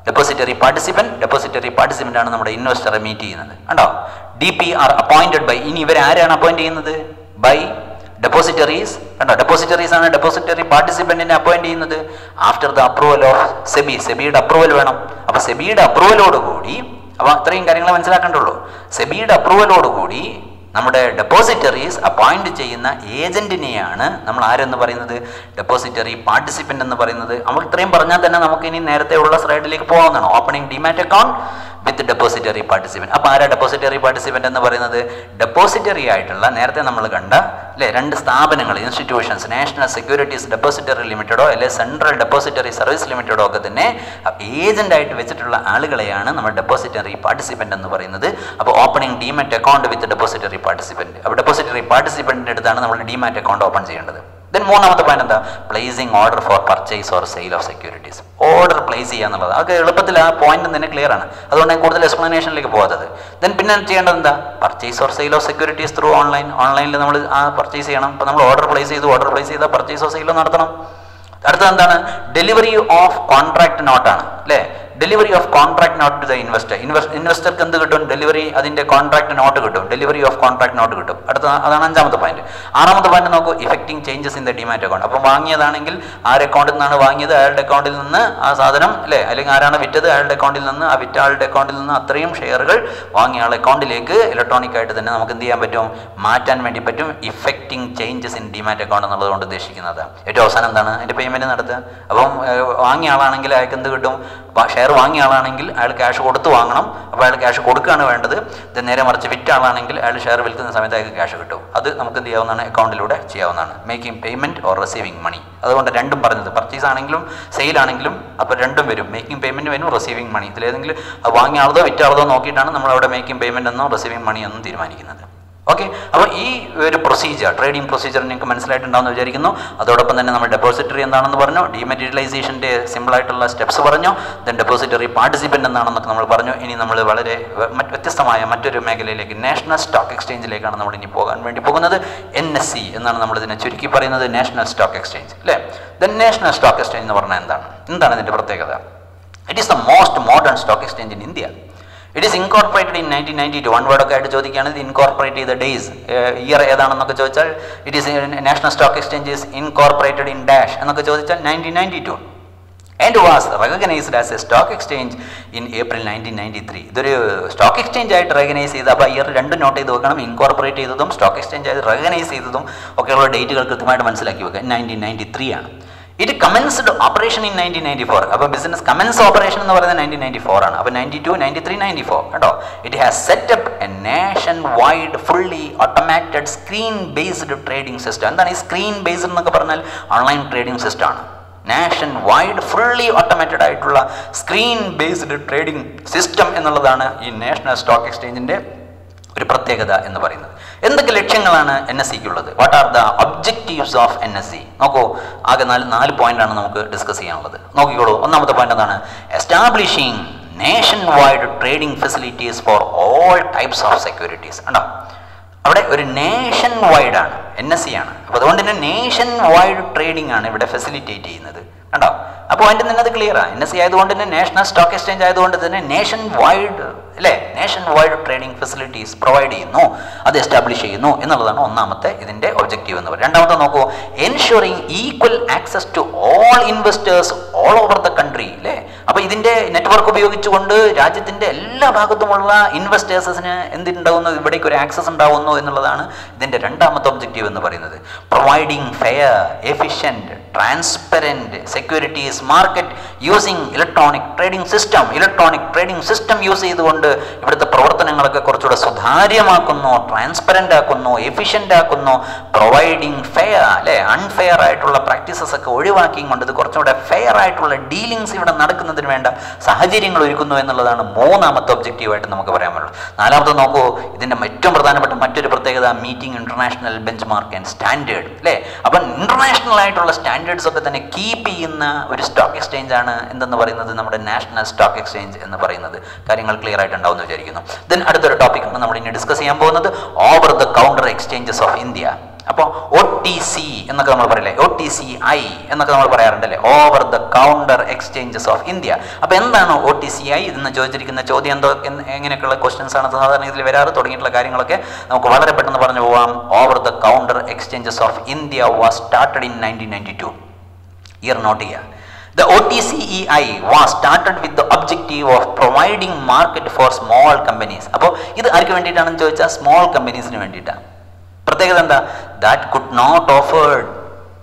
ഡെപ്പോസിറ്ററി പാർട്ടിസിപ്പൻ്റ് ആണ് നമ്മുടെ ഇൻവെസ്റ്ററെ മീറ്റ് ചെയ്യുന്നത് കണ്ടോ. DP are appointed by. ഇനി ഇവരാരാണ് അപ്പോയിന്റ് ചെയ്യുന്നത്? ബൈ ഡെപ്പോസിറ്ററീസ് കണ്ടോ. ഡെപ്പോസിറ്ററീസ് ആണ് ഡെപ്പോസിറ്ററി പാർട്ടിസിപ്പൻറ്റിനെ അപ്പോയിന്റ് ചെയ്യുന്നത് after the approval of SEBI. സെബിയുടെ അപ്രൂവൽ വേണം. അപ്പോൾ സെബിയുടെ അപ്രൂവലോടുകൂടി, അപ്പോൾ അത്രയും കാര്യങ്ങൾ മനസ്സിലാക്കേണ്ടുള്ളൂ. സെബിയുടെ അപ്രൂവലോടുകൂടി നമ്മുടെ ഡെപ്പോസിറ്ററീസ് അപ്പോയിന്റ് ചെയ്യുന്ന ഏജന്റിനെയാണ് നമ്മൾ ആരെന്ന് പറയുന്നത്? ഡെപ്പോസിറ്ററി പാർട്ടിസിപ്പൻ്റ് എന്ന് പറയുന്നത്. നമ്മൾ ഇത്രയും പറഞ്ഞാൽ തന്നെ നമുക്ക് ഇനി നേരത്തെ ഉള്ള സ്ലൈഡിലേക്ക് പോകാവുന്നതാണ്. ഓപ്പണിംഗ് ഡിമാറ്റ് അക്കൗണ്ട് വിത്ത് ഡെപ്പോസിറ്ററി പാർട്ടിസിപ്പൻറ്റ്. അപ്പോൾ ആരാ ഡെപ്പോസിറ്ററി പാർട്ടിസിപ്പൻ്റ് എന്ന് പറയുന്നത്? ഡെപ്പോസിറ്ററി ആയിട്ടുള്ള നേരത്തെ നമ്മൾ കണ്ട അല്ലേ 2 സ്ഥാപനങ്ങൾ, ഇൻസ്റ്റിറ്റ്യൂഷൻസ്, നാഷണൽ സെക്യൂരിറ്റീസ് ഡെപ്പോസിറ്ററി ലിമിറ്റഡോ അല്ലെങ്കിൽ സെൻട്രൽ ഡെപ്പോസിറ്ററി സർവീസ് ലിമിറ്റഡോ ഒക്കെ തന്നെ ഏജന്റായിട്ട് വെച്ചിട്ടുള്ള ആളുകളെയാണ് നമ്മൾ ഡെപ്പോസിറ്ററി പാർട്ടിസിപ്പൻ്റ് എന്ന് പറയുന്നത്. അപ്പോൾ ഓപ്പണിംഗ് ഡിമാറ്റ് അക്കൗണ്ട് വിത്ത് ഡെപ്പോസിറ്ററി പാർട്ടിസിപ്പൻറ്റ്. അപ്പോൾ ഡെപ്പോസിറ്ററി പാർട്ടിസിപ്പൻറ്റിൻ്റെ അടുത്താണ് നമ്മൾ ഡിമാറ്റ് അക്കൗണ്ട് ഓപ്പൺ ചെയ്യേണ്ടത്. ദെൻ മൂന്നാമത്തെ പോയിന്റ് എന്താ? Placing order for purchase or sale of securities. Order place ചെയ്യുക എന്നുള്ളത് അതൊക്കെ എളുപ്പത്തിൽ ആ പോയിന്റ് തന്നെ ക്ലിയർ ആണ്. അതുകൊണ്ട് ഞാൻ കൂടുതൽ എക്സ്പ്ലനേഷനിലേക്ക് പോകാത്തത്. ദെൻ പിന്നെ ചെയ്യേണ്ടത് എന്താ? Purchase or sale of securities through ഓൺലൈനിൽ നമ്മൾ ആ പർച്ചേസ് ചെയ്യണം. അപ്പോൾ നമ്മൾ ഓർഡർ പ്ലേസ് ചെയ്താൽ പർച്ചേസോ സെയിലോ നടത്തണം. അടുത്തത് എന്താണ്? ഡെലിവറി ഓഫ് കോൺട്രാക്ട് നോട്ടാണ് അല്ലേ? Delivery of contract note to the investor. ഇൻവെസ്റ്റർക്ക് എന്ത് കിട്ടും? ഡെലിവറി, അതിൻ്റെ കോൺട്രാക്ട് നോട്ട് കിട്ടും. ഡെലിവറി ഓഫ് കോൺട്രാക്ട് നോട്ട് കിട്ടും. അതാണ് 5ാമത്തെ പോയിന്റ്. 6ാമത്തെ പോയിന്റ് നോക്കൂ, effecting changes in the demat account. അപ്പം വാങ്ങിയതാണെങ്കിൽ ആരുടെ അക്കൗണ്ടിൽ നിന്നാണ് വാങ്ങിയത്? അയാളുടെ അക്കൗണ്ടിൽ നിന്ന് ആ സാധനം അല്ലേ, അല്ലെങ്കിൽ ആരാണ് വിറ്റത്? അയാളുടെ അക്കൗണ്ടിൽ നിന്ന്, ആ വിറ്റ ആളുടെ അക്കൗണ്ടിൽ നിന്ന് അത്രയും ഷെയറുകൾ വാങ്ങിയ ആളുടെ അക്കൗണ്ടിലേക്ക് ഇലക്ട്രോണിക് ആയിട്ട് തന്നെ നമുക്ക് എന്ത് ചെയ്യാൻ പറ്റും? മാറ്റാൻ വേണ്ടി പറ്റും. Effecting changes in demat account എന്നുള്ളത് കൊണ്ട് ഉദ്ദേശിക്കുന്നത് ഏറ്റവും അവസാനം എന്താണ്? അതിൻ്റെ പേയ്മെൻറ്റ് നടത്തുക. അപ്പം വാങ്ങിയ ആളാണെങ്കിൽ അയാൾക്ക് എന്ത് കിട്ടും? ഷെയർ വാങ്ങിയ ആളാണെങ്കിൽ അയാൾ ക്യാഷ് കൊടുത്ത് വാങ്ങണം. അപ്പോൾ അയാൾ ക്യാഷ് കൊടുക്കുകയാണ് വേണ്ടത്. ഇത് നേരെ മറിച്ച് വിറ്റ ആളാണെങ്കിൽ അയാൾ ഷെയർ വിൽക്കുന്ന സമയത്ത് അയാൾക്ക് ക്യാഷ് കിട്ടും. അത് നമുക്ക് എന്ത് ചെയ്യാവുന്നതാണ്? അക്കൗണ്ടിലൂടെ ചെയ്യാവുന്നതാണ്. മേക്കിംഗ് പേയ്മെൻറ്റ് ഓർ റിസീവിങ് മണി. അതുകൊണ്ട് രണ്ടും പറഞ്ഞത്, പർച്ചേസ് ആണെങ്കിലും സെയിൽ ആണെങ്കിലും അപ്പോൾ രണ്ടും വരും. മേക്കിംഗ് പേയ്മെൻറ്റ് വരും, റിസീവിങ് മണി. ഇതിലേതെങ്കിലും വാങ്ങിയ ആളതോ വിറ്റ ആളതോ നോക്കിയിട്ടാണ് നമ്മൾ അവിടെ മേക്കിംഗ് പേയ്മെൻറ്റ് എന്നോ റിസീവിങ് മണി എന്നും തീരുമാനിക്കുന്നത്. ഓക്കെ, അപ്പോൾ ഈ ഒരു പ്രൊസീജിയർ, ട്രേഡിംഗ് പ്രൊസീജിയർ നിങ്ങൾക്ക് മനസ്സിലായിട്ടുണ്ടാവുമെന്ന് വിചാരിക്കുന്നു. അതോടൊപ്പം തന്നെ നമ്മൾ ഡെപ്പോസിറ്ററി എന്താണെന്ന് പറഞ്ഞു, ഡിമാറ്റീരിയലൈസേഷൻ്റെ സിമ്പിളായിട്ടുള്ള സ്റ്റെപ്സ് പറഞ്ഞു, ദെൻ ഡെപ്പോസിറ്ററി പാർട്ടിസിപ്പൻ്റ് എന്താണെന്നൊക്കെ നമ്മൾ പറഞ്ഞു. ഇനി നമ്മൾ വളരെ വ്യത്യസ്തമായ മറ്റൊരു മേഖലയിലേക്ക്, നാഷണൽ സ്റ്റോക്ക് എക്സ്ചേഞ്ചിലേക്കാണ് നമ്മൾ ഇനി പോകാൻ വേണ്ടി പോകുന്നത്. NSE എന്നാണ് നമ്മളിതിനെ ചുരുക്കി പറയുന്നത്, നാഷണൽ സ്റ്റോക്ക് എക്സ്ചേഞ്ച് അല്ലേ. ദെൻ നാഷണൽ സ്റ്റോക്ക് എക്സ്ചേഞ്ച് എന്ന് പറഞ്ഞാൽ എന്താണ് ഇതിൻ്റെ പ്രത്യേകത? It is the most modern stock exchange in India. It is incorporated in 1992. One വേർഡൊക്കെ ആയിട്ട് ചോദിക്കുകയാണ്, ഇത് ഇൻകോർപ്പറേറ്റ് ചെയ്ത ഡേയ്സ്, ഇയർ ഏതാണെന്നൊക്കെ ചോദിച്ചാൽ it is national stock exchange is incorporated in dash എന്നൊക്കെ ചോദിച്ചാൽ 1992 and was recognized as a stock exchange in April 1993. ഇതൊരു സ്റ്റോക്ക് എക്സ്ചേഞ്ച് ആയിട്ട് റെക്കഗ്നൈസ് ചെയ്ത്, അപ്പോൾ ഇയർ രണ്ട് നോട്ട് ചെയ്ത് വെക്കണം, ഇൻകോർപ്പറേറ്റ് ചെയ്തതും സ്റ്റോക്ക് എക്സ്ചേഞ്ച് ആയിട്ട് റെക്കഗ്നൈസ് ചെയ്തതും ഒക്കെയുള്ള ഡേറ്റുകൾ കൃത്യമായിട്ട് മനസ്സിലാക്കി വെക്കുക. 1993 ആണ്. It commenced operation in 1994. അപ്പോൾ ബിസിനസ് കമൻസ് ഓപ്പറേഷൻ എന്ന് പറയുന്നത് 1994 ആണ്. അപ്പോൾ 92, 93, 94 കേട്ടോ. It has set up a nation wide fully automated screen based trading system. എന്താണ് ഈ സ്ക്രീൻ ബേസ്ഡ് എന്നൊക്കെ പറഞ്ഞാൽ? ഓൺലൈൻ ട്രേഡിംഗ് സിസ്റ്റം ആണ്. നാഷൻ വൈഡ് ഫുള്ളി ഓട്ടോമാറ്റഡ് ആയിട്ടുള്ള സ്ക്രീൻ ബേസ്ഡ് ട്രേഡിംഗ് സിസ്റ്റം എന്നുള്ളതാണ് ഈ നാഷണൽ സ്റ്റോക്ക് എക്സ്ചേഞ്ചിൻ്റെ ഒരു പ്രത്യേകത എന്ന് പറയുന്നത്. എന്തൊക്കെ ലക്ഷ്യങ്ങളാണ് NSEക്കുള്ളത്? What are the objectives of NSE? നോക്കൂ, ആകെ നാല് പോയിന്റാണ് നമുക്ക് ഡിസ്കസ് ചെയ്യാനുള്ളത്. നോക്കിക്കോളൂ. ഒന്നാമത്തെ പോയിന്റ് എന്താണ്? Establishing nation wide trading facilities for all types of securities. ഉണ്ടോ, അവിടെ ഒരു നേഷൻ വൈഡ് ആണ്, NSE ആണ്. അപ്പോൾ അതുകൊണ്ട് തന്നെ നേഷൻ വൈഡ് ട്രേഡിംഗ് ആണ് ഇവിടെ ഫെസിലിറ്റേറ്റ് ചെയ്യുന്നത്. കണ്ടോ, അപ്പോൾ അതിൻ്റെ തന്നെ അത് ക്ലിയറാണ്. NSE ആയതുകൊണ്ട് തന്നെ നാഷണൽ സ്റ്റോക്ക് എക്സ്ചേഞ്ച് ആയതുകൊണ്ട് തന്നെ നേഷൻ വൈഡ് അല്ലേ, nation wide trading facilities provide ചെയ്യുന്നു, അത് എസ്റ്റാബ്ലിഷ് ചെയ്യുന്നു എന്നുള്ളതാണ് ഒന്നാമത്തെ ഇതിൻ്റെ ഒബ്ജക്റ്റീവ് എന്ന് പറയുന്നത്. രണ്ടാമത്തെ നോക്കൂ, ensuring equal access to all investors all over the country അല്ലേ. അപ്പോൾ ഇതിൻ്റെ നെറ്റ്വർക്ക് ഉപയോഗിച്ചുകൊണ്ട് രാജ്യത്തിൻ്റെ എല്ലാ ഭാഗത്തുമുള്ള ഇൻവെസ്റ്റേഴ്സിന് എന്തുണ്ടാവുന്നു, ഇവിടേക്ക് ഒരു ആക്സസ് ഉണ്ടാവുന്നു എന്നുള്ളതാണ് ഇതിൻ്റെ രണ്ടാമത്തെ ഒബ്ജക്റ്റീവ് എന്ന് പറയുന്നത്. Providing fair, efficient, transparent securities market using electronic trading system. Electronic trading system use ചെയ്തുകൊണ്ട് ഇവിടുത്തെ പ്രവർത്തനങ്ങളൊക്കെ കുറച്ചുകൂടെ സുതാര്യമാക്കുന്നു, ട്രാൻസ്പെറൻ്റ് ആക്കുന്നു, എഫിഷ്യൻ്റ് ആക്കുന്നു. പ്രൊവൈഡിങ് ഫെയർ അല്ലേ, അൺഫെയർ ആയിട്ടുള്ള പ്രാക്ടീസസ് ഒക്കെ ഒഴിവാക്കിയും കൊണ്ട് ഇത് കുറച്ചുകൂടെ ഫെയർ ആയിട്ടുള്ള ഡീലിങ്സ് ഇവിടെ നടക്കുന്നതിന് വേണ്ട സാഹചര്യങ്ങൾ ഒരുക്കുന്നു എന്നുള്ളതാണ് മൂന്നാമത്തെ ഒബ്ജക്റ്റീവായിട്ട് നമുക്ക് പറയാൻ പറ്റുള്ളൂ. നാലാമത്തെ നോക്കൂ, ഇതിൻ്റെ ഏറ്റവും പ്രധാനപ്പെട്ട മറ്റൊരു പ്രത്യേകത meeting international bench mark and standard അല്ലേ. അപ്പം ഇന്റർനാഷണൽ ആയിട്ടുള്ള സ്റ്റാൻഡേർഡ്സ് ഒക്കെ തന്നെ കീപ്പ് ചെയ്യുന്ന ഒരു സ്റ്റോക്ക് എക്സ്ചേഞ്ച് ആണ് എന്തെന്ന് പറയുന്നത് നമ്മുടെ നാഷണൽ സ്റ്റോക്ക് എക്സ്ചേഞ്ച് എന്ന് പറയുന്നത്. കാര്യങ്ങൾ ക്ലിയർ ആയിട്ടുണ്ടാവും എന്ന് വിചാരിക്കുന്നു. ദെൻ അടുത്തൊരു ടോപ്പിക്കാണ് നമ്മൾ ഇനി ഡിസ്കസ് ചെയ്യാൻ പോകുന്നത്, over the counter exchanges of India. അപ്പോൾ OTC എന്നൊക്കെ നമ്മൾ പറയില്ലേ, OTCI എന്നൊക്കെ നമ്മൾ പറയാറുണ്ടല്ലേ, over the counter exchanges of India. അപ്പോൾ എന്താണ് OTCI എന്ന് ചോദിച്ചിരിക്കുന്ന ചോദ്യം എന്തോ എങ്ങനെയൊക്കെയുള്ള ക്വസ്റ്റ്യൻസ് ആണ് സാധാരണ ഇതിൽ വരാറ് തുടങ്ങിയിട്ടുള്ള കാര്യങ്ങളൊക്കെ നമുക്ക് വളരെ പെട്ടെന്ന് പറഞ്ഞു പോവാം. Over the counter exchanges of India was started in 1992. Year note ചെയ്യുക. The OTCEI was started with the objective of providing market for small companies. അപ്പോൾ ഇത് ആർക്ക് വേണ്ടിയിട്ടാണെന്ന് ചോദിച്ചാൽ സ്മോൾ കമ്പനീസിന് വേണ്ടിയിട്ടാണ്. പ്രത്യേകത എന്താ? That could not offered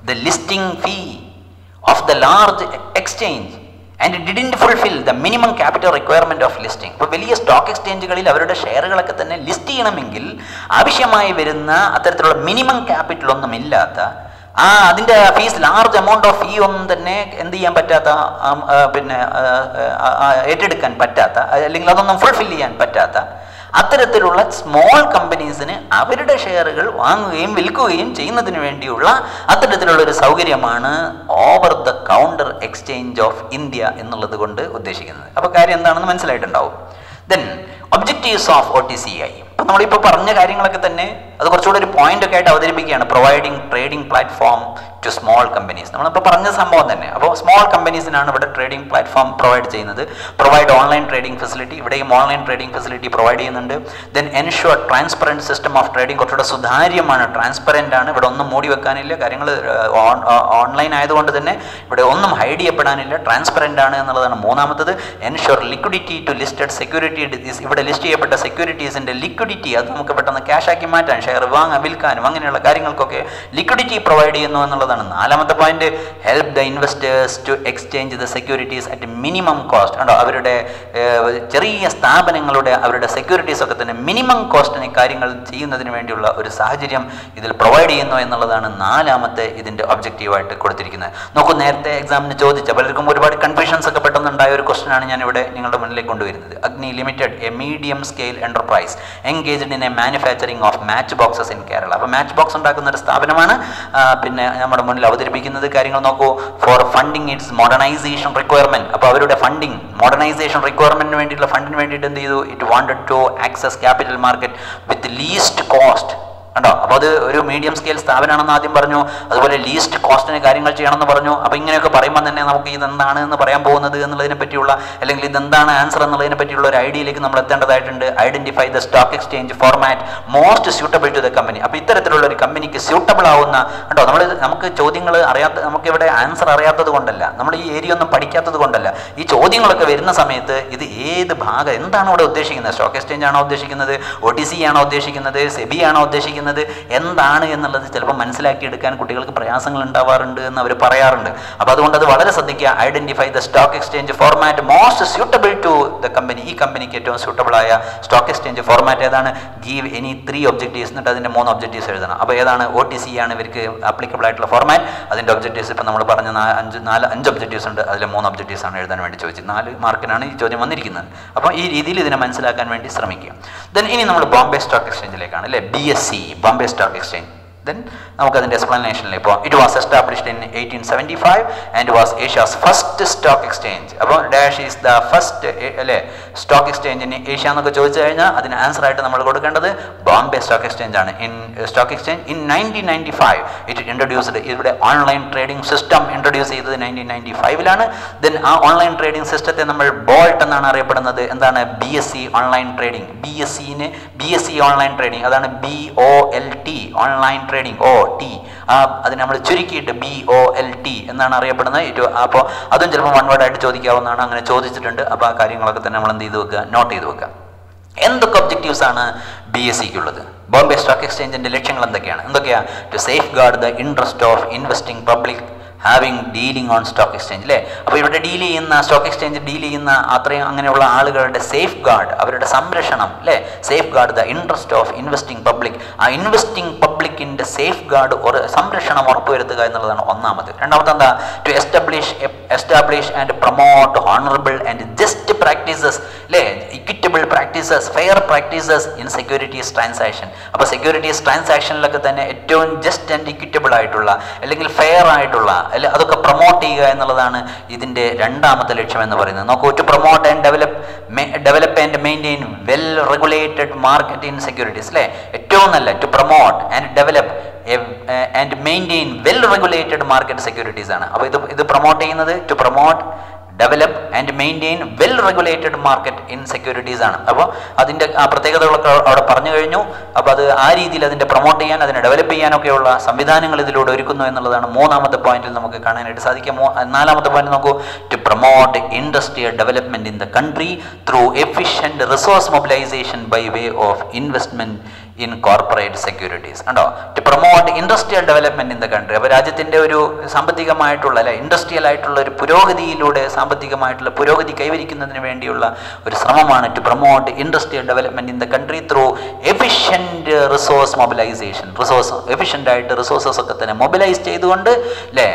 the listing fee of the large exchange and didn't fulfil the minimum capital requirement of listing. ഇപ്പോൾ വലിയ stock എക്സ്ചേഞ്ചുകളിൽ അവരുടെ ഷെയറുകളൊക്കെ തന്നെ ലിസ്റ്റ് ചെയ്യണമെങ്കിൽ ആവശ്യമായി വരുന്ന അത്തരത്തിലുള്ള മിനിമം ക്യാപിറ്റൽ ഒന്നും ഇല്ലാത്ത, അതിൻ്റെ ഫീസ് ലാർജ് എമൗണ്ട് ഓഫ് ഫീ ഒന്നും തന്നെ എന്ത് ചെയ്യാൻ പറ്റാത്ത, പിന്നെ ഏറ്റെടുക്കാൻ പറ്റാത്ത, അല്ലെങ്കിൽ അതൊന്നും ഫുൾഫിൽ ചെയ്യാൻ പറ്റാത്ത അത്തരത്തിലുള്ള സ്മോൾ കമ്പനീസിന് അവരുടെ ഷെയറുകൾ വാങ്ങുകയും വിൽക്കുകയും ചെയ്യുന്നതിന് വേണ്ടിയുള്ള അത്തരത്തിലുള്ള ഒരു സൗകര്യമാണ് over the counter exchange of India എന്നുള്ളത് കൊണ്ട് ഉദ്ദേശിക്കുന്നത്. അപ്പോൾ കാര്യം എന്താണെന്ന് മനസ്സിലായിട്ടുണ്ടാവും. Then objectives of OTCI. അപ്പോൾ നമ്മളിപ്പോൾ പറഞ്ഞ കാര്യങ്ങളൊക്കെ തന്നെ അത് കുറച്ചുകൂടി ഒരു പോയിന്റ് ഒക്കെ ആയിട്ട് അവതരിപ്പിക്കുകയാണ്. Providing trading platform to small companies. നമ്മളിപ്പോൾ പറഞ്ഞ സംഭവം തന്നെ. അപ്പോൾ സ്മോൾ കമ്പനീസിനാണ് ഇവിടെ ട്രേഡിംഗ് പ്ലാറ്റ്ഫോം പ്രൊവൈഡ് ചെയ്യുന്നത്. പ്രൊവൈഡ് ഓൺലൈൻ ട്രേഡിംഗ് ഫെസിലിറ്റി, ഇവിടെയും ഓൺലൈൻ ട്രേഡിംഗ് ഫെസിലിറ്റി പ്രൊവൈഡ് ചെയ്യുന്നുണ്ട്. Then ensure transparent system of trading. കുറച്ചുകൂടെ സുതാര്യമാണ്, ട്രാൻസ്പെറൻ്റ് ആണ്, ഇവിടെ ഒന്നും മൂടി വെക്കാനില്ല. കാര്യങ്ങൾ ഓൺലൈൻ ആയതുകൊണ്ട് തന്നെ ഇവിടെ ഒന്നും ഹൈഡ് ചെയ്യപ്പെടാനില്ല, ട്രാൻസ്പെറൻ്റ് ആണ് എന്നുള്ളതാണ് മൂന്നാമത്തത്. Ensure liquidity to listed security. ഇവിടെ ലിസ്റ്റ് ചെയ്യപ്പെട്ട സെക്യൂരിറ്റീസിൻ്റെ ലിക്വിഡിറ്റി, അത് നമുക്ക് പെട്ടെന്ന് ക്യാഷാക്കി മാറ്റാൻ, ഷെയർ വാങ്ങാൻ, വിൽക്കാനും അങ്ങനെയുള്ള കാര്യങ്ങൾക്കൊക്കെ ലിക്വിഡിറ്റി പ്രൊവൈഡ് ചെയ്യുന്നു എന്നുള്ളതാണ് നാലാമത്തെ point. Help the investors to exchange the securities at minimum cost. ഉണ്ടോ, അവരുടെ ചെറിയ സ്ഥാപനങ്ങളുടെ അവരുടെ സെക്യൂരിറ്റീസ് ഒക്കെ തന്നെ മിനിമം കോസ്റ്റിന് കാര്യങ്ങൾ ചെയ്യുന്നതിന് വേണ്ടിയുള്ള ഒരു സാഹചര്യം ഇതിൽ പ്രൊവൈഡ് ചെയ്യുന്നു എന്നുള്ളതാണ് നാലാമത്തെ ഇതിൻ്റെ ഒബ്ജക്റ്റീവായിട്ട് കൊടുത്തിരിക്കുന്നത്. നോക്കൂ, നേരത്തെ എക്സാമിന് ചോദിച്ച പലർക്കും ഒരുപാട് കൺഫ്യൂഷൻസ് ഒക്കെ പെട്ടെന്നുണ്ടായ ഒരു ക്വസ്റ്റ്യനാണ് ഞാനിവിടെ നിങ്ങളുടെ മുന്നിലേക്ക് കൊണ്ടുവരുന്നത്. അഗ്നി limited, A medium scale enterprise, engaged in A manufacturing of match boxes in Kerala. അപ്പോൾ മാച്ച് ബോക്സ് ഉണ്ടാക്കുന്ന ഒരു സ്ഥാപനമാണ് പിന്നെ നമ്മുടെ മുന്നിൽ അവതരിപ്പിക്കുന്നത്. കാര്യങ്ങൾ നോക്കൂ. For funding its modernisation requirement. അപ്പോൾ അവരുടെ ഫണ്ടിങ് മോഡേണൈസേഷൻ റിക്വയർമെന്റിന് വേണ്ടിയിട്ടുള്ള ഫണ്ടിന് വേണ്ടിയിട്ട് എന്ത് ചെയ്തു? It wanted to access capital market with least cost. കണ്ടോ? അപ്പോൾ അത് ഒരു മീഡിയം സ്കെയിൽ സ്ഥാപനമാണെന്ന് ആദ്യം പറഞ്ഞു. അതുപോലെ ലീസ്റ്റ് കോസ്റ്റിന് കാര്യങ്ങൾ ചെയ്യണമെന്ന് പറഞ്ഞു. അപ്പോൾ ഇങ്ങനെയൊക്കെ പറയുമ്പോൾ തന്നെ നമുക്ക് ഇതെന്താണ് എന്ന് പറയാൻ പോകുന്നത് എന്നുള്ളതിനെ പറ്റിയുള്ള, അല്ലെങ്കിൽ ഇതെന്താണ് ആൻസർ എന്നുള്ളതിനെ പറ്റിയുള്ള ഒരു ഐഡിയയിലേക്ക് നമ്മൾ എത്തേണ്ടതായിട്ടുണ്ട്. Identify the stock exchange format most suitable to the company. അപ്പോൾ ഇത്തരത്തിലുള്ള ഒരു കമ്പനിക്ക് സ്യൂട്ടബിൾ ആവുന്ന, കണ്ടോ, നമുക്ക് ചോദ്യങ്ങൾ അറിയാത്ത, നമുക്കിവിടെ ആൻസർ അറിയാത്തത് കൊണ്ടല്ല, നമ്മൾ ഈ ഏരിയ ഒന്നും പഠിക്കാത്തത് കൊണ്ടല്ല. ഈ ചോദ്യങ്ങളൊക്കെ വരുന്ന സമയത്ത് ഇത് ഏത് ഭാഗം, എന്താണ് ഇവിടെ ഉദ്ദേശിക്കുന്നത്? സ്റ്റോക്ക് എക്സ്ചേഞ്ച് ആണോ ഉദ്ദേശിക്കുന്നത്? OTC ആണോ ഉദ്ദേശിക്കുന്നത്? സെബി ആണോ ഉദ്ദേശിക്കുന്നത്? എന്താണ് എന്നുള്ളത് ചിലപ്പോൾ മനസ്സിലാക്കിയെടുക്കാൻ കുട്ടികൾക്ക് പ്രയാസങ്ങൾ ഉണ്ടാവാറുണ്ട് എന്ന് അവർ പറയാറുണ്ട്. അപ്പോൾ അതുകൊണ്ട് അത് വളരെ ശ്രദ്ധിക്കുക. Identify the stock exchange format most suitable to the company. ഈ കമ്പനിക്ക് ഏറ്റവും സ്യൂട്ടബിൾ ആയ സ്റ്റോക്ക് എക്സ്ചേഞ്ച് ഫോർമാറ്റ് ഏതാണ്? ഗീവ് എനി 3 ഒബ്ജക്റ്റീവ്സ്, എന്നിട്ട് അതിൻ്റെ 3 ഒബ്ജക്റ്റീവ്സ് എഴുതണം. അപ്പോൾ ഏതാണ്? OTC ആണ് ഇവർക്ക് ആപ്ലിക്കബിൾ ആയിട്ടുള്ള ഫോർമാറ്റ്. അതിൻ്റെ ഒബ്ജക്റ്റീവ്സ് ഇപ്പോൾ നമ്മൾ പറഞ്ഞ 5 ഒബ്ജക്റ്റീവ്സ് ഉണ്ട്. അതിൽ 3 ഒബ്ജക്റ്റീവ്സ് ആണ് എഴുതാൻ വേണ്ടി ചോദിച്ചത്. 4 മാർക്കിനാണ് ഈ ചോദ്യം വന്നിരിക്കുന്നത്. അപ്പോൾ ഈ രീതിയിൽ ഇതിനെ മനസ്സിലാക്കാൻ വേണ്ടി ശ്രമിക്കുക. ദെൻ ഇനി നമ്മൾ ബോംബെ സ്റ്റോക്ക് എക്സ്ചേഞ്ചിലേക്കാണ്, അല്ലേ? BSE, Bombay stock exchange. Then നമുക്കതിൻ്റെ എക്സ്പ്ലനേഷനിൽ ഇപ്പോൾ it was established in 1875 and was Asia's first stock exchange. അപ്പോൾ ഡാഷ് ഈസ് ദ ഫസ്റ്റ്, അല്ലേ, സ്റ്റോക്ക് എക്സ്ചേഞ്ച് ഇൻ ഏഷ്യ എന്നൊക്കെ ചോദിച്ചു കഴിഞ്ഞാൽ അതിന് ആൻസർ ആയിട്ട് നമ്മൾ കൊടുക്കേണ്ടത് ബോംബെ സ്റ്റോക്ക് എക്സ്ചേഞ്ച് ആണ്. Stock exchange in 1995 it introduced. ഇവിടെ ഓൺലൈൻ ട്രേഡിംഗ് സിസ്റ്റം ഇൻട്രൊഡ്യൂസ് ചെയ്തത് 1995ലാണ്. ദെൻ ആ ഓൺലൈൻ ട്രേഡിംഗ് സിസ്റ്റത്തെ നമ്മൾ ബോൾട്ട് എന്നാണ് അറിയപ്പെടുന്നത്. എന്താണ്? BSE online trading. BSE online trading, അതാണ് BOLT, ഓൺലൈൻ ട്രേഡിംഗ്. അതിന് നമ്മൾ ചുരുക്കിയിട്ട് BOLT എന്നാണ് അറിയപ്പെടുന്നത്. അപ്പോൾ അതും ചിലപ്പോൾ വൺ വേർഡ് ആയിട്ട് ചോദിക്കാവുന്നതാണ്. അങ്ങനെ ചോദിച്ചിട്ടുണ്ട്. അപ്പോൾ ആ കാര്യങ്ങളൊക്കെ തന്നെ നമ്മൾ എന്ത് ചെയ്ത് വെക്കുക? നോട്ട് ചെയ്ത് വെക്കുക. എന്തൊക്കെ ഒബ്ജക്റ്റീവ്സ് ആണ് BSEക്കുള്ളത്? ബോംബെ സ്റ്റോക്ക് എക്സ്ചേഞ്ചിന്റെ ലക്ഷ്യങ്ങൾ എന്തൊക്കെയാണ്? To safeguard the interest of investing public having dealing on stock exchange, അല്ലേ? അപ്പോൾ ഇവിടെ സ്റ്റോക്ക് എക്സ്ചേഞ്ച് ഡീൽ ചെയ്യുന്ന അത്രയും അങ്ങനെയുള്ള ആളുകളുടെ സേഫ് ഗാർഡ്, അവരുടെ സംരക്ഷണം, അല്ലേ? Safeguard the interest of investing public. ആ ഇൻവെസ്റ്റിംഗ് പബ്ലിക്കിന്റെ സേഫ് ഗാർഡ്, സംരക്ഷണം ഉറപ്പുവരുത്തുക എന്നുള്ളതാണ് ഒന്നാമത്. രണ്ടാമത്തെ എന്താ? To establish and promote honourable and just practices, അല്ലേ? Equitable practices, fair practices in securities transaction. അപ്പോൾ സെക്യൂരിറ്റീസ് ട്രാൻസാക്ഷനിലൊക്കെ തന്നെ ഏറ്റവും ജസ്റ്റ് ആൻഡ് ഇക്വിറ്റബിൾ ആയിട്ടുള്ള, അല്ലെങ്കിൽ ഫെയർ ആയിട്ടുള്ള, അല്ലെ, അതൊക്കെ പ്രൊമോട്ട് ചെയ്യുക എന്നുള്ളതാണ് ഇതിന്റെ രണ്ടാമത്തെ ലക്ഷ്യം എന്ന് പറയുന്നത്. നോക്കൂ. To promote and develop and maintain well regulated market in securities, അല്ലേ? ഏറ്റവും നല്ല to promote and develop and maintain well regulated market securities ആണ്. അപ്പോൾ ഇത് പ്രൊമോട്ട് ചെയ്യുന്നത് to promote, develop and maintain well regulated market in securities ആണ്. അപ്പോൾ അതിൻ്റെ ആ പ്രത്യേകതകളൊക്കെ അവിടെ പറഞ്ഞു കഴിഞ്ഞു. അപ്പോൾ അത് ആ രീതിയിൽ അതിൻ്റെ പ്രൊമോട്ട് ചെയ്യാൻ, അതിനെ ഡെവലപ്പ് ചെയ്യാനൊക്കെയുള്ള സംവിധാനങ്ങൾ ഇതിലൂടെ ഒരുക്കുന്നു എന്നുള്ളതാണ് മൂന്നാമത്തെ പോയിന്റിൽ നമുക്ക് കാണാനായിട്ട് സാധിക്കും. നാലാമത്തെ പോയിന്റ് നോക്കൂ. To promote industrial development in the country through efficient resource mobilisation by way of investment in corporate securities. കണ്ടോ? To promote industrial development in the country. അപ്പോൾ രാജ്യത്തിൻ്റെ ഒരു സാമ്പത്തികമായിട്ടുള്ള, അല്ലെ, ഇൻഡസ്ട്രിയൽ ആയിട്ടുള്ള ഒരു പുരോഗതിയിലൂടെ സാമ്പത്തികമായിട്ടുള്ള പുരോഗതി കൈവരിക്കുന്നതിന് വേണ്ടിയുള്ള ഒരു ശ്രമമാണ് to promote industrial development in the country through efficient resource mobilisation. Efficient ആയിട്ട് റിസോഴ്സസ് ഒക്കെ തന്നെ മൊബിലൈസ് ചെയ്തുകൊണ്ട്, അല്ലേ,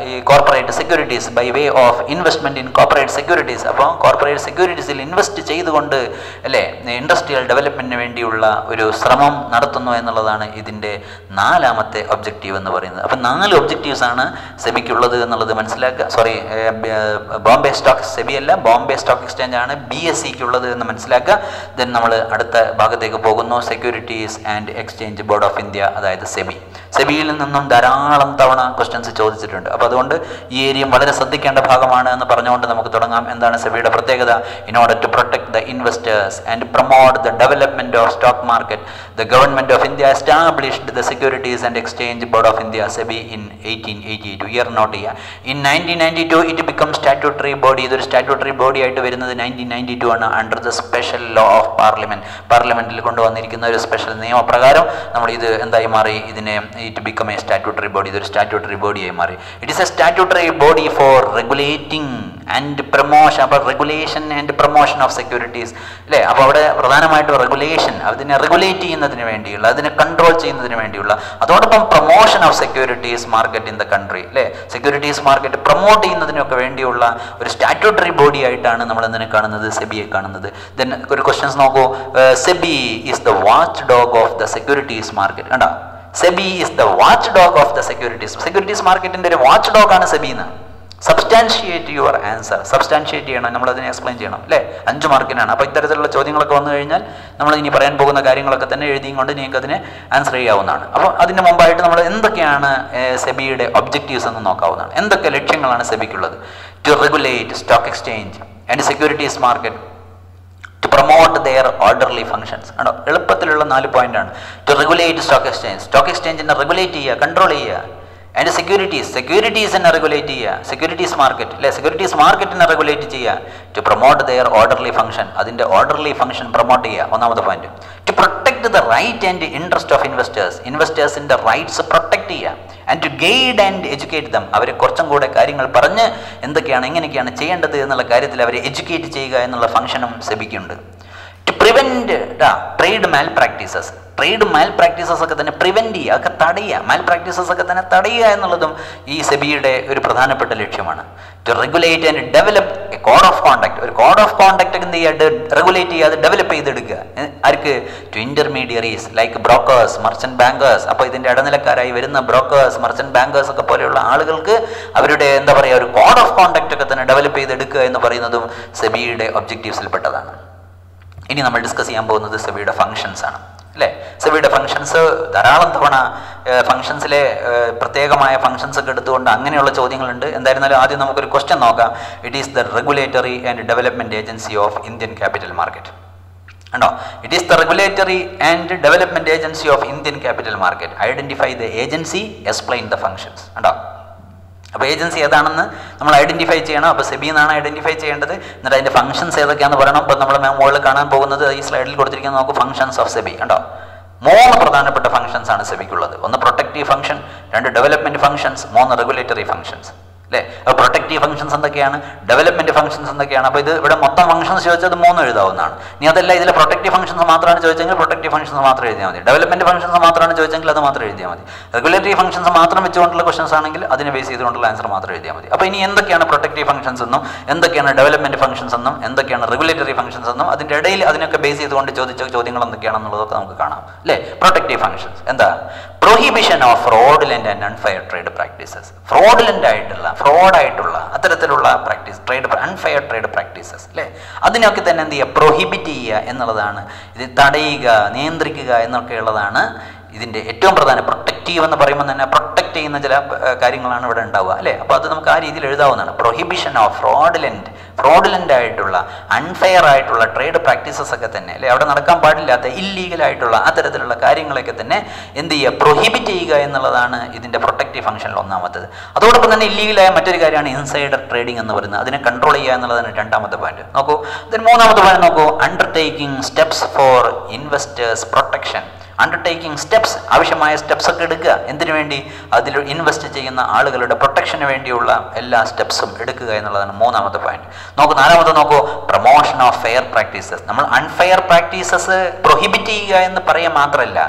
ഈ corporate securities by way of investment in corporate securities. അപ്പോൾ കോർപ്പറേറ്റ് സെക്യൂരിറ്റീസിൽ ഇൻവെസ്റ്റ് ചെയ്തുകൊണ്ട്, അല്ലേ, ഇൻഡസ്ട്രിയൽ ഡെവലപ്മെന്റിന് വേണ്ടിയുള്ള ഒരു ശ്രമം നടത്തുന്നു എന്നുള്ളതാണ് ഇതിൻ്റെ നാലാമത്തെ ഒബ്ജക്റ്റീവ് എന്ന് പറയുന്നത്. അപ്പം 4 ഒബ്ജക്റ്റീവ്സ് ആണ് സെബിക്കുള്ളത് എന്നുള്ളത് മനസ്സിലാക്കുക. ബോംബെ സ്റ്റോക്ക് എക്സ്ചേഞ്ച് ആണ് BSEക്കുള്ളത് എന്ന് മനസ്സിലാക്കുക. ദെൻ നമ്മൾ അടുത്ത ഭാഗത്തേക്ക് പോകുന്നു. Securities and exchange board of India, അതായത് സെബിയിൽ നിന്നും ധാരാളം തവണ ക്വസ്റ്റ്യൻസ് ചോദിച്ചിട്ടുണ്ട്. അപ്പോൾ അതുകൊണ്ട് ഈ ഏരിയ വളരെ ശ്രദ്ധിക്കേണ്ട ഭാഗമാണ് എന്ന് പറഞ്ഞുകൊണ്ട് നമുക്ക് തുടങ്ങാം. എന്താണ് സെബിയുടെ പ്രത്യേകത? In order to protect the investors and promote the development of stock market, the government of India established the Securities and Exchange Board of India, SEBI, in 1882. Year note here. In 1992 it becomes statutory body. ഇതൊരു statutory body ആയിട്ട് വരുന്നത് 1992 ആണ്. Under the special law of പാർലമെന്റിൽ കൊണ്ടുവന്നിരിക്കുന്ന ഒരു special നിയമപ്രകാരം നമ്മൾ ഇത് എന്തായി മാറി? ഇതിനെ it become a statutory body. ഇതൊരു സ്റ്റാറ്റ്യൂട്ടറി ബോഡിയായി മാറി. It is a statutory body for regulating and promotion. അപ്പോൾ regulation and promotion of securities അല്ലേ. അപ്പോൾ അവിടെ പ്രധാനമായിട്ടും റെഗുലേഷൻ, അതിനെ റെഗുലേറ്റ് ചെയ്യുന്നതിന് വേണ്ടിയുള്ള, അതിനെ കൺട്രോൾ ചെയ്യുന്നതിന് വേണ്ടിയുള്ള, അതോടൊപ്പം promotion of securities market in the country അല്ലേ. സെക്യൂരിറ്റീസ് മാർക്കറ്റ് പ്രൊമോട്ട് ചെയ്യുന്നതിനൊക്കെ വേണ്ടിയുള്ള ഒരു സ്റ്റാറ്റ്യൂട്ടറി ബോഡി ആയിട്ടാണ് നമ്മൾ എന്തിനെ കാണുന്നത്, സെബിയെ കാണുന്നത്. ദെൻ ഒരു ക്വസ്റ്റ്യൻസ് നോക്കൂ. SEBI is the watchdog of the securities market. കണ്ടോ, SEBI is the watchdog of the securities മാർക്കറ്റിന്റെ ഒരു വാച്ച് ഡോഗ് ആണ് സെബി എന്ന്. Substantiate your answer. സബ്സ്റ്റാൻഷിയേറ്റ് ചെയ്യണം, നമ്മൾ അതിനെ എക്സ്പ്ലെയിൻ ചെയ്യണം അല്ലേ. 5 മാർക്കിനാണ്. അപ്പോൾ ഇത്തരത്തിലുള്ള ചോദ്യങ്ങളൊക്കെ വന്നു കഴിഞ്ഞാൽ നമ്മൾ ഇനി പറയാൻ പോകുന്ന കാര്യങ്ങളൊക്കെ തന്നെ എഴുതിയും കൊണ്ട് നിങ്ങൾക്ക് അതിനെ ആൻസർ ചെയ്യാവുന്നതാണ്. അപ്പോൾ അതിന് മുമ്പായിട്ട് നമ്മൾ എന്തൊക്കെയാണ് സെബിയുടെ ഒബ്ജക്റ്റീവ്സ് എന്ന് നോക്കാവുന്നതാണ്. എന്തൊക്കെ ലക്ഷ്യങ്ങളാണ് സെബിക്കുള്ളത്? To regulate stock exchange and securities market, to promote their orderly functions. ആണോ, എളുപ്പത്തിലുള്ള 4 പോയിന്റാണ്. ടു റെഗുലേറ്റ് സ്റ്റോക്ക് എക്സ്ചേഞ്ചിനെ റെഗുലേറ്റ് ചെയ്യുക, കൺട്രോൾ ചെയ്യുക. ആൻഡ് സെക്യൂരിറ്റീസിനെ റെഗുലേറ്റ് ചെയ്യുക, സെക്യൂരിറ്റീസ് മാർക്കറ്റ് അല്ലെ, സെക്യൂരിറ്റീസ് മാർക്കറ്റിനെ റെഗുലേറ്റ് ചെയ്യുക. To promote their orderly function, അതിൻ്റെ ഓർഡർലി ഫംഗ്ഷൻ പ്രൊമോട്ട് ചെയ്യുക, ഒന്നാമത്തെ point. To protect the right and interest of ഇൻവെസ്റ്റേഴ്സിൻ്റെ റൈറ്റ്സ് പ്രൊട്ടക്ട് ചെയ്യുക. And to guide and educate dum, അവരെ കുറച്ചും കൂടെ കാര്യങ്ങൾ പറഞ്ഞ് എന്തൊക്കെയാണ് എങ്ങനെയൊക്കെയാണ് ചെയ്യേണ്ടത് എന്നുള്ള കാര്യത്തിൽ അവരെ എഡ്യൂക്കേറ്റ് ചെയ്യുക എന്നുള്ള ഫംഗ്ഷനും സെബിക്കുണ്ട്. To prevent trade malpractices ഒക്കെ തന്നെ പ്രിവെൻറ്റ് ചെയ്യുക, ഒക്കെ തടയുക, മാൽ പ്രാക്ടീസസ് ഒക്കെ തന്നെ തടയുക എന്നുള്ളതും ഈ സെബിയുടെ ഒരു പ്രധാനപ്പെട്ട ലക്ഷ്യമാണ്. To regulate and develop a code of conduct, ഒരു കോഡ് ഓഫ് കോണ്ടാക്ട് എന്ത് ചെയ്യുക, റെഗുലേറ്റ് ചെയ്യുക, അത് ഡെവലപ്പ് ചെയ്തെടുക്കുക. ആർക്ക്? To intermediaries like brokers, merchant bankers. അപ്പോൾ ഇതിൻ്റെ ഇടനിലക്കാരായി വരുന്ന ബ്രോക്കേഴ്സ്, മർച്ചന്റ് ബാങ്കേഴ്സ് ഒക്കെ പോലെയുള്ള ആളുകൾക്ക് അവരുടെ എന്താ പറയുക, ഒരു കോഡ് ഓഫ് കോണ്ടാക്ട് ഒക്കെ തന്നെ ഡെവലപ്പ് ചെയ്തെടുക്കുക എന്ന് പറയുന്നതും സെബിയുടെ ഒബ്ജക്റ്റീവ്സിൽപ്പെട്ടതാണ്. ഇനി നമ്മൾ ഡിസ്കസ് ചെയ്യാൻ പോകുന്നത് സെബിയുടെ ഫങ്ഷൻസ് ആണ് അല്ലേ. സെബിയുടെ ഫങ്ഷൻസ് ധാരാളം തവണ ഫങ്ഷൻസിലെ പ്രത്യേകമായ ഫങ്ഷൻസ് ഒക്കെ എടുത്തുകൊണ്ട് അങ്ങനെയുള്ള ചോദ്യങ്ങളുണ്ട്. എന്തായിരുന്നാലും ആദ്യം നമുക്കൊരു ക്വസ്റ്റ്യൻ നോക്കാം. It is the regulatory and development agency of Indian capital market. ഉണ്ടോ, it is the regulatory and development agency of Indian capital market. Identify the agency, explain the functions. ഉണ്ടോ, അപ്പോൾ ഏജൻസി ഏതാണെന്ന് നമ്മൾ ഐഡന്റിഫൈ ചെയ്യണം. അപ്പോൾ സെബി എന്നാണ് identify ചെയ്യേണ്ടത്. എന്നിട്ട് അതിൻ്റെ ഫംഗ്ഷൻസ് ഏതൊക്കെയാണെന്ന് പറയണം. അപ്പോൾ നമ്മൾ മുകളിൽ കാണാൻ പോകുന്നത് ഈ സ്ലൈഡിൽ കൊടുത്തിരിക്കുന്നത് നോക്കൂ, ഫംഗ്ഷൻസ് ഓഫ് സെബി. ഉണ്ടോ, 3 പ്രധാനപ്പെട്ട ഫംഗ്ഷൻസ് ആണ് സെബിക്കുള്ളത്. 1 protective function, 2 development functions, 3 regulatory functions അല്ലേ. അപ്പോൾ പ്രൊട്ടക്റ്റീവ് ഫംഗ്ഷൻസ് എന്തൊക്കെയാണ്, ഡെവലപ്മെന്റ് ഫംഗ്ഷൻസ് എന്തൊക്കെയാണ്? അപ്പോൾ ഇത് ഇവിടെ മൊത്തം ഫംഗ്ഷൻസ് ചോദിച്ചാൽ 3 എഴുതാവുന്നതാണ്. ഇനി അതല്ല ഇതിൽ പ്രൊട്ടക്റ്റീവ് ഫംഗ്ഷൻസ് മാത്രമാണ് ചോദിച്ചെങ്കിൽ പ്രൊട്ടക്റ്റീവ് ഫംഗ്ഷൻസ് മാത്രം എഴുതിയാൽ മതി. ഡെവലപ്മെന്റ് ഫംഗ്ഷൻസ് മാത്രമാണ് ചോദിച്ചെങ്കിൽ അത് മാത്രം എഴുതിയാൽ മതി. റെഗുലേറ്ററി ഫംഗ്ഷൻസ് മാത്രം വെച്ചുകൊണ്ടുള്ള ക്വസ്റ്റൻസ് ആണെങ്കിൽ അതിനെ ബേസ് ചെയ്തുകൊണ്ടുള്ള ആൻസർ മാത്രം എഴുതിയാൽ മതി. അപ്പോൾ ഇനി എന്തൊക്കെയാണ് പ്രൊട്ടക്റ്റീവ് ഫംഗ്ഷൻസ് എന്നും എന്തൊക്കെയാണ് ഡെവലപ്മെന്റ് ഫംഗ്ഷൻസ് എന്നും എന്തൊക്കെയാണ് റെഗുലേറ്ററി ഫംഗ്ഷൻസ് എന്നും അതിൻ്റെ ഇടയിൽ അതിനൊക്കെ ബേസ് ചെയ്തുകൊണ്ട് ചോദിച്ച ചോദ്യങ്ങൾ എന്തൊക്കെയാണെന്നുള്ളതൊക്കെ നമുക്ക് കാണാം അല്ലേ. പ്രൊട്ടക്റ്റീവ് ഫംഗ്ഷൻസ് എന്താ? Prohibition of fraudulent and unfair trade practices. ഫ്രോഡായിട്ടുള്ള അത്തരത്തിലുള്ള പ്രാക്ടീസ്, അൺഫെയർ ട്രേഡ് പ്രാക്ടീസസ് അല്ലേ, അതിനൊക്കെ തന്നെ എന്ത് ചെയ്യുക, പ്രൊഹിബിറ്റ് ചെയ്യുക എന്നുള്ളതാണ്. ഇത് തടയുക, നിയന്ത്രിക്കുക എന്നൊക്കെ ഉള്ളതാണ് ഇതിൻ്റെ ഏറ്റവും പ്രധാനം. പ്രൊട്ടക്റ്റീവ് എന്ന് പറയുമ്പോൾ തന്നെ പ്രൊട്ടക്റ്റ് ചെയ്യുന്ന ചില കാര്യങ്ങളാണ് ഇവിടെ ഉണ്ടാവുക അല്ലേ. അപ്പോൾ അത് നമുക്ക് ആ രീതിയിൽ എഴുതാവുന്നതാണ്. പ്രൊഹിബിഷൻ ഓഫ് ഫ്രോഡുലൻ്റ് ആയിട്ടുള്ള അൺഫെയർ ആയിട്ടുള്ള ട്രേഡ് പ്രാക്ടീസസ് ഒക്കെ തന്നെ അല്ലേ, അവിടെ നടക്കാൻ പാടില്ലാത്ത ഇല്ലീഗലായിട്ടുള്ള അത്തരത്തിലുള്ള കാര്യങ്ങളൊക്കെ തന്നെ എന്ത് ചെയ്യുക, പ്രൊഹിബിറ്റ് ചെയ്യുക എന്നുള്ളതാണ് ഇതിൻ്റെ പ്രൊട്ടക്റ്റീവ് ഫംഗ്ഷനിൽ ഒന്നാമത്തത്. അതോടൊപ്പം തന്നെ ഇല്ലീഗലായ മറ്റൊരു കാര്യമാണ് ഇൻസൈഡർ ട്രേഡിംഗ് എന്ന് പറയുന്നത്. അതിനെ കൺട്രോൾ ചെയ്യുക എന്നുള്ളതാണ് 2ാമത്തെ പോയിന്റ്. നോക്കൂ, ദെൻ 3ാമത്തെ പോയിന്റ് നോക്കൂ, undertaking steps four investors protection. Undertaking steps, ആവശ്യമായ സ്റ്റെപ്സ് ഒക്കെ എടുക്കുക. എന്തിനു വേണ്ടി? അതിൽ ഇൻവെസ്റ്റ് ചെയ്യുന്ന ആളുകളുടെ പ്രൊട്ടക്ഷന് വേണ്ടിയുള്ള എല്ലാ സ്റ്റെപ്സും എടുക്കുക എന്നുള്ളതാണ് 3ാമത്തെ പോയിന്റ്. നോക്കൂ, 4ാമത്തെ നോക്കൂ, പ്രൊമോഷൻ ഓഫ് ഫെയർ പ്രാക്ടീസസ്. നമ്മൾ അൺഫെയർ പ്രാക്ടീസസ് പ്രൊഹിബിറ്റ് ചെയ്യുക എന്ന് പറയുക മാത്രമല്ല,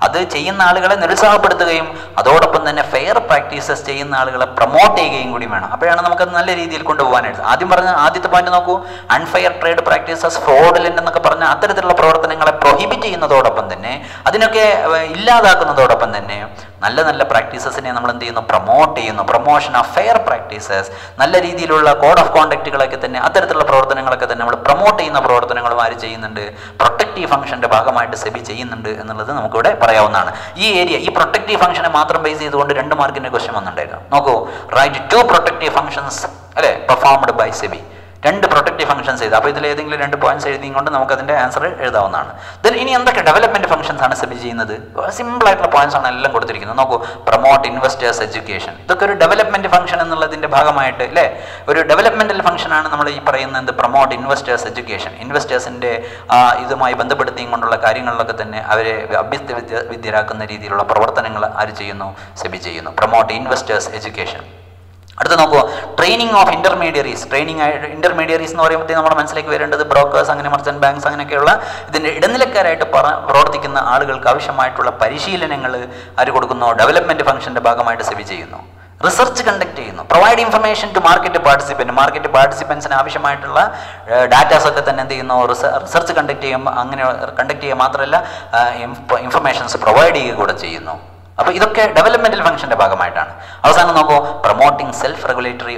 അത് ചെയ്യുന്ന ആളുകളെ നിരുത്സാഹപ്പെടുത്തുകയും അതോടൊപ്പം തന്നെ ഫെയർ പ്രാക്ടീസസ് ചെയ്യുന്ന ആളുകളെ പ്രൊമോട്ട് ചെയ്യുകയും കൂടി വേണം. അപ്പോഴാണ് നമുക്കത് നല്ല രീതിയിൽ കൊണ്ടുപോകാനായിട്ട്. ആദ്യത്തെ പോയിന്റ് നോക്കൂ, അൺഫെയർ ട്രേഡ് പ്രാക്ടീസസ്, ഫ്രോഡുലന്റ് എന്നൊക്കെ പറഞ്ഞ അത്തരത്തിലുള്ള പ്രവർത്തനങ്ങളെ പ്രൊഹിബിറ്റ് ചെയ്യുന്നതോടൊപ്പം തന്നെ അതിനൊക്കെ ഇല്ലാതാക്കുന്നതോടൊപ്പം തന്നെ നല്ല നല്ല പ്രാക്ടീസസിനെ നമ്മൾ എന്ത് ചെയ്യുന്നു, പ്രൊമോട്ട് ചെയ്യുന്നു. പ്രൊമോഷൻ ഓഫ് ഫെയർ പ്രാക്ടീസസ്, നല്ല രീതിയിലുള്ള കോഡ് ഓഫ് കോണ്ടക്റ്റുകളൊക്കെ തന്നെ അത്തരത്തിലുള്ള പ്രവർത്തനങ്ങളൊക്കെ തന്നെ നമ്മൾ പ്രൊമോട്ട് ചെയ്യുന്ന പ്രവർത്തനങ്ങളും ആര് ചെയ്യുന്നുണ്ട്, പ്രൊട്ടക്റ്റീവ് ഫംഗ്ഷന്റെ ഭാഗമായിട്ട് സെബി ചെയ്യുന്നുണ്ട് എന്നുള്ളത് നമുക്കിവിടെ പറയാവുന്നതാണ്. ഈ ഏരിയ, ഈ പ്രൊട്ടക്റ്റീവ് ഫംഗ്ഷനെ മാത്രം ബേസ് ചെയ്തുകൊണ്ട് 2 മാർക്കിന്റെ ക്വസ്റ്റ്യൻ വന്നിട്ടുണ്ടായിരുന്നു. നോക്കൂ, റൈറ്റ് 2 പ്രൊട്ടക്റ്റീവ് ഫംഗ്ഷൻസ് അല്ലെ performed by SEBI. 2 protective functions ചെയ്ത്, അപ്പോൾ ഇതിൽ ഏതെങ്കിലും 2 പോയിന്റ്സ് എഴുതിയും കൊണ്ട് നമുക്ക് അതിന്റെ ആൻസർ എഴുതാവുന്നതാണ്. ദെൻ ഇനി എന്തൊക്കെ ഡെവലപ്മെന്റ് ഫംഗ്ഷൻസ് ആണ് സെബി ചെയ്യുന്നത്? സിമ്പിൾ ആയിട്ടുള്ള പോയിന്റ്സ് ആണ് എല്ലാം കൊടുത്തിരിക്കുന്നത്. നോക്കൂ, പ്രൊമോട്ട് ഇൻവെസ്റ്റേഴ്സ് എഡ്യൂക്കേഷൻ. ഇതൊക്കെ ഒരു ഡെവലപ്മെന്റ് ഫംഗ്ഷൻ എന്നുള്ളതിന്റെ ഭാഗമായിട്ട് അല്ലേ, ഒരു ഡെവലപ്മെന്റൽ ഫംഗ്ഷൻ ആണ് നമ്മൾ ഈ പറയുന്നത്. പ്രൊമോട്ട് ഇൻവെസ്റ്റേഴ്സ് എഡ്യൂക്കേഷൻ, ഇൻവെസ്റ്റേഴ്സിന്റെ ഇതുമായി ബന്ധപ്പെടുത്തിയും കൊണ്ടുള്ള കാര്യങ്ങളിലൊക്കെ തന്നെ അവരെ വിദ്യരാക്കുന്ന രീതിയിലുള്ള പ്രവർത്തനങ്ങൾ ആര് ചെയ്യുന്നു, സെബി ചെയ്യുന്നു. Promote investors education. അടുത്ത നോക്കൂ, ട്രെയിനിങ് ഓഫ് ഇൻ്റർമീഡിയറീസ്. ഇൻ്റർമീഡിയറീസ് എന്ന് പറയുമ്പോഴത്തേക്ക് നമ്മുടെ മനസ്സിലേക്ക് വരേണ്ടത് ബ്രോക്കേഴ്സ്, അങ്ങനെ മർച്ചന്റ് ബാങ്ക്സ്, അങ്ങനെയൊക്കെയുള്ള ഇതിൻ്റെ ഇടനിലക്കാരായിട്ട് പ്രവർത്തിക്കുന്ന ആളുകൾക്ക് ആവശ്യമായിട്ടുള്ള പരിശീലനങ്ങൾ ആര് കൊടുക്കുന്നു? ഡെവലപ്മെൻറ്റ് ഫംഗ്ഷൻ്റെ ഭാഗമായിട്ട് സെബി ചെയ്യുന്നു. റിസർച്ച് കണ്ടക്ട് ചെയ്യുന്നു. പ്രൊവൈഡ് ഇൻഫർമേഷൻ ടു മാർക്കറ്റ് പാർട്ടിസിപ്പൻസിന് ആവശ്യമായിട്ടുള്ള ഡാറ്റാസൊക്കെ തന്നെ എന്ത് ചെയ്യുന്നു? റിസർച്ച് കണ്ടക്ട് ചെയ്യുക മാത്രമല്ല ഇൻഫർമേഷൻസ് പ്രൊവൈഡ് ചെയ്യുക കൂടെ ചെയ്യുന്നു. അപ്പോൾ ഇതൊക്കെ ഡെവലപ്മെൻറ്റൽ ഫംഗ്ഷൻ്റെ ഭാഗമായിട്ടാണ്. അവസാനം നോക്കൂ, പ്രൊമോട്ടിങ് സെൽഫ് റെഗുലേറ്ററി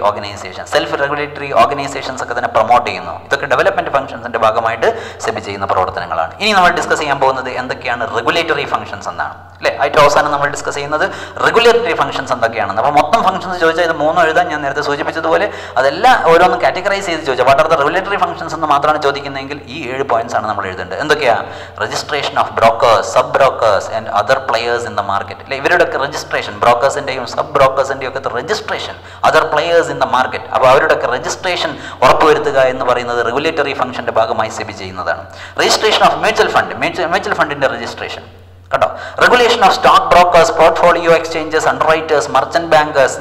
ഓർഗനൈസേഷൻസ് ഒക്കെ തന്നെ പ്രൊമോട്ട് ചെയ്യുന്നു. ഇതൊക്കെ ഡെവലപ്മെൻറ്റ് ഫംഗ്ഷൻസിൻ്റെ ഭാഗമായിട്ട് സെബി ചെയ്യുന്ന പ്രവർത്തനങ്ങളാണ്. ഇനി നമ്മൾ ഡിസ്കസ് ചെയ്യാൻ പോകുന്നത് എന്തൊക്കെയാണ് റെഗുലേറ്ററി ഫംഗ്ഷൻസ് എന്നാണ്, അല്ലേ? ഏറ്റവും അവസാനം നമ്മൾ ഡിസ്കസ് ചെയ്യുന്നത് റെഗുലേറ്ററി ഫംഗ്ഷൻസ് എന്തൊക്കെയാണെന്ന്. അപ്പോൾ മൊത്തം ഫംഗ്ഷൻസ് ചോദിച്ചാൽ ഇത് 3 എഴുതാൻ ഞാൻ നേരത്തെ സൂചിപ്പിച്ചതുപോലെ അതെല്ലാം ഓരോന്നും കാറ്റഗറൈസ് ചെയ്ത് ചോദിച്ചാൽ what are the regulatory functions എന്ന് മാത്രമാണ് ചോദിക്കുന്നതെങ്കിൽ ഈ 7 പോയിന്റ്സ് ആണ് നമ്മൾ എഴുതേണ്ടത്. എന്തൊക്കെയാണ്? Registration of brokers, sub brokers and other players in the market. ഇവരുടെയൊക്കെ രജിസ്ട്രേഷൻ, ബ്രോക്കേഴ്സിൻ്റെയും സബ് ബ്രോക്കേഴ്സിൻ്റെയും ഒക്കെ registration, other players in the market. അപ്പോൾ അവരുടെയൊക്കെ രജിസ്ട്രേഷൻ ഉറപ്പുവരുത്തുക എന്ന് പറയുന്നത് റെഗുലേറ്ററി ഫംഗ്ഷൻ്റെ ഭാഗമായി സെബി ചെയ്യുന്നതാണ്. രജിസ്ട്രേഷൻ ഓഫ് മ്യൂച്വൽ ഫണ്ടിൻ്റെ രജിസ്ട്രേഷൻ കേട്ടോ. Regulation of stock brokers, portfolio exchanges, underwriters, merchant bankers,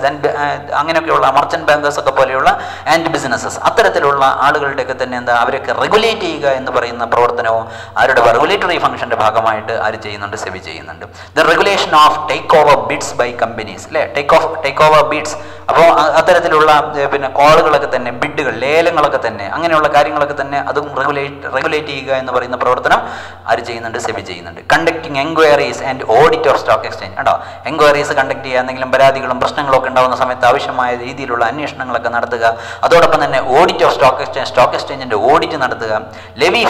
അങ്ങനെയൊക്കെയുള്ള മർച്ചന്റ് ബാങ്കേഴ്സ് ഒക്കെ പോലെയുള്ള ആൻഡ് ബിസിനസ്സസ്, അത്തരത്തിലുള്ള ആളുകളുടെയൊക്കെ തന്നെ അവരൊക്കെ റെഗുലേറ്റ് ചെയ്യുക എന്ന് പറയുന്ന പ്രവർത്തനവും ആരുടെ റെഗുലേറ്ററി ഫംഗ്ഷൻ്റെ ഭാഗമായിട്ട് ആര് ചെയ്യുന്നുണ്ട്? സെബി ചെയ്യുന്നുണ്ട്. The regulation of takeover bids by companies, അല്ലേ? Takeover bids. അപ്പോൾ അത്തരത്തിലുള്ള കോളുകളൊക്കെ തന്നെ, ബിഡുകൾ, ലേലങ്ങളൊക്കെ തന്നെ, അങ്ങനെയുള്ള കാര്യങ്ങളൊക്കെ തന്നെ അതും റെഗുലേറ്റ് ചെയ്യുക എന്ന് പറയുന്ന പ്രവർത്തനം ആര് ചെയ്യുന്നുണ്ട്? സെബി ചെയ്യുന്നുണ്ട്. Conducting enquiries and audit of stock exchange. കേട്ടോ, എൻക്വയറീസ് കണ്ടക്ട് ചെയ്യുക, എന്തെങ്കിലും പരാതികളും പ്രശ്നങ്ങളൊക്കെ ഉണ്ടാകുന്ന സമയത്ത് ആവശ്യമായ രീതിയിലുള്ള അന്വേഷണങ്ങളൊക്കെ നടത്തുക. അതോടൊപ്പം തന്നെ ഓഡിറ്റ് ഓഫ് സ്റ്റോക്ക് എക്സ്ചേഞ്ചിൻ്റെ ഓഡിറ്റ് നടത്തുക. ലെവി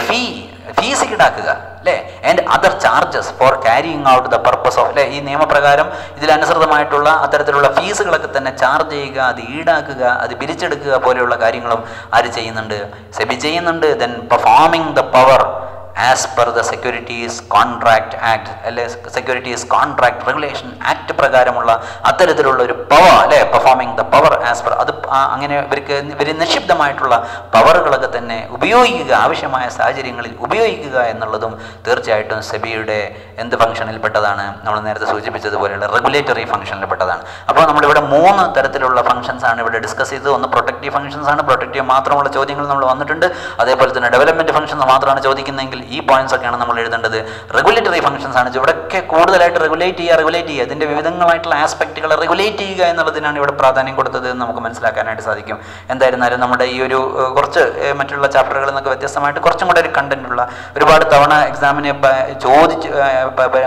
ഫീസ് ഈടാക്കുക, അല്ലേ? And other charges four carrying out the purpose of, അല്ലേ? ഈ നിയമപ്രകാരം ഇതിലനുസൃതമായിട്ടുള്ള അത്തരത്തിലുള്ള ഫീസുകളൊക്കെ തന്നെ ചാർജ് ചെയ്യുക, അത് ഈടാക്കുക, അത് പിരിച്ചെടുക്കുക പോലെയുള്ള കാര്യങ്ങളും ആര് ചെയ്യുന്നുണ്ട്? സെബി ചെയ്യുന്നുണ്ട്. Then performing the power as per the securities contract act, അല്ലെ? സെക്യൂരിറ്റീസ് കോൺട്രാക്ട് റെഗുലേഷൻ ആക്ട് പ്രകാരമുള്ള അത്തരത്തിലുള്ള ഒരു പവർ, അല്ലെ? Performing the power as per, അത് അങ്ങനെ ഇവർ നിക്ഷിപ്തമായിട്ടുള്ള പവറുകളൊക്കെ തന്നെ ഉപയോഗിക്കുക, ആവശ്യമായ സാഹചര്യങ്ങളിൽ ഉപയോഗിക്കുക എന്നുള്ളതും തീർച്ചയായിട്ടും സെബിയുടെ എന്ത് ഫംഗ്ഷനിൽപ്പെട്ടതാണ്? നമ്മൾ നേരത്തെ സൂചിപ്പിച്ചതുപോലെയുള്ള റെഗുലേറ്ററി ഫംഗ്ഷനിൽപ്പെട്ടതാണ്. അപ്പോൾ നമ്മളിവിടെ 3 തരത്തിലുള്ള ഫംഗ്ഷൻസ് ആണ് ഇവിടെ ഡിസ്കസ് ചെയ്തത്. ഒന്ന് പ്രൊട്ടക്റ്റീവ് ഫംഗ്ഷൻസ് ആണ്, പ്രൊട്ടക്റ്റീവ് മാത്രമുള്ള ചോദ്യങ്ങൾ നമ്മൾ വന്നിട്ടുണ്ട്. അതേപോലെ തന്നെ ഡെവലപ്മെൻറ്റ് ഫംഗ്ഷൻസ് മാത്രമാണ് ചോദിക്കുന്നതെങ്കിൽ ഈ പോയിന്റ്സ് ഒക്കെയാണ് നമ്മൾ എഴുതേണ്ടത്. റെഗുലേറ്ററി ഫംഗ്ഷൻസ് ആണ് ഇവിടെയൊക്കെ കൂടുതലായിട്ട് റെഗുലേറ്റ് ചെയ്യുക, അതിൻ്റെ വിവിധങ്ങളായിട്ടുള്ള ആസ്പെക്റ്റുകളെ റെഗുലേറ്റ് ചെയ്യുക എന്നുള്ളതിനാണ് ഇവിടെ പ്രാധാന്യം കൊടുത്തത് എന്ന് നമുക്ക് മനസ്സിലാക്കാനായിട്ട് സാധിക്കും. എന്തായിരുന്നാലും നമ്മുടെ ഈ ഒരു കുറച്ച് മറ്റുള്ള ചാപ്റ്ററുകളിൽ നിന്നൊക്കെ വ്യത്യസ്തമായിട്ട് കുറച്ചും കൂടെ ഒരു കണ്ടന്റ് ഉള്ള, ഒരുപാട് തവണ എക്സാമിന്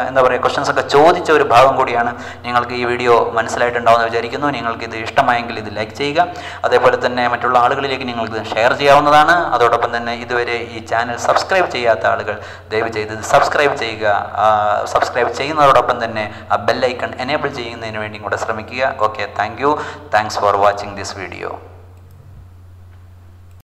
എന്താ പറയുക, ക്വസ്റ്റ്യൻസ് ഒക്കെ ചോദിച്ച ഒരു ഭാഗം കൂടിയാണ്. നിങ്ങൾക്ക് ഈ വീഡിയോ മനസ്സിലായിട്ടുണ്ടാവുമെന്ന് വിചാരിക്കുന്നു. നിങ്ങൾക്ക് ഇത് ഇഷ്ടമായെങ്കിൽ ഇത് ലൈക്ക് ചെയ്യുക. അതേപോലെ തന്നെ മറ്റുള്ള ആളുകളിലേക്ക് നിങ്ങൾക്ക് ഷെയർ ചെയ്യാവുന്നതാണ്. അതോടൊപ്പം തന്നെ ഇതുവരെ ഈ ചാനൽ സബ്സ്ക്രൈബ് ചെയ്യാത്ത ആളുകൾ ദയവ് ചെയ്ത് സബ്സ്ക്രൈബ് ചെയ്യുക. സബ്സ്ക്രൈബ് ചെയ്യുന്നതോടൊപ്പം തന്നെ ആ ബെൽ ഐക്കൺ എനേബിൾ ചെയ്യുന്നതിന് വേണ്ടി കൂടെ ശ്രമിക്കുക. Okay, thanks for watching this video.